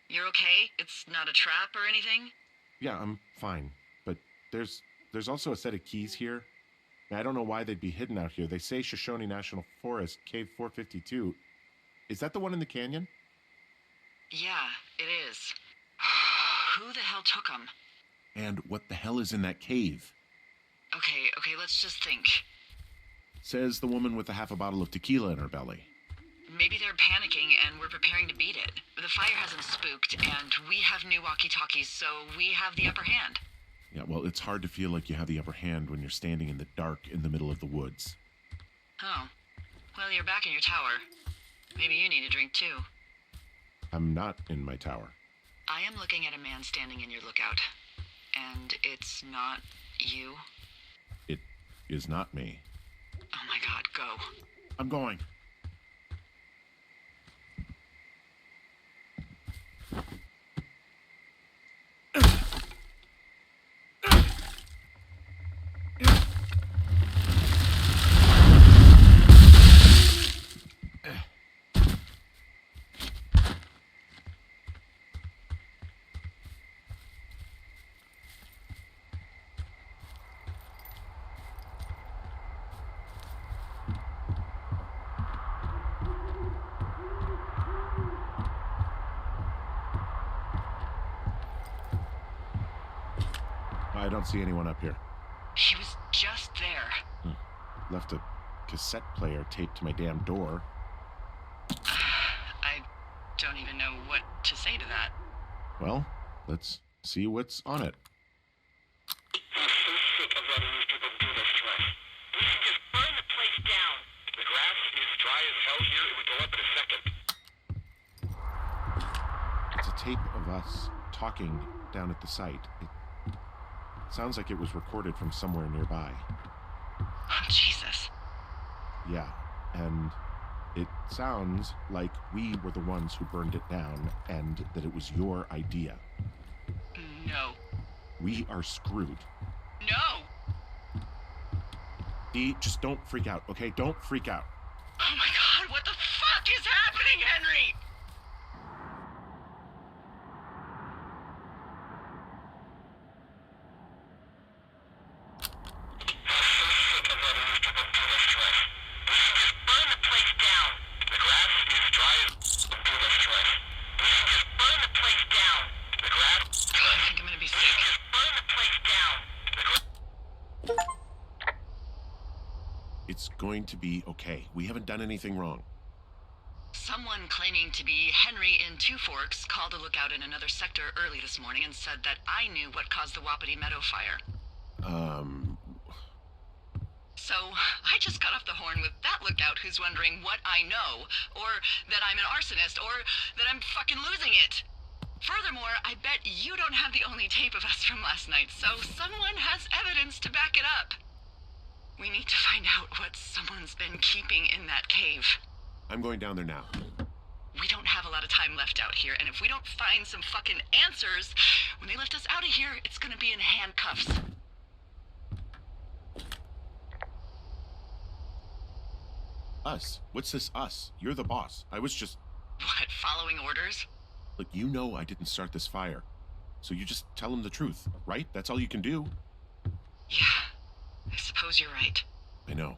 Speaker 1: You're okay? It's not a trap or anything?
Speaker 2: Yeah, I'm fine. But there's also a set of keys here. I don't know why they'd be hidden out here. They say Shoshone National Forest, Cave 452. Is that the one in the canyon?
Speaker 1: Yeah, it is. Who the hell took them?
Speaker 2: And what the hell is in that cave?
Speaker 1: Okay, let's just think.
Speaker 2: Says the woman with a half a bottle of tequila in her belly.
Speaker 1: Maybe they're panicking and we're preparing to beat it. The fire hasn't spooked, and we have new walkie-talkies, so we have the upper hand.
Speaker 2: Yeah, well, it's hard to feel like you have the upper hand when you're standing in the dark in the middle of the woods.
Speaker 1: Oh. Well, you're back in your tower. Maybe you need a drink, too.
Speaker 2: I'm not in my tower.
Speaker 1: I am looking at a man standing in your lookout. And it's not you?
Speaker 2: It is not me.
Speaker 1: Oh my god, go.
Speaker 2: I'm going. I don't see anyone up here.
Speaker 1: He was just there.
Speaker 2: Left a cassette player taped to my damn door.
Speaker 1: I don't even know what to say to that.
Speaker 2: Well, let's see what's on it.
Speaker 5: I'm so sick of letting these people do this to us. We should just burn the place down. The grass is dry as hell here. It would go up in a second.
Speaker 2: It's a tape of us talking down at the site. It sounds like it was recorded from somewhere nearby.
Speaker 1: Oh, Jesus.
Speaker 2: Yeah, and it sounds like we were the ones who burned it down and that it was your idea.
Speaker 1: No.
Speaker 2: We are screwed.
Speaker 1: No!
Speaker 2: Dee, just don't freak out, okay? Don't freak out.
Speaker 1: Oh my god, what the fuck is happening, Henry?
Speaker 2: It's going to be okay. We haven't done anything wrong.
Speaker 1: Someone claiming to be Henry in Two Forks called a lookout in another sector early this morning and said that I knew what caused the Wapiti Meadow fire. So, I just got off the horn with that lookout who's wondering what I know, or that I'm an arsonist, or that I'm fucking losing it. Furthermore, I bet you don't have the only tape of us from last night, so someone has evidence to back it up. We need to find out what someone's been keeping in that cave.
Speaker 2: I'm going down there now.
Speaker 1: We don't have a lot of time left out here, and if we don't find some fucking answers, when they lift us out of here, it's gonna be in handcuffs.
Speaker 2: Us? What's this us? You're the boss. I was just...
Speaker 1: What, following orders?
Speaker 2: Look, you know I didn't start this fire. So you just tell him the truth, right? That's all you can do.
Speaker 1: Yeah, I suppose you're right.
Speaker 2: I know.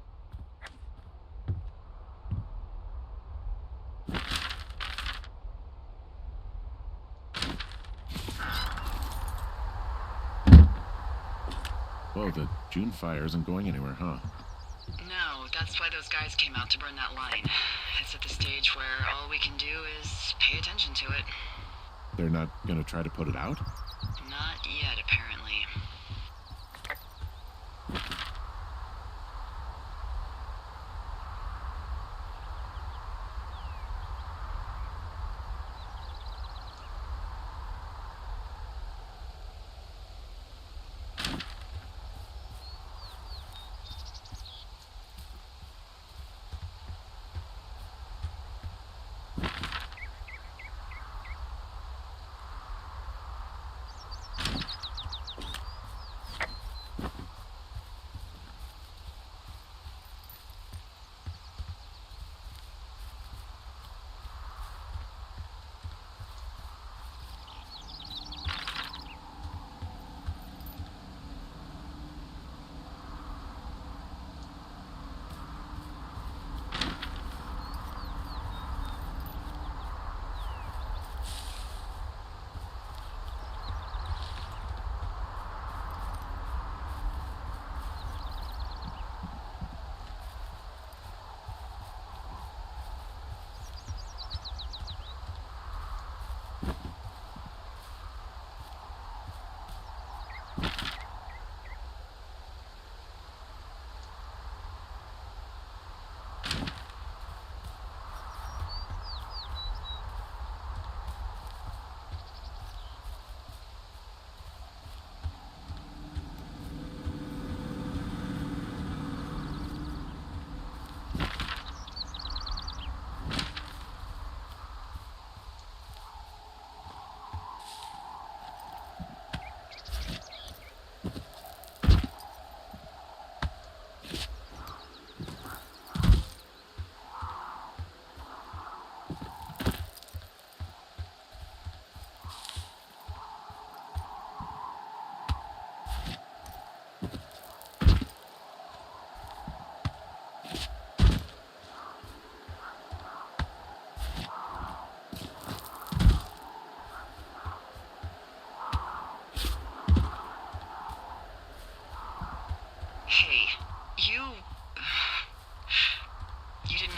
Speaker 2: Whoa, the June fire isn't going anywhere, huh?
Speaker 1: No, that's why those guys came out to burn that line. It's at the stage where all we can do is pay attention to it.
Speaker 2: They're not gonna try to put it out?
Speaker 1: Not yet, apparently.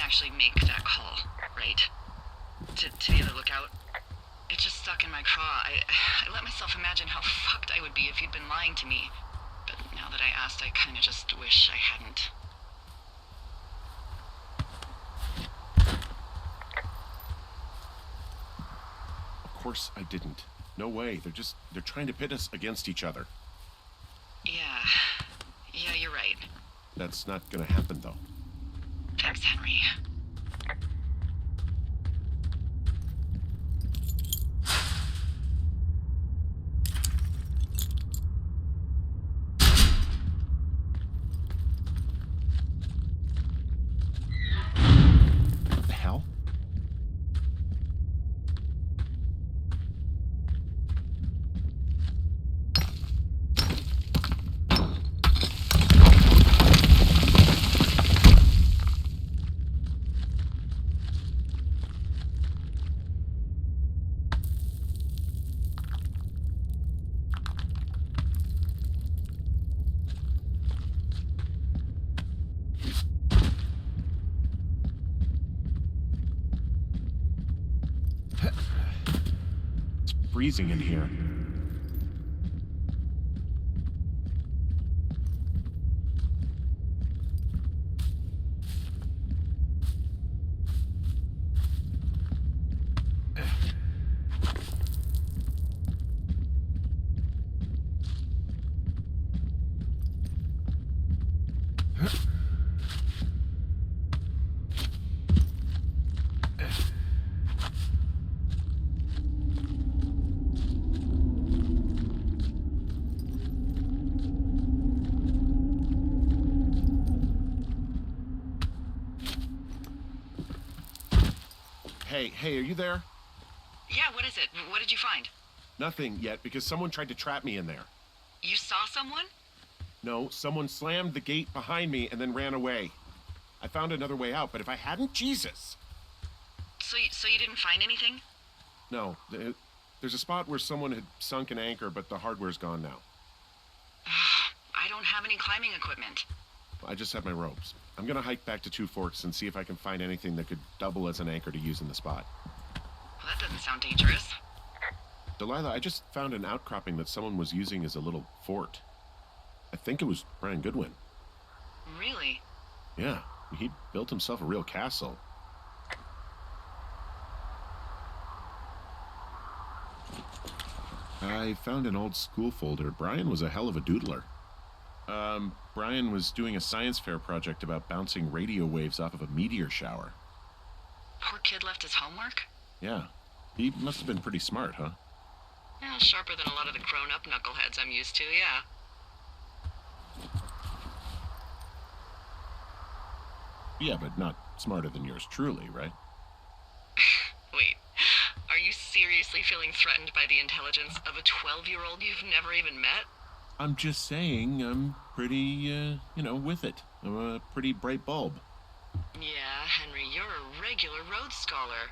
Speaker 1: actually make that call, right? To the other lookout. It just stuck in my craw. I let myself imagine how fucked I would be if you'd been lying to me. But now that I asked, I kinda just wish I hadn't.
Speaker 2: Of course I didn't. No way. They're trying to pit us against each other.
Speaker 1: Yeah, you're right.
Speaker 2: That's not gonna happen, though.
Speaker 1: Thanks, Henry.
Speaker 2: What the hell? It's freezing in here. Hey, are you there?
Speaker 1: Yeah, what is it? What did you find?
Speaker 2: Nothing yet, because someone tried to trap me in there.
Speaker 1: You saw someone?
Speaker 2: No, someone slammed the gate behind me and then ran away. I found another way out, but if I hadn't, Jesus!
Speaker 1: So you didn't find anything?
Speaker 2: No, there's a spot where someone had sunk an anchor, but the hardware's gone now.
Speaker 1: I don't have any climbing equipment.
Speaker 2: I just have my ropes. I'm gonna hike back to Two Forks and see if I can find anything that could double as an anchor to use in the spot.
Speaker 1: Well, that doesn't sound dangerous.
Speaker 2: Delilah, I just found an outcropping that someone was using as a little fort. I think it was Brian Goodwin.
Speaker 1: Really?
Speaker 2: Yeah, he built himself a real castle. I found an old school folder. Brian was a hell of a doodler. Brian was doing a science fair project about bouncing radio waves off of a meteor shower.
Speaker 1: Poor kid left his homework?
Speaker 2: Yeah, he must have been pretty smart, huh?
Speaker 1: Yeah, sharper than a lot of the grown-up knuckleheads I'm used to, yeah.
Speaker 2: Yeah, but not smarter than yours truly, right?
Speaker 1: Wait, are you seriously feeling threatened by the intelligence of a 12-year-old you've never even met?
Speaker 2: I'm just saying I'm pretty, with it. I'm a pretty bright bulb.
Speaker 1: Yeah, Henry, you're a regular Rhodes Scholar.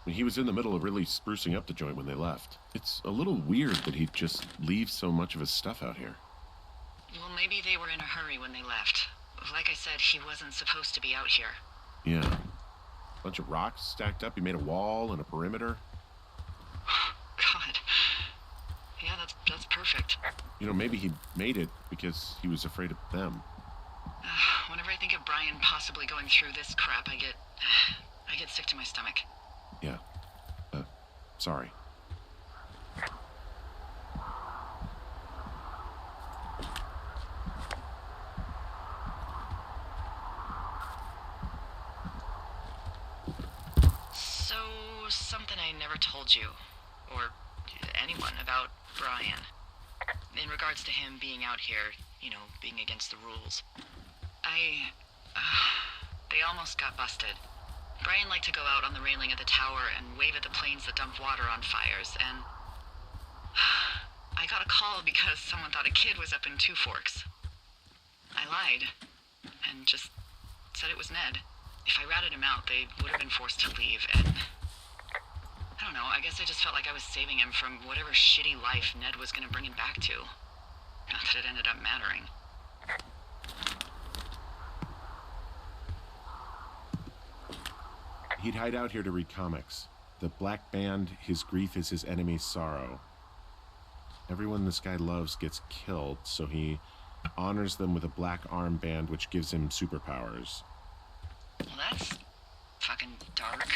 Speaker 2: He was in the middle of really sprucing up the joint when they left. It's a little weird that he'd just leave so much of his stuff out here.
Speaker 1: Well, maybe they were in a hurry when they left. Like I said, he wasn't supposed to be out here.
Speaker 2: Yeah. Bunch of rocks stacked up. He made a wall and a perimeter.
Speaker 1: God. Yeah, that's perfect.
Speaker 2: Maybe he made it because he was afraid of them.
Speaker 1: Whenever I think of Brian possibly going through this crap, I get sick to my stomach.
Speaker 2: Yeah. Sorry.
Speaker 1: So, something I never told you, or anyone, about Brian. In regards to him being out here, being against the rules. They almost got busted. Brian liked to go out on the railing of the tower and wave at the planes that dump water on fires, and I got a call because someone thought a kid was up in Two Forks. I lied, and just said it was Ned. If I ratted him out, they would have been forced to leave, and I don't know, I guess I just felt like I was saving him from whatever shitty life Ned was gonna bring him back to. Not that it ended up mattering.
Speaker 2: He'd hide out here to read comics. The Black Band, his grief is his enemy's sorrow. Everyone this guy loves gets killed, so he honors them with a black armband which gives him superpowers.
Speaker 1: Well, that's fucking dark.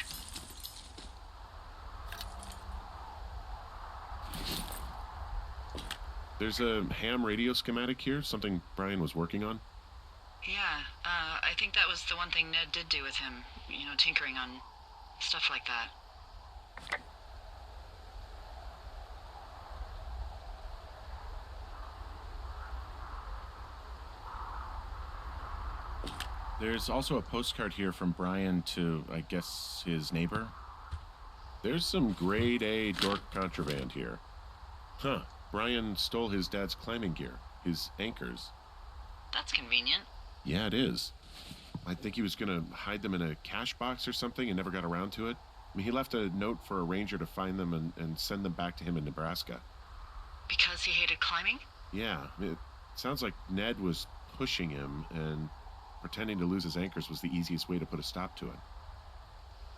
Speaker 2: There's a ham radio schematic here, something Brian was working on.
Speaker 1: Yeah, I think that was the one thing Ned did do with him. You know, tinkering on stuff like that.
Speaker 2: There's also a postcard here from Brian to, I guess, his neighbor. There's some grade A dork contraband here. Huh. Brian stole his dad's climbing gear, his anchors.
Speaker 1: That's convenient.
Speaker 2: Yeah, it is. I think he was gonna hide them in a cash box or something and never got around to it. I mean, he left a note for a ranger to find them and send them back to him in Nebraska.
Speaker 1: Because he hated climbing?
Speaker 2: Yeah, it sounds like Ned was pushing him, and pretending to lose his anchors was the easiest way to put a stop to it.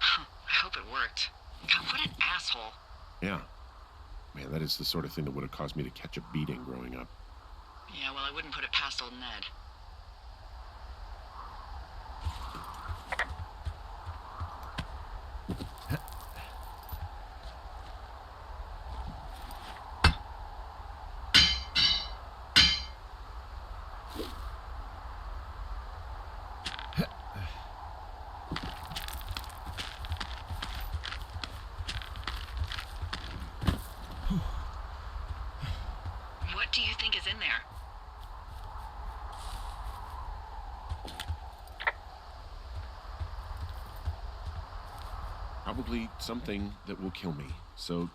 Speaker 1: I hope it worked. God, what an asshole.
Speaker 2: Yeah. Man, that is the sort of thing that would have caused me to catch a beating growing up.
Speaker 1: Yeah, well, I wouldn't put it past old Ned. What do you think is in there?
Speaker 2: Probably something that will kill me. So,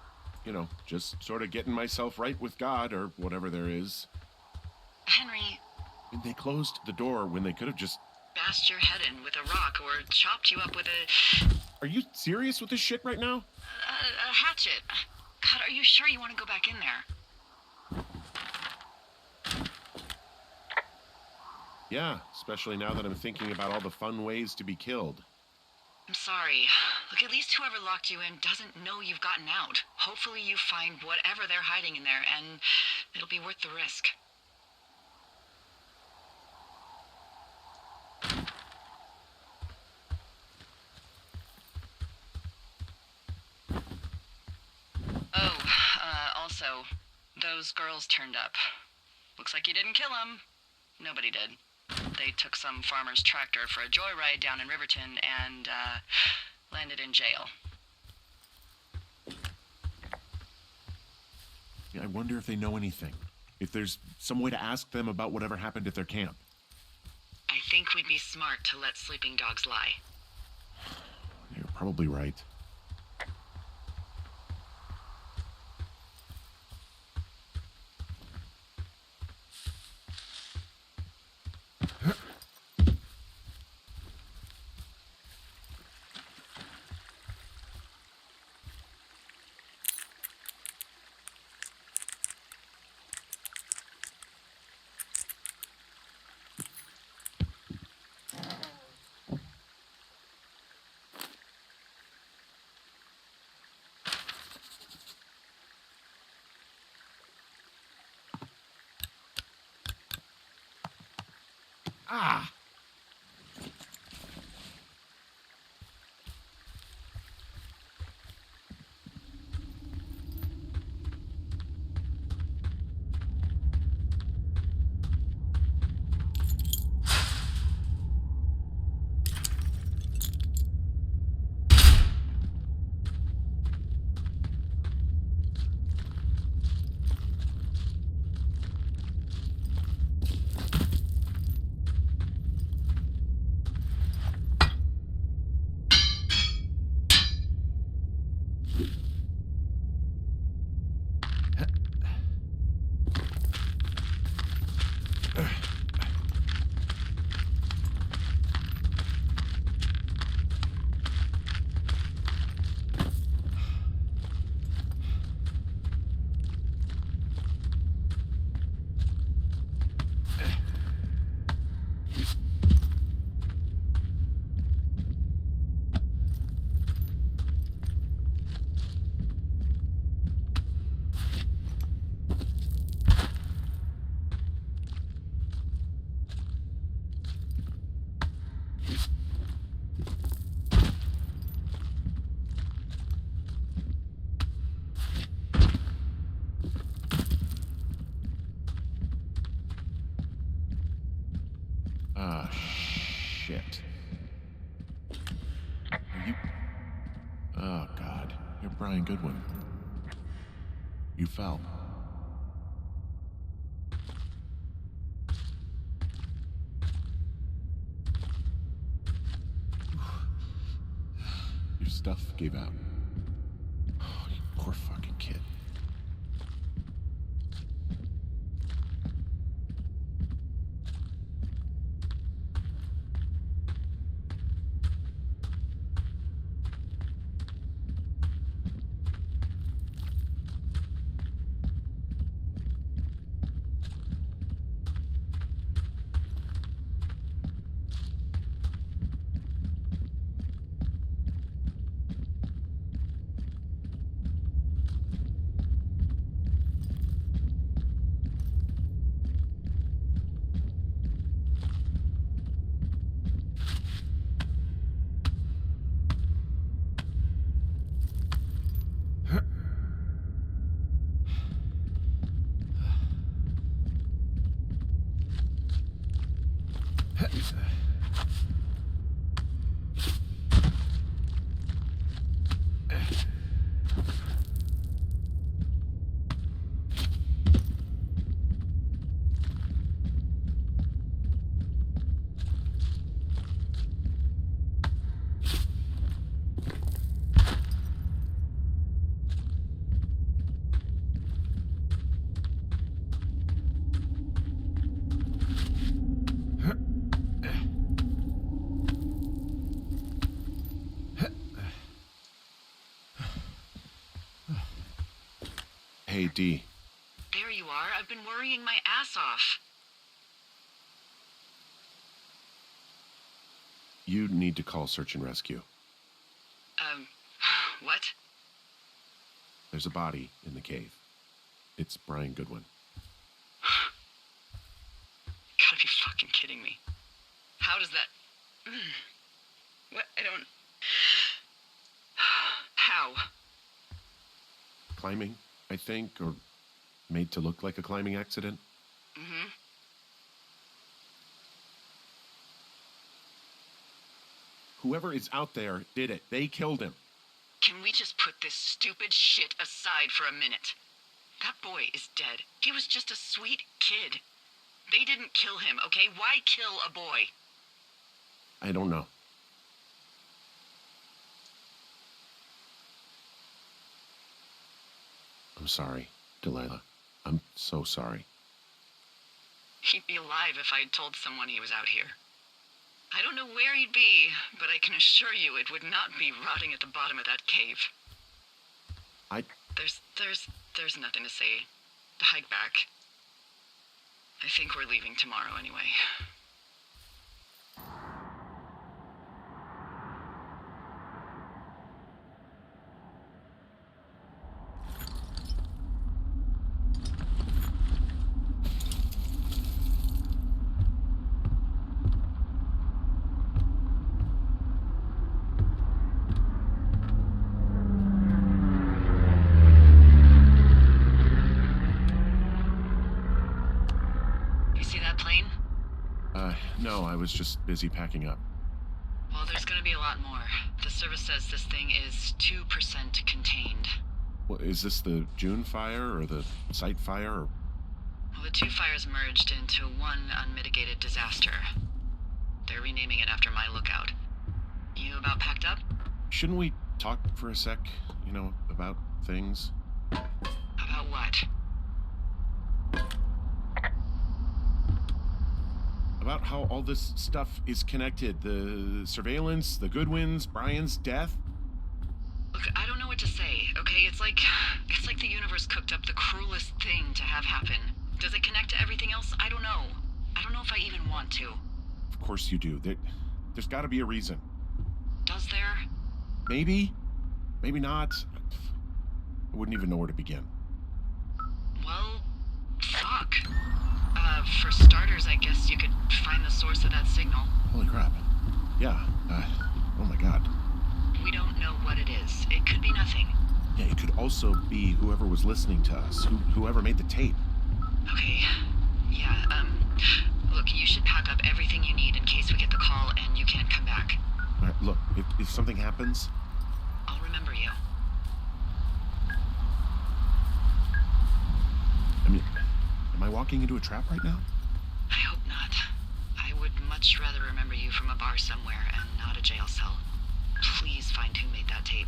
Speaker 2: you know, just sort of getting myself right with God or whatever there is.
Speaker 1: Henry,
Speaker 2: And they closed the door when they could have just...
Speaker 1: bashed your head in with a rock or chopped you up with
Speaker 2: Are you serious with this shit right now?
Speaker 1: a hatchet. God, are you sure you want to go back in there?
Speaker 2: Yeah, especially now that I'm thinking about all the fun ways to be killed.
Speaker 1: I'm sorry. Look, at least whoever locked you in doesn't know you've gotten out. Hopefully you find whatever they're hiding in there, and it'll be worth the risk. Oh, also, those girls turned up. Looks like you didn't kill them. Nobody did. They took some farmer's tractor for a joyride down in Riverton and, landed in jail.
Speaker 2: Yeah, I wonder if they know anything. If there's some way to ask them about whatever happened at their camp.
Speaker 1: I think we'd be smart to let sleeping dogs lie.
Speaker 2: You're probably right. Ah! Brian Goodwin. You fell. Your stuff gave out. Oh, you poor fucking kid. Hey, Dee.
Speaker 1: There you are. I've been worrying my ass off.
Speaker 2: You need to call search and rescue.
Speaker 1: What?
Speaker 2: There's a body in the cave. It's Brian Goodwin.
Speaker 1: Gotta be fucking kidding me. How does that... What? I don't... How?
Speaker 2: Climbing, I think, or made to look like a climbing accident.
Speaker 1: Mm-hmm.
Speaker 2: Whoever is out there did it. They killed him.
Speaker 1: Can we just put this stupid shit aside for a minute? That boy is dead. He was just a sweet kid. They didn't kill him, okay? Why kill a boy?
Speaker 2: I don't know. I'm sorry, Delilah. I'm so sorry.
Speaker 1: He'd be alive if I'd told someone he was out here. I don't know where he'd be, but I can assure you it would not be rotting at the bottom of that cave. There's nothing to say. Hike back. I think we're leaving tomorrow anyway.
Speaker 2: No, I was just busy packing up.
Speaker 1: Well, there's gonna be a lot more. The service says this thing is 2% contained.
Speaker 2: Well, is this the June fire or the site fire? Or...
Speaker 1: Well, the two fires merged into one unmitigated disaster. They're renaming it after my lookout. You about packed up?
Speaker 2: Shouldn't we talk for a sec, about things?
Speaker 1: About what?
Speaker 2: About how all this stuff is connected. The surveillance, the Goodwins, Brian's death.
Speaker 1: Look, I don't know what to say, okay? It's like the universe cooked up the cruelest thing to have happen. Does it connect to everything else? I don't know. I don't know if I even want to.
Speaker 2: Of course you do. There's got to be a reason.
Speaker 1: Does there?
Speaker 2: Maybe. Maybe not. I wouldn't even know where to begin.
Speaker 1: Well, fuck. For starters, I guess you could find the source of that signal.
Speaker 2: Holy crap. Yeah. Oh my god.
Speaker 1: We don't know what it is. It could be nothing.
Speaker 2: Yeah, it could also be whoever was listening to us, whoever made the tape.
Speaker 1: Okay. Yeah, look, you should pack up everything you need in case we get the call and you can't come back.
Speaker 2: All right, look, if something happens...
Speaker 1: I'll remember you.
Speaker 2: walking into a trap right now?
Speaker 1: I hope not. I would much rather remember you from a bar somewhere and not a jail cell. Please find who made that tape.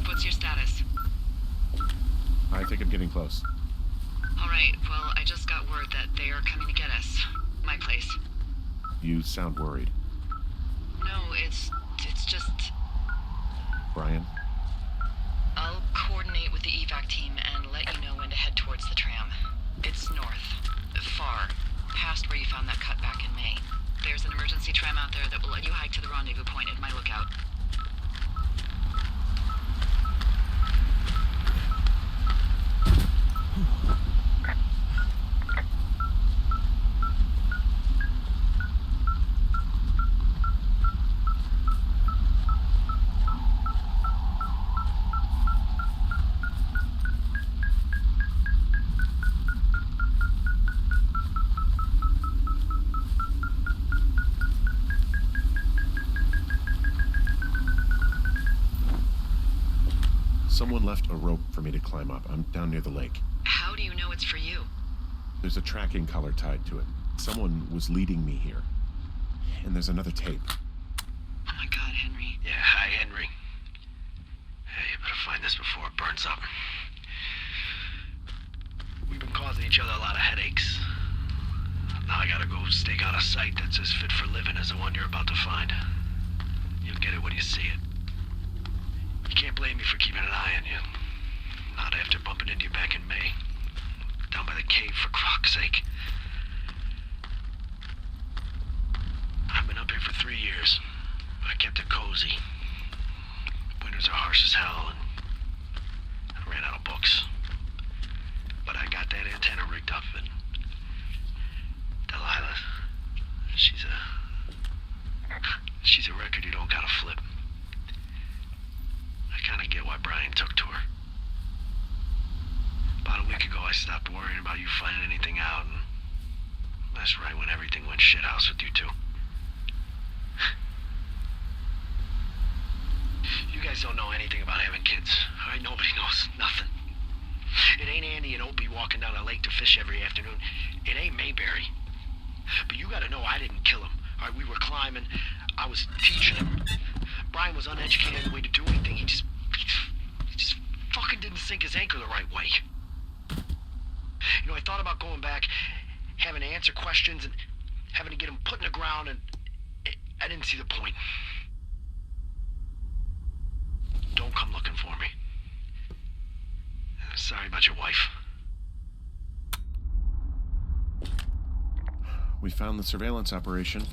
Speaker 1: What's your status?
Speaker 2: I think I'm getting close.
Speaker 1: All right, well, I just got word that they are coming to get us. My place.
Speaker 2: You sound worried.
Speaker 1: No, it's just...
Speaker 2: Brian?
Speaker 1: I'll coordinate with the evac team and let you know when to head towards the tram. It's north. Far. Past where you found that cut back in May. There's an emergency tram out there that will let you hike to the rendezvous point at my lookout.
Speaker 2: Someone left a rope for me to climb up. I'm down near the lake.
Speaker 1: How do you know it's for you?
Speaker 2: There's a tracking collar tied to it. Someone was leading me here. And there's another tape.
Speaker 1: Oh my god, Henry.
Speaker 6: Yeah, hi, Henry. Hey, you better find this before it burns up. We've been causing each other a lot of headaches. Now I gotta go stake out a site that's as fit for living as the one you're about to find. You'll get it when you see it. You can't blame me for keeping an eye on you. Not after bumping into you back in May. Down by the cave, for croc's sake. I've been up here for 3 years. I kept it cozy. Winters are harsh as hell, and I ran out of books. But I got that antenna rigged up, and Delilah, she's a record you don't gotta flip. I kinda get why Brian took to her. About a week ago, I stopped worrying about you finding anything out, and that's right when everything went shithouse with you two. You guys don't know anything about having kids. All right, nobody knows nothing. It ain't Andy and Opie walking down a lake to fish every afternoon. It ain't Mayberry. But you gotta know I didn't kill him. All right, we were climbing. I was teaching him. Brian was uneducated in the way to do anything. He just fucking didn't sink his anchor the right way. You know, I thought about going back, having to answer questions, and having to get him put in the ground, and I didn't see the point. Don't come looking for me. Sorry about your wife.
Speaker 2: We found the surveillance operation.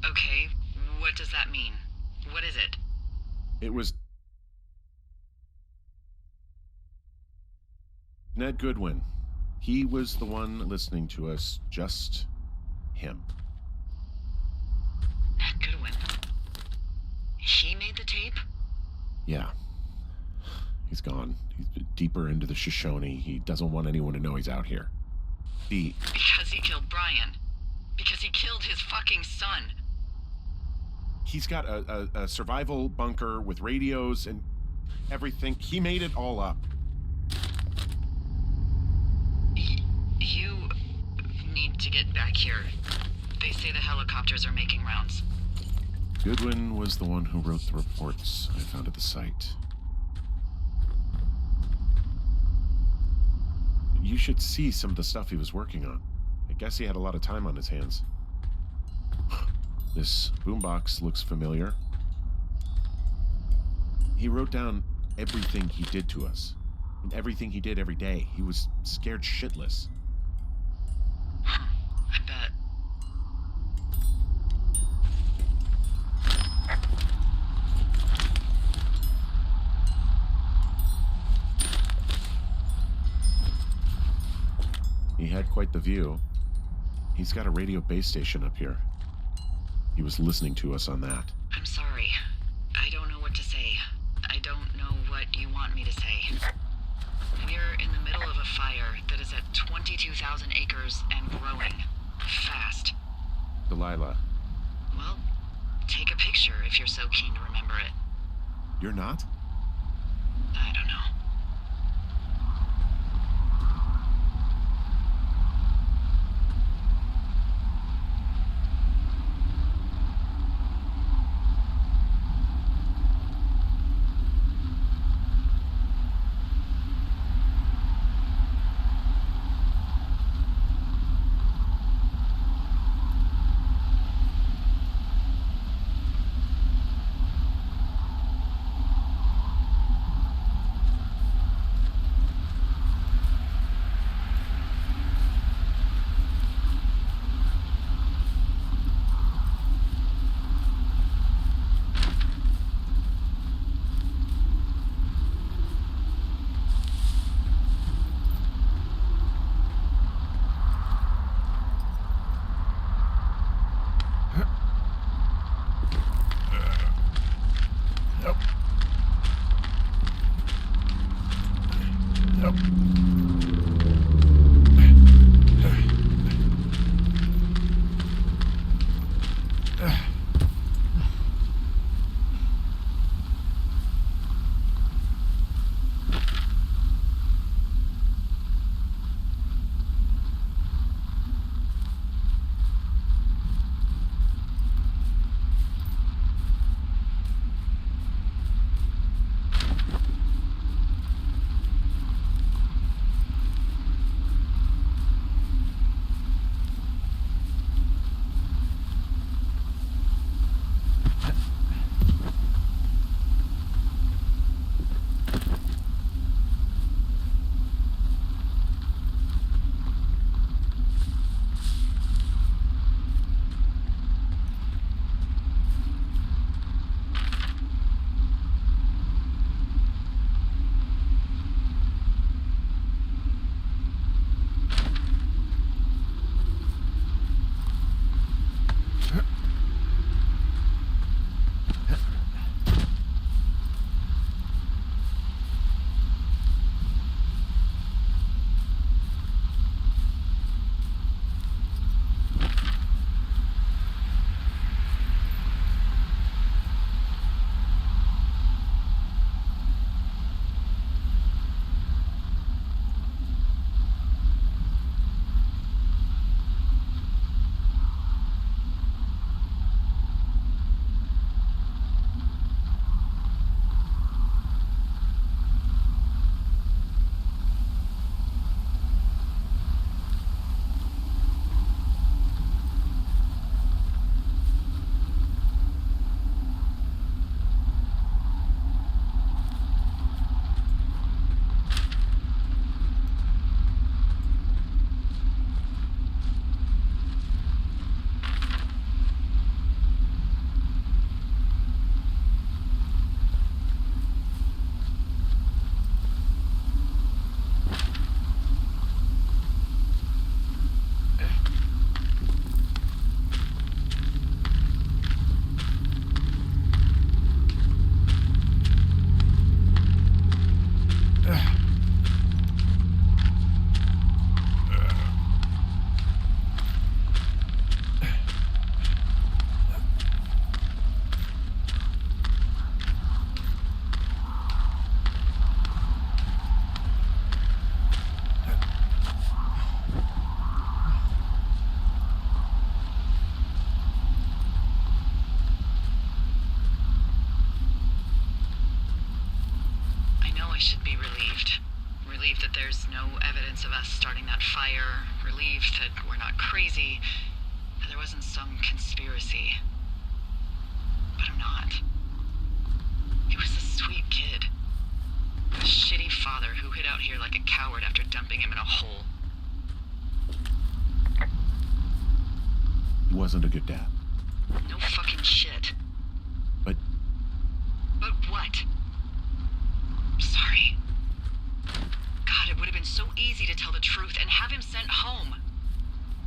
Speaker 1: Okay, what does that mean? What is it?
Speaker 2: It was Ned Goodwin. He was the one listening to us, just him.
Speaker 1: Ned Goodwin. He made the tape?
Speaker 2: Yeah. He's gone. He's deeper into the Shoshone. He doesn't want anyone to know he's out here.
Speaker 1: Because he killed Brian. Because he killed his fucking son.
Speaker 2: He's got a survival bunker with radios and everything. He made it all up.
Speaker 1: You need to get back here. They say the helicopters are making rounds.
Speaker 2: Goodwin was the one who wrote the reports I found at the site. You should see some of the stuff he was working on. I guess he had a lot of time on his hands. This boombox looks familiar. He wrote down everything he did to us. And everything he did every day, he was scared shitless.
Speaker 1: I bet.
Speaker 2: He had quite the view. He's got a radio base station up here. He was listening to us on that.
Speaker 1: I'm sorry. I don't know what to say. I don't know what you want me to say. We're in the middle of a fire that is at 22,000 acres and growing. Fast.
Speaker 2: Delilah,
Speaker 1: Well, take a picture if you're so keen to remember it.
Speaker 2: you're not?
Speaker 1: I don't know. I should be relieved. Relieved that there's no evidence of us starting that fire. Relieved that we're not crazy. That there wasn't some conspiracy. But I'm not. He was a sweet kid. A shitty father who hid out here like a coward after dumping him in a hole.
Speaker 2: He wasn't a good dad.
Speaker 1: No fucking shit.
Speaker 2: But
Speaker 1: But what? Sorry. God, it would have been so easy to tell the truth and have him sent home.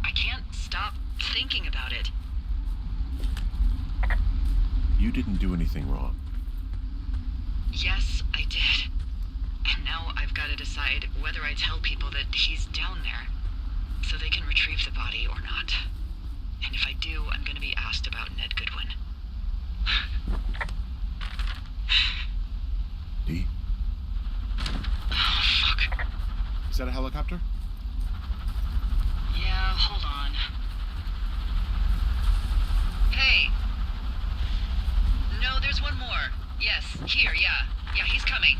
Speaker 1: I can't stop thinking about it.
Speaker 2: you didn't do anything wrong.
Speaker 1: Yes, I did. And now I've got to decide whether I tell people that he's down there so they can retrieve the body or not. And if I do, I'm going to be asked about Ned Goodwin.
Speaker 2: Dee?
Speaker 1: Oh, fuck.
Speaker 2: Is that a helicopter?
Speaker 1: Yeah, hold on. Hey! No, there's one more. Yes, here, yeah. Yeah, he's coming.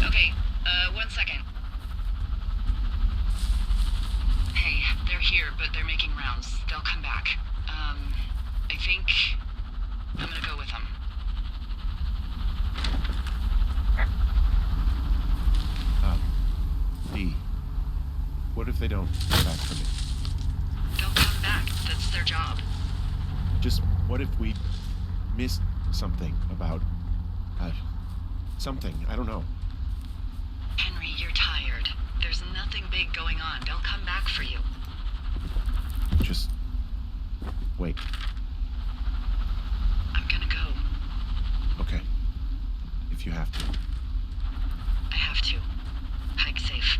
Speaker 1: Okay, 1 second. Hey, they're here, but they're making rounds. They'll come back. I think I'm gonna go with them.
Speaker 2: Dee, what if they don't come back for me?
Speaker 1: They'll come back. That's their job.
Speaker 2: Just what if we missed something about, something, I don't know.
Speaker 1: Henry, you're tired. There's nothing big going on. They'll come back for you.
Speaker 2: Just wait.
Speaker 1: I'm gonna go.
Speaker 2: Okay. If you have to.
Speaker 1: I have to. Hike safe.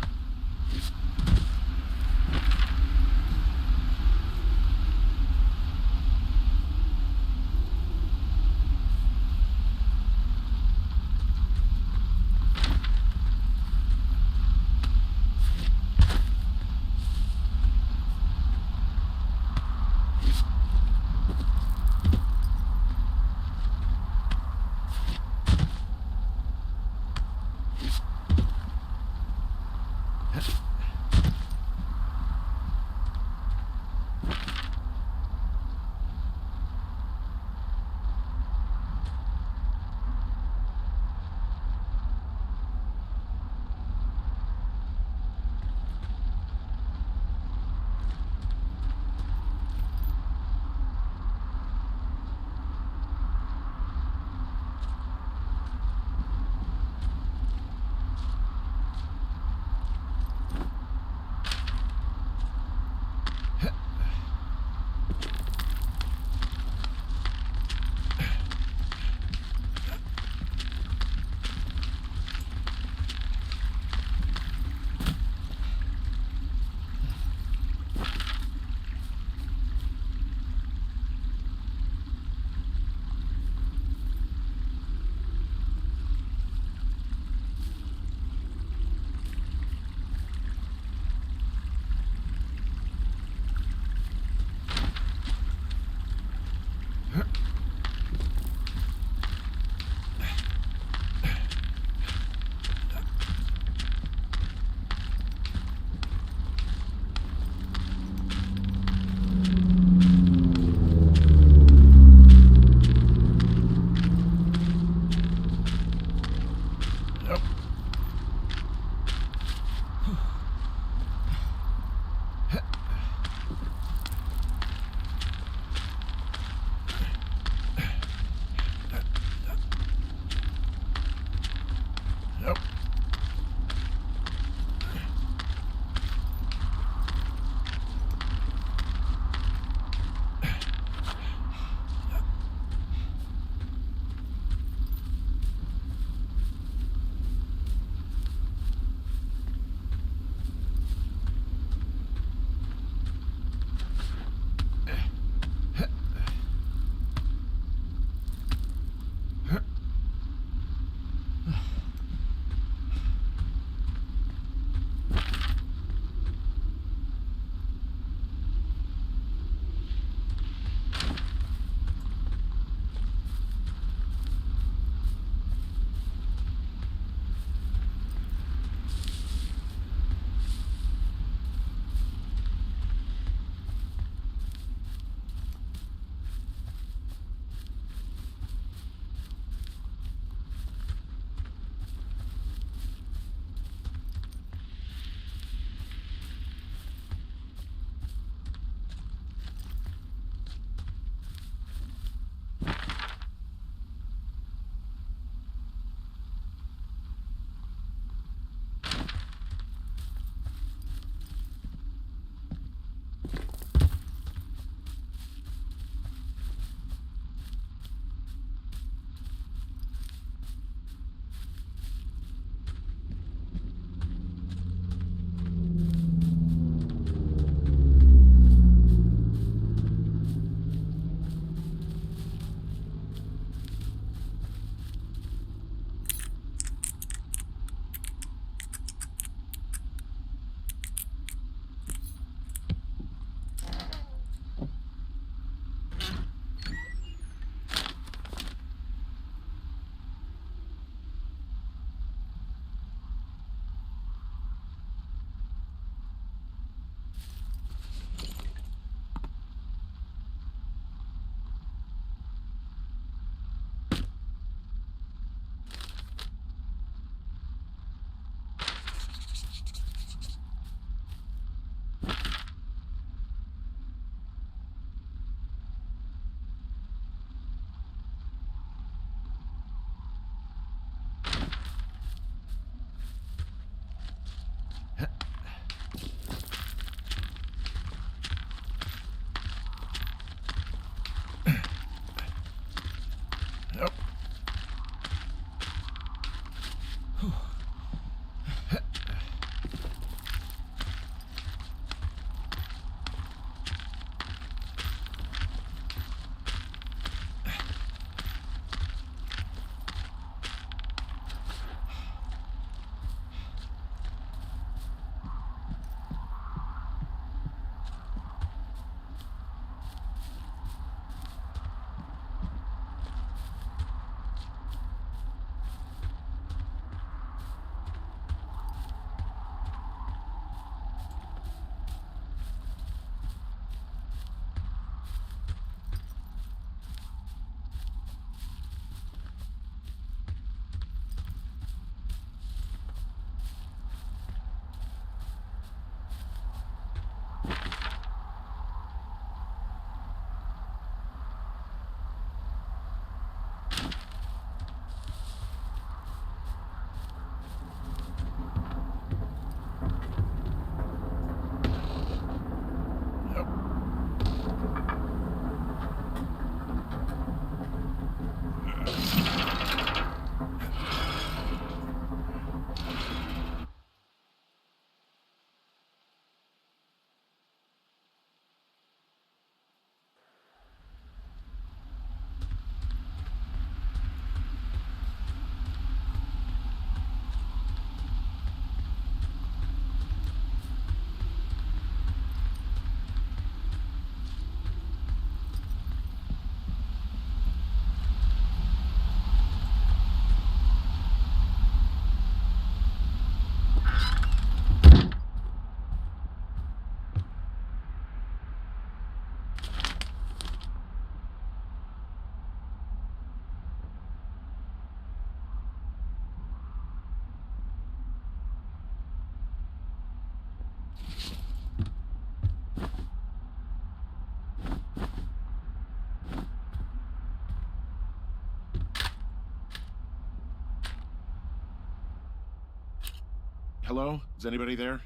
Speaker 2: Hello? Is anybody there?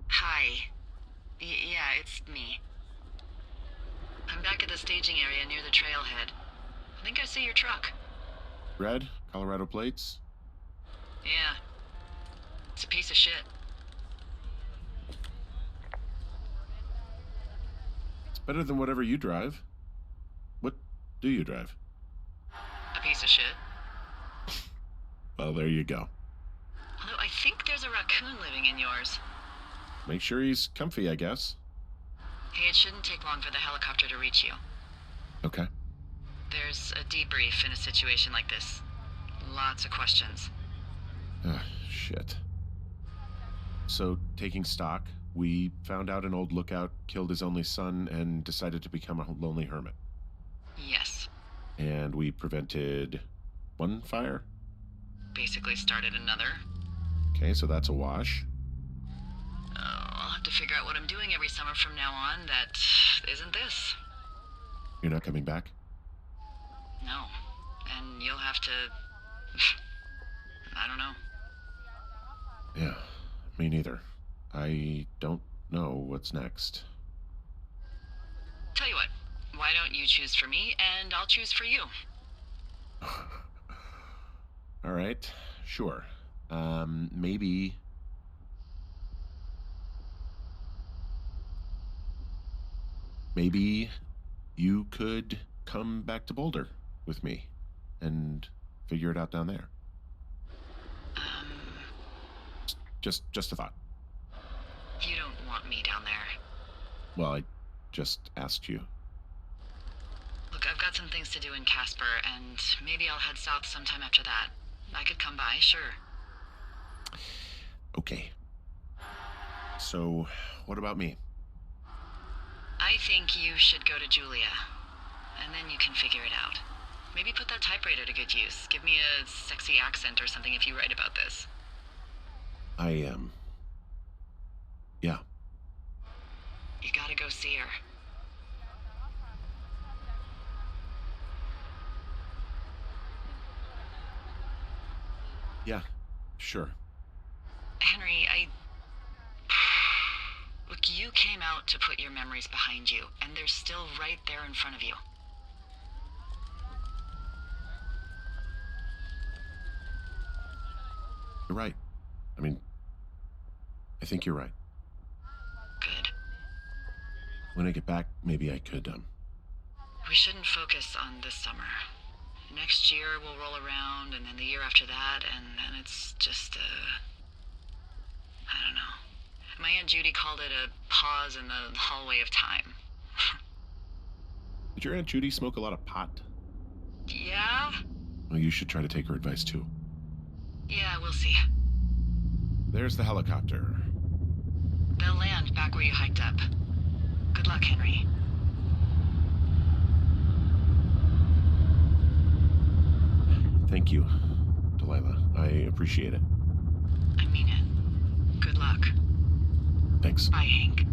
Speaker 1: Hi. Yeah, it's me. I'm back at the staging area near the trailhead. I think I see your truck.
Speaker 2: Red? Colorado plates?
Speaker 1: Yeah. It's a piece of shit.
Speaker 2: It's better than whatever you drive. What do you drive?
Speaker 1: A piece of shit.
Speaker 2: Well, there you go.
Speaker 1: Although I think there's a raccoon living in yours.
Speaker 2: Make sure he's comfy, I guess.
Speaker 1: Hey, it shouldn't take long for the helicopter to reach you.
Speaker 2: Okay.
Speaker 1: There's a debrief in a situation like this. Lots of questions.
Speaker 2: Ah, shit. So, taking stock, we found out an old lookout killed his only son and decided to become a lonely hermit.
Speaker 1: Yes.
Speaker 2: And we prevented one fire?
Speaker 1: Basically started another.
Speaker 2: Okay, so that's a wash.
Speaker 1: I'll have to figure out what I'm doing every summer from now on that isn't this.
Speaker 2: You're not coming back?
Speaker 1: No. And you'll have to... I don't know.
Speaker 2: Yeah, me neither. I don't know what's next.
Speaker 1: Tell you what, why don't you choose for me and I'll choose for you?
Speaker 2: All right, sure. Maybe... Maybe you could come back to Boulder with me and figure it out down there. Just a thought.
Speaker 1: You don't want me down there.
Speaker 2: Well, I just asked you.
Speaker 1: Look, I've got some things to do in Casper, and maybe I'll head south sometime after that. I could come by, sure.
Speaker 2: Okay. So, what about me?
Speaker 1: I think you should go to Julia, and then you can figure it out. Maybe put that typewriter to good use. Give me a sexy accent or something if you write about this.
Speaker 2: I am. Yeah.
Speaker 1: You gotta go see her.
Speaker 2: Yeah, sure.
Speaker 1: Henry, Look, you came out to put your memories behind you, and they're still right there in front of you.
Speaker 2: You're right. I mean, I think you're right.
Speaker 1: Good.
Speaker 2: When I get back, maybe I could,
Speaker 1: We shouldn't focus on this summer. Next year we'll roll around, and then the year after that, and then it's just I don't know. My Aunt Judy called it a pause in the hallway of time.
Speaker 2: Did your Aunt Judy smoke a lot of pot?
Speaker 1: Yeah?
Speaker 2: Well, you should try to take her advice, too.
Speaker 1: Yeah, we'll see.
Speaker 2: There's the helicopter.
Speaker 1: They'll land back where you hiked up. Good luck, Henry.
Speaker 2: Thank you, Delilah. I appreciate it.
Speaker 1: I mean it. Good luck.
Speaker 2: Thanks.
Speaker 1: Bye, Hank.